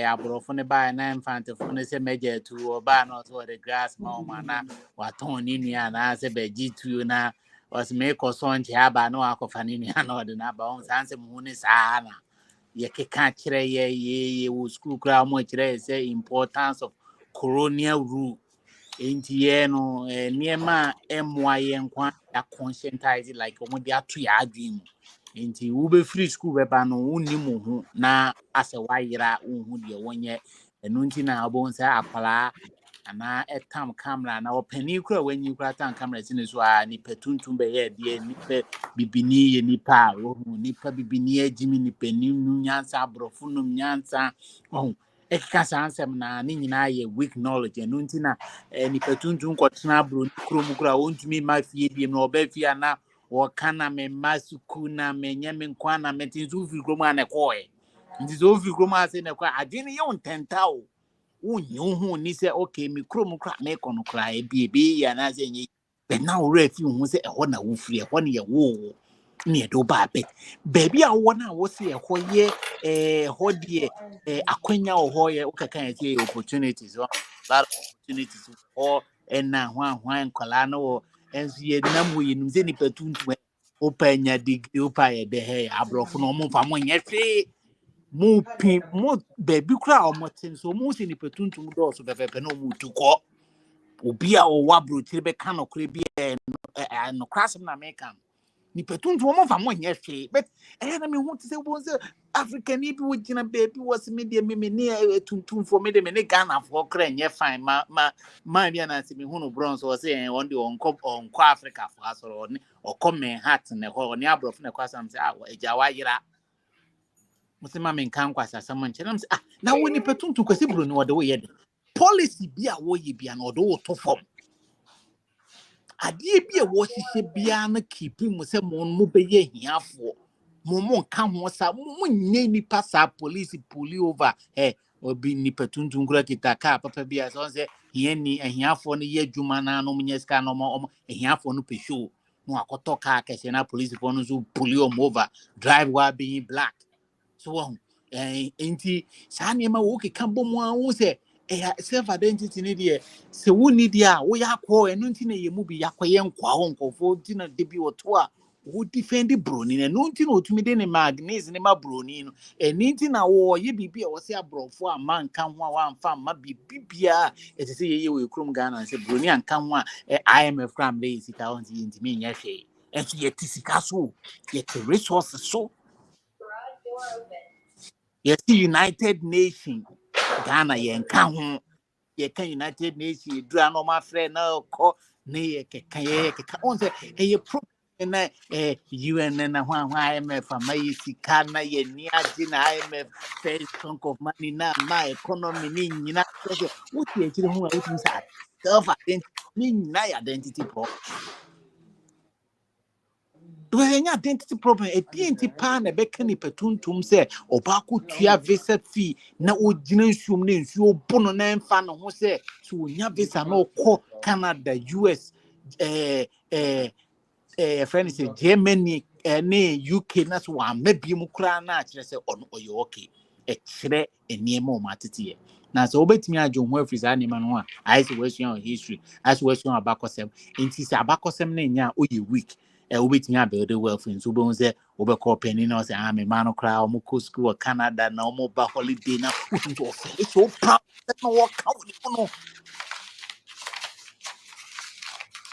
aborofo ne ba na infantefo ne se meje tu oba na so the grass ma na waton ni nua na se beji tu na was me ko so nche aba na akofa ni nua na ode na ba on sanse mu ne sa na ye keka kire ye wo school kra mo kire say importance of colonial rule enti no niema emwa ye nkwa ya conscientize like omo dia to ya adwin enti wo be free school be ba no wonni mo hu na ase wayira hu de wonye enu nti na abonsa akwala ana etam camera na opani kura wanyi kura tam camera sine so a ni petuntum be ye de ni pe bibini ye ni pa wo ni pa bibini ejimi ni peni nyansa abrofo num nyansa ekika sansem na ni nyina ye weak knowledge enu nti na ni petuntum kwotena abro ni krom kura wontumi ma fie biem na oba fie na wo kana me masuku na menye me nkwa na metinzu fi krom ana koe nti zo fi krom ase na kwa adwene ye ontenta o unyu ni se okay mi krom kra me kono kra ebi ya na se nyi be na wo refi hu se eho na wo firi eho ne ye wo ne do ba be baby a wo na wo se eho ye ho die akwanya wo ye ukaka ye opportunities lot of opportunities or na hwan kwala no enso ye na mu yi nze ni petuntu opanya degree opaye de he abrofo no mo fa mo nye hwe mo baby kra o mo tin so mo si ni petuntum do so befefe no mo tuko obi a o wabro tire be kan no kre bi no class na American ni petuntum mo fa mo nye hwe but na me hu ti se bo se African ni bi wo gina baby was me de me ne tuntum for me de me ne Ghana for kra nye fine ma bia na se me hu no bronze o se on de on Africa for asoro o come hat ne ho ni abrofo ne kwasam se eja wa yira musema men kan kwasa saman chenam se na woni petuntu kwasi bro ni wode wo ye de policy bi a wo ye bia na wode wo to fom ade bi a wo hihye bia na keep mu se mo be ye hiafo mo kan ho sa mo nye ni pasa police pull over obi ni petuntu ngura kita ka papa bia so se hie ni hiafo no ye dwuma na no munye ska no mo hiafo no pesho no akoto ka kese na police for no so pull over drive while being black. So enti sa niema wo ke kan bom a wo se self identity ne de se wo ni dia wo yakọ enu nti na yemu bi yakoye nkwa ho nkofo nti na de bi oto a wo defend broni na enu nti na otumi de ne magnesium ne ma broni no eni nti na wo ye bibi a wo se abrofo a man kan ho a wa amfa ma bibia etese ye we krom Ghana se broni an kan ho a IMF kram dey sika on ti ntimi nya hwe enso ye tisika so ye resources so. Yes, United Nations Ghana yenka ho ye kan United Nations dura no ma frɛ na ko ne ye keka on say ye problem na UN na ho IMF amayisika na ye ni agi na IMF first chunk of money na my economy ni nyina say what ye kire ho what you say self identity ni na identity problem because any identity problem identity pan e be kan ni petuntum say obako tua visa fee na ogina nsum na nsuo bono na mfa no ho say so onya visa na okọ Canada US friend say Germany ne UK na so wa mabie mu kra na a kire say ono oyo okay e kire eniema o matete na so obetimi ajo ho afiri za niema no a I say we sua history as we sua abakosem enti say abakosem na nya oye week obetimi abuild wealth in so bo say obekọ penny na say me man no kra o mo ko school or Canada na o mo ba holiday na it's so proud no work out no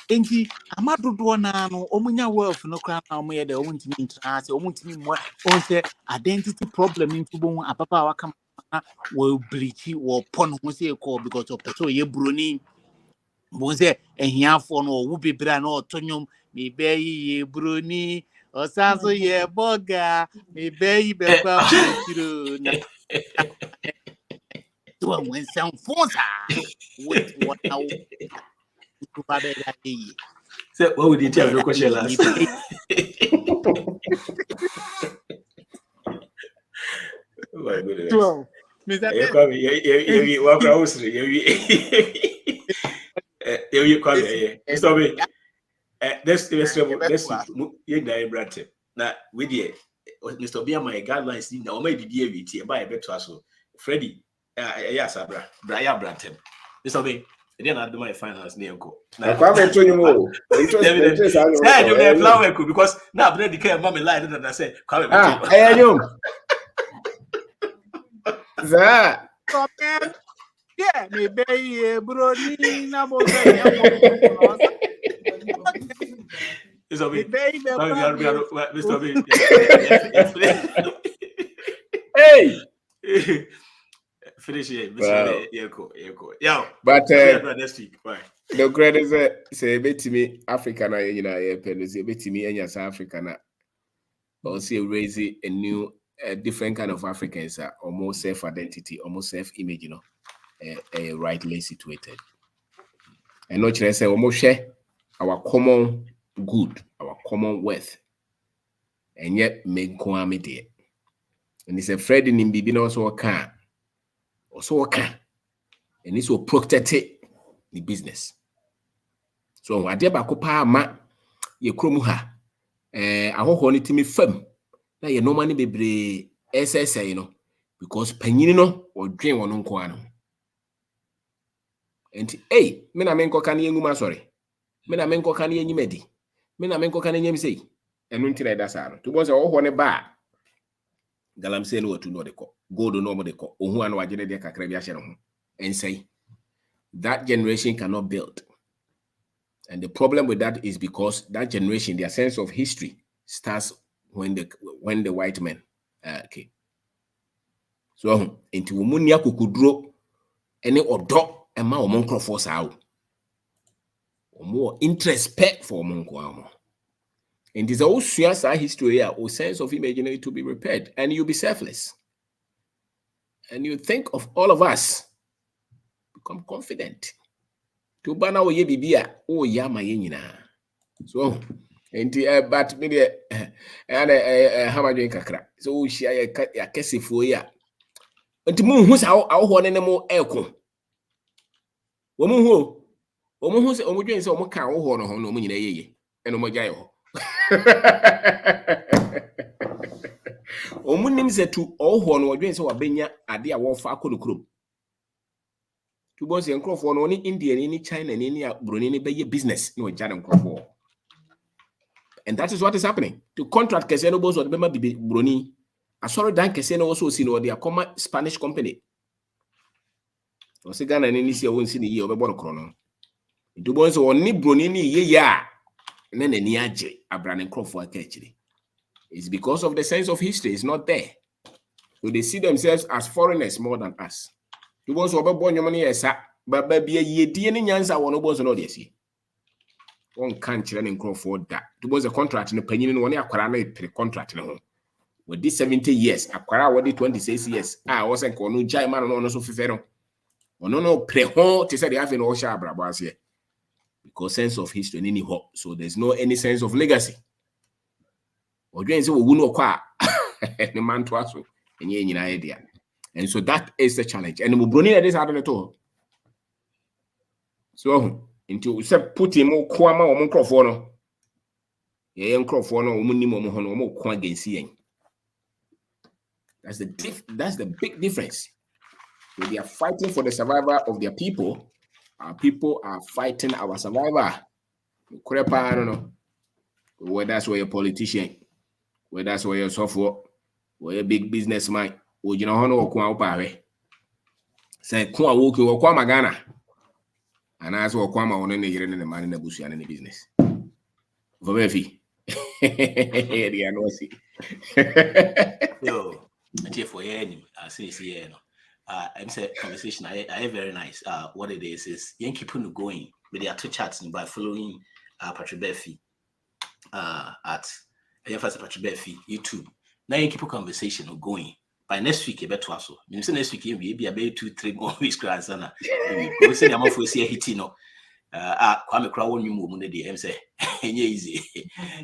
enti amadodo na no omunya wealth no kra na omo ye de omuntimi ntra say omuntimi mo on say identity problem into bo apapa waka will bleachy or pon who say call because of the so ye bruni bo say ehia fo no wo bebra na otonyom me be ye bruni osaso ye boga me be be kwa tiro na to when sound fonsa what now to babe da ye so what would you tell the question last oh my goodness Mr. Now, with the Mr. Bia, my guidelines, now may be dear by a better so Freddie, yes, Brian Branton. Mr. B, I didn't do my finance near go. Now, because now, Brady came, Mammy lied, and I said, come That. Yeah, me be broni na mo Mr. B, hey, finish here. Yeah, but next week. The credit say bet me Africa na you know say bet me any South Africa na also raise a new different kind of Africans are almost self-identity, almost self-image, you know, rightly situated. And not say almost share our common good, our common worth, and yet make quamity. And it's a Fred in Bibi also a can, and this will protect the business. So I did back ma ye kromuha, I hope only to me firm. Na ye no money bebre SSA you know because panyini no or dream one nko ano enti me na menko kan ye nguma sorry me na menko kan ye nyimedi me na menko kan nyem sei enu ntira da sa no to bo se wo ho ne ba galamsey no watu no de ko gold no mo de ko ohu an wagene de kakra bi ahye no ho ensei that generation cannot build, and the problem with that is because that generation their sense of history starts when the white men came. So into womunia kukudro any odo ema omonkro force out. Or more interest pet for omonko. And it is also a history or sense of imaginary to be repaired, and you'll be selfless. And you think of all of us, become confident. To bana oye bibia o ya mayina. So but maybe how much kakra so she ya kesifo ya nti mu hu sa awo ne mo eko wo mu hu se o mu dwen se o mu ka awo no ho no mu nyina yeye eno mo gyae ho o mu nim se tu owo no dwen se wa benya ade a wo fa akodokrom tu bo se nkrofo no ni India ni China ni Brunei ni be business no gya ne nkrofo. And that is what is happening. To contract Keseno Boss or the Bema Bruni. I saw Dan Keseno also seen or the common Spanish company. So Ghana and Inisia won't see the year of a border chrono. It was only Brunini ya and then a Niaje, a brand and crop for actually. It's because of the sense of history, it's not there. So they see themselves as foreigners more than us. You was over born your money as but baby ye DNA Yansa one of us no see. One country and crop for that. It was a contract in the penny one aquara contract no. With this 70 years, aquara what 26 years. I wasn't going no jai man no so fifero. No pre-home to say they have no shabra was here. Because sense of history in any hope. So there's no any sense of legacy. Or join say we no kwa the man to us and ye idea. And so that is the challenge. And we brony this out at all. So into put him more kwama or microphone. Ye microphone or minimum more kwa against seeing. That's the big difference. So they are fighting for the survival of their people. Our people are fighting our survival. I don't know. Whether that's where you're a politician, whether that's where you're a software, where you're a big businessman, or you know, no kwa upawe. Say kwa woki wa kwa magana. And as well kwa maone ne yere ne man in the bush and in the business. Vobefi. The anosi. Yo, I for any I say no. I'm saying conversation I very nice. What it is you keep on going with their two chats by following Patrick Befi at Patrick Befi YouTube. Now you keep a conversation going. By next week, you better also. You say next week you be about 2-3 more weeks. Grandson, you say I'm off for see a hitino. Kwame Crown you move the DM say easy.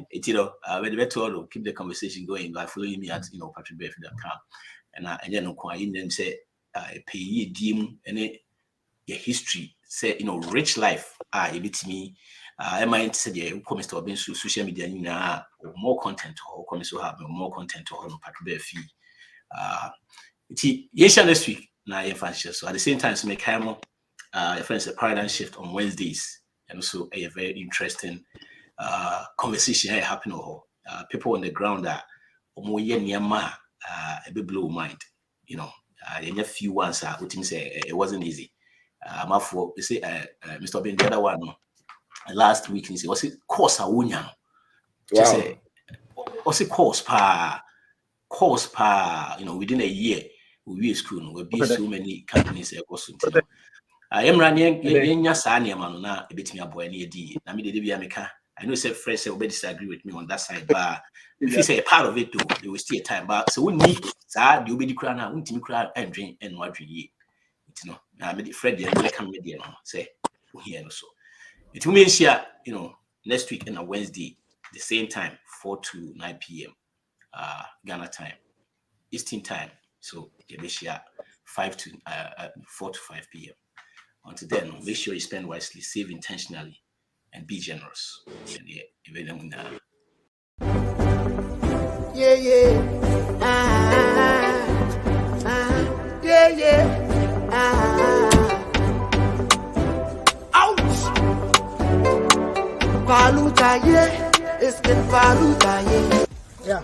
It when the better keep the conversation going by following me at patrickbefi.com and then no say pay dim any your history say rich life a bit me I might say the comments to be social media or more content or comments to have more content or Patrick Befi. Yes, next week now so at the same time to make Hammer friends a paradigm shift on Wednesdays and also a very interesting conversation happening people on the ground that a bit blow mind a few ones would say it wasn't easy. For you say Mr. Ben the other one last week he said was it course awunya just say was it course pa within a year we school will be so many companies I am running Yanya na a bit me a boy any na me de be America. I know some friends will disagree with me on that side, but if you say a part of it though, there will still a time. But so we need that you be the crown and team crowd and drink and what ye. I made it Fred and like media say here also. It will mean here, next week and a Wednesday, the same time, 4 to 9 p.m. Ghana time, Eastern time. So you be share 4 to 5 p.m. Until then, make sure you spend wisely, save intentionally, and be generous. And Ouch! Valuta, it's been valuta, Yeah.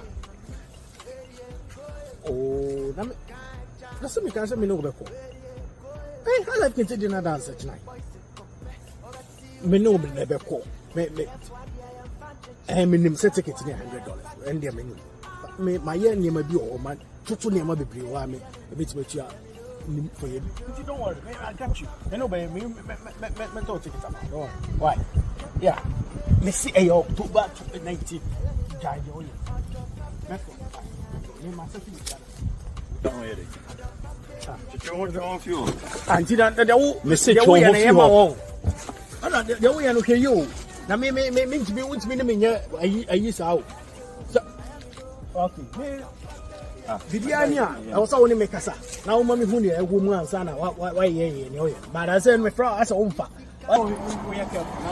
Oh, that's me can't say me no go. Hey, I like to dinner dance tonight. Me no me never call. Me nim set ticket $100 and there me my year near my bill or man to near my baby or me a bit with you for you. Don't worry, I got you. You know, me mental ticket. Why? Yeah. Me see a October 19 guy. Don't worry. Anti that the message you no hear you. Na me to be with me I use out. Okay. Bibiania, I was only make us. Now, mommy, who a woman, son, why, yeah, but I said, my friend, as a umpa. Oh, we are careful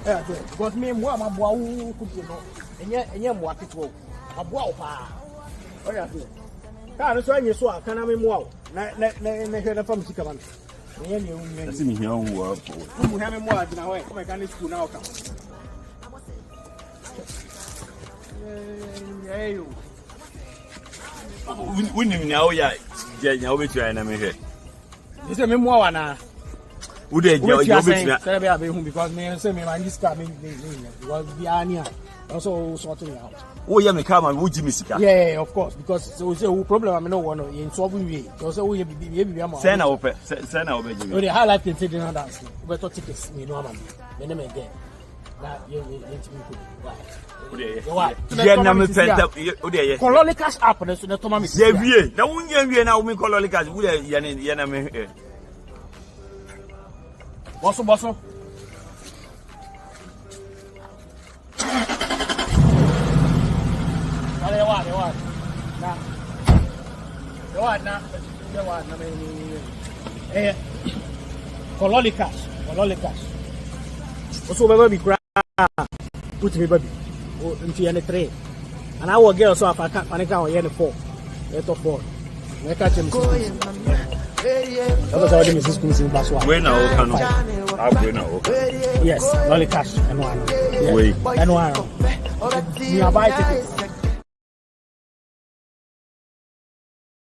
now, because me, what my boy could you know, and yet, what it will. A bow, oh, yeah, that's why you saw, can I mean, wow, not from Chicago. I see me here who have more than I come again school now. We knew now, yeah, now we try and here. It's a memoir now. Would they go because me say me man this coming because we are near also sorting out. Oh, yeah, me come and would you miss? Yeah, of course, because so say who problem I no one in solving way. So we be send over. Oh, the highlight can take another dance. We talk tickets me no man. Me name again. That you Colonial cash up and so the Thomas. Yeah, now we now we colonial cash. We are Yaname. Bosso. Cololicash. Also, baby, cry. Put me, baby. Into any tray. And I will get so if I can't panic out here 4. 8 or 4. I catch him. That's already Mrs. Kusin Baswa. When I can yes, Lolly Cash and one. Wait. And one. You are biting.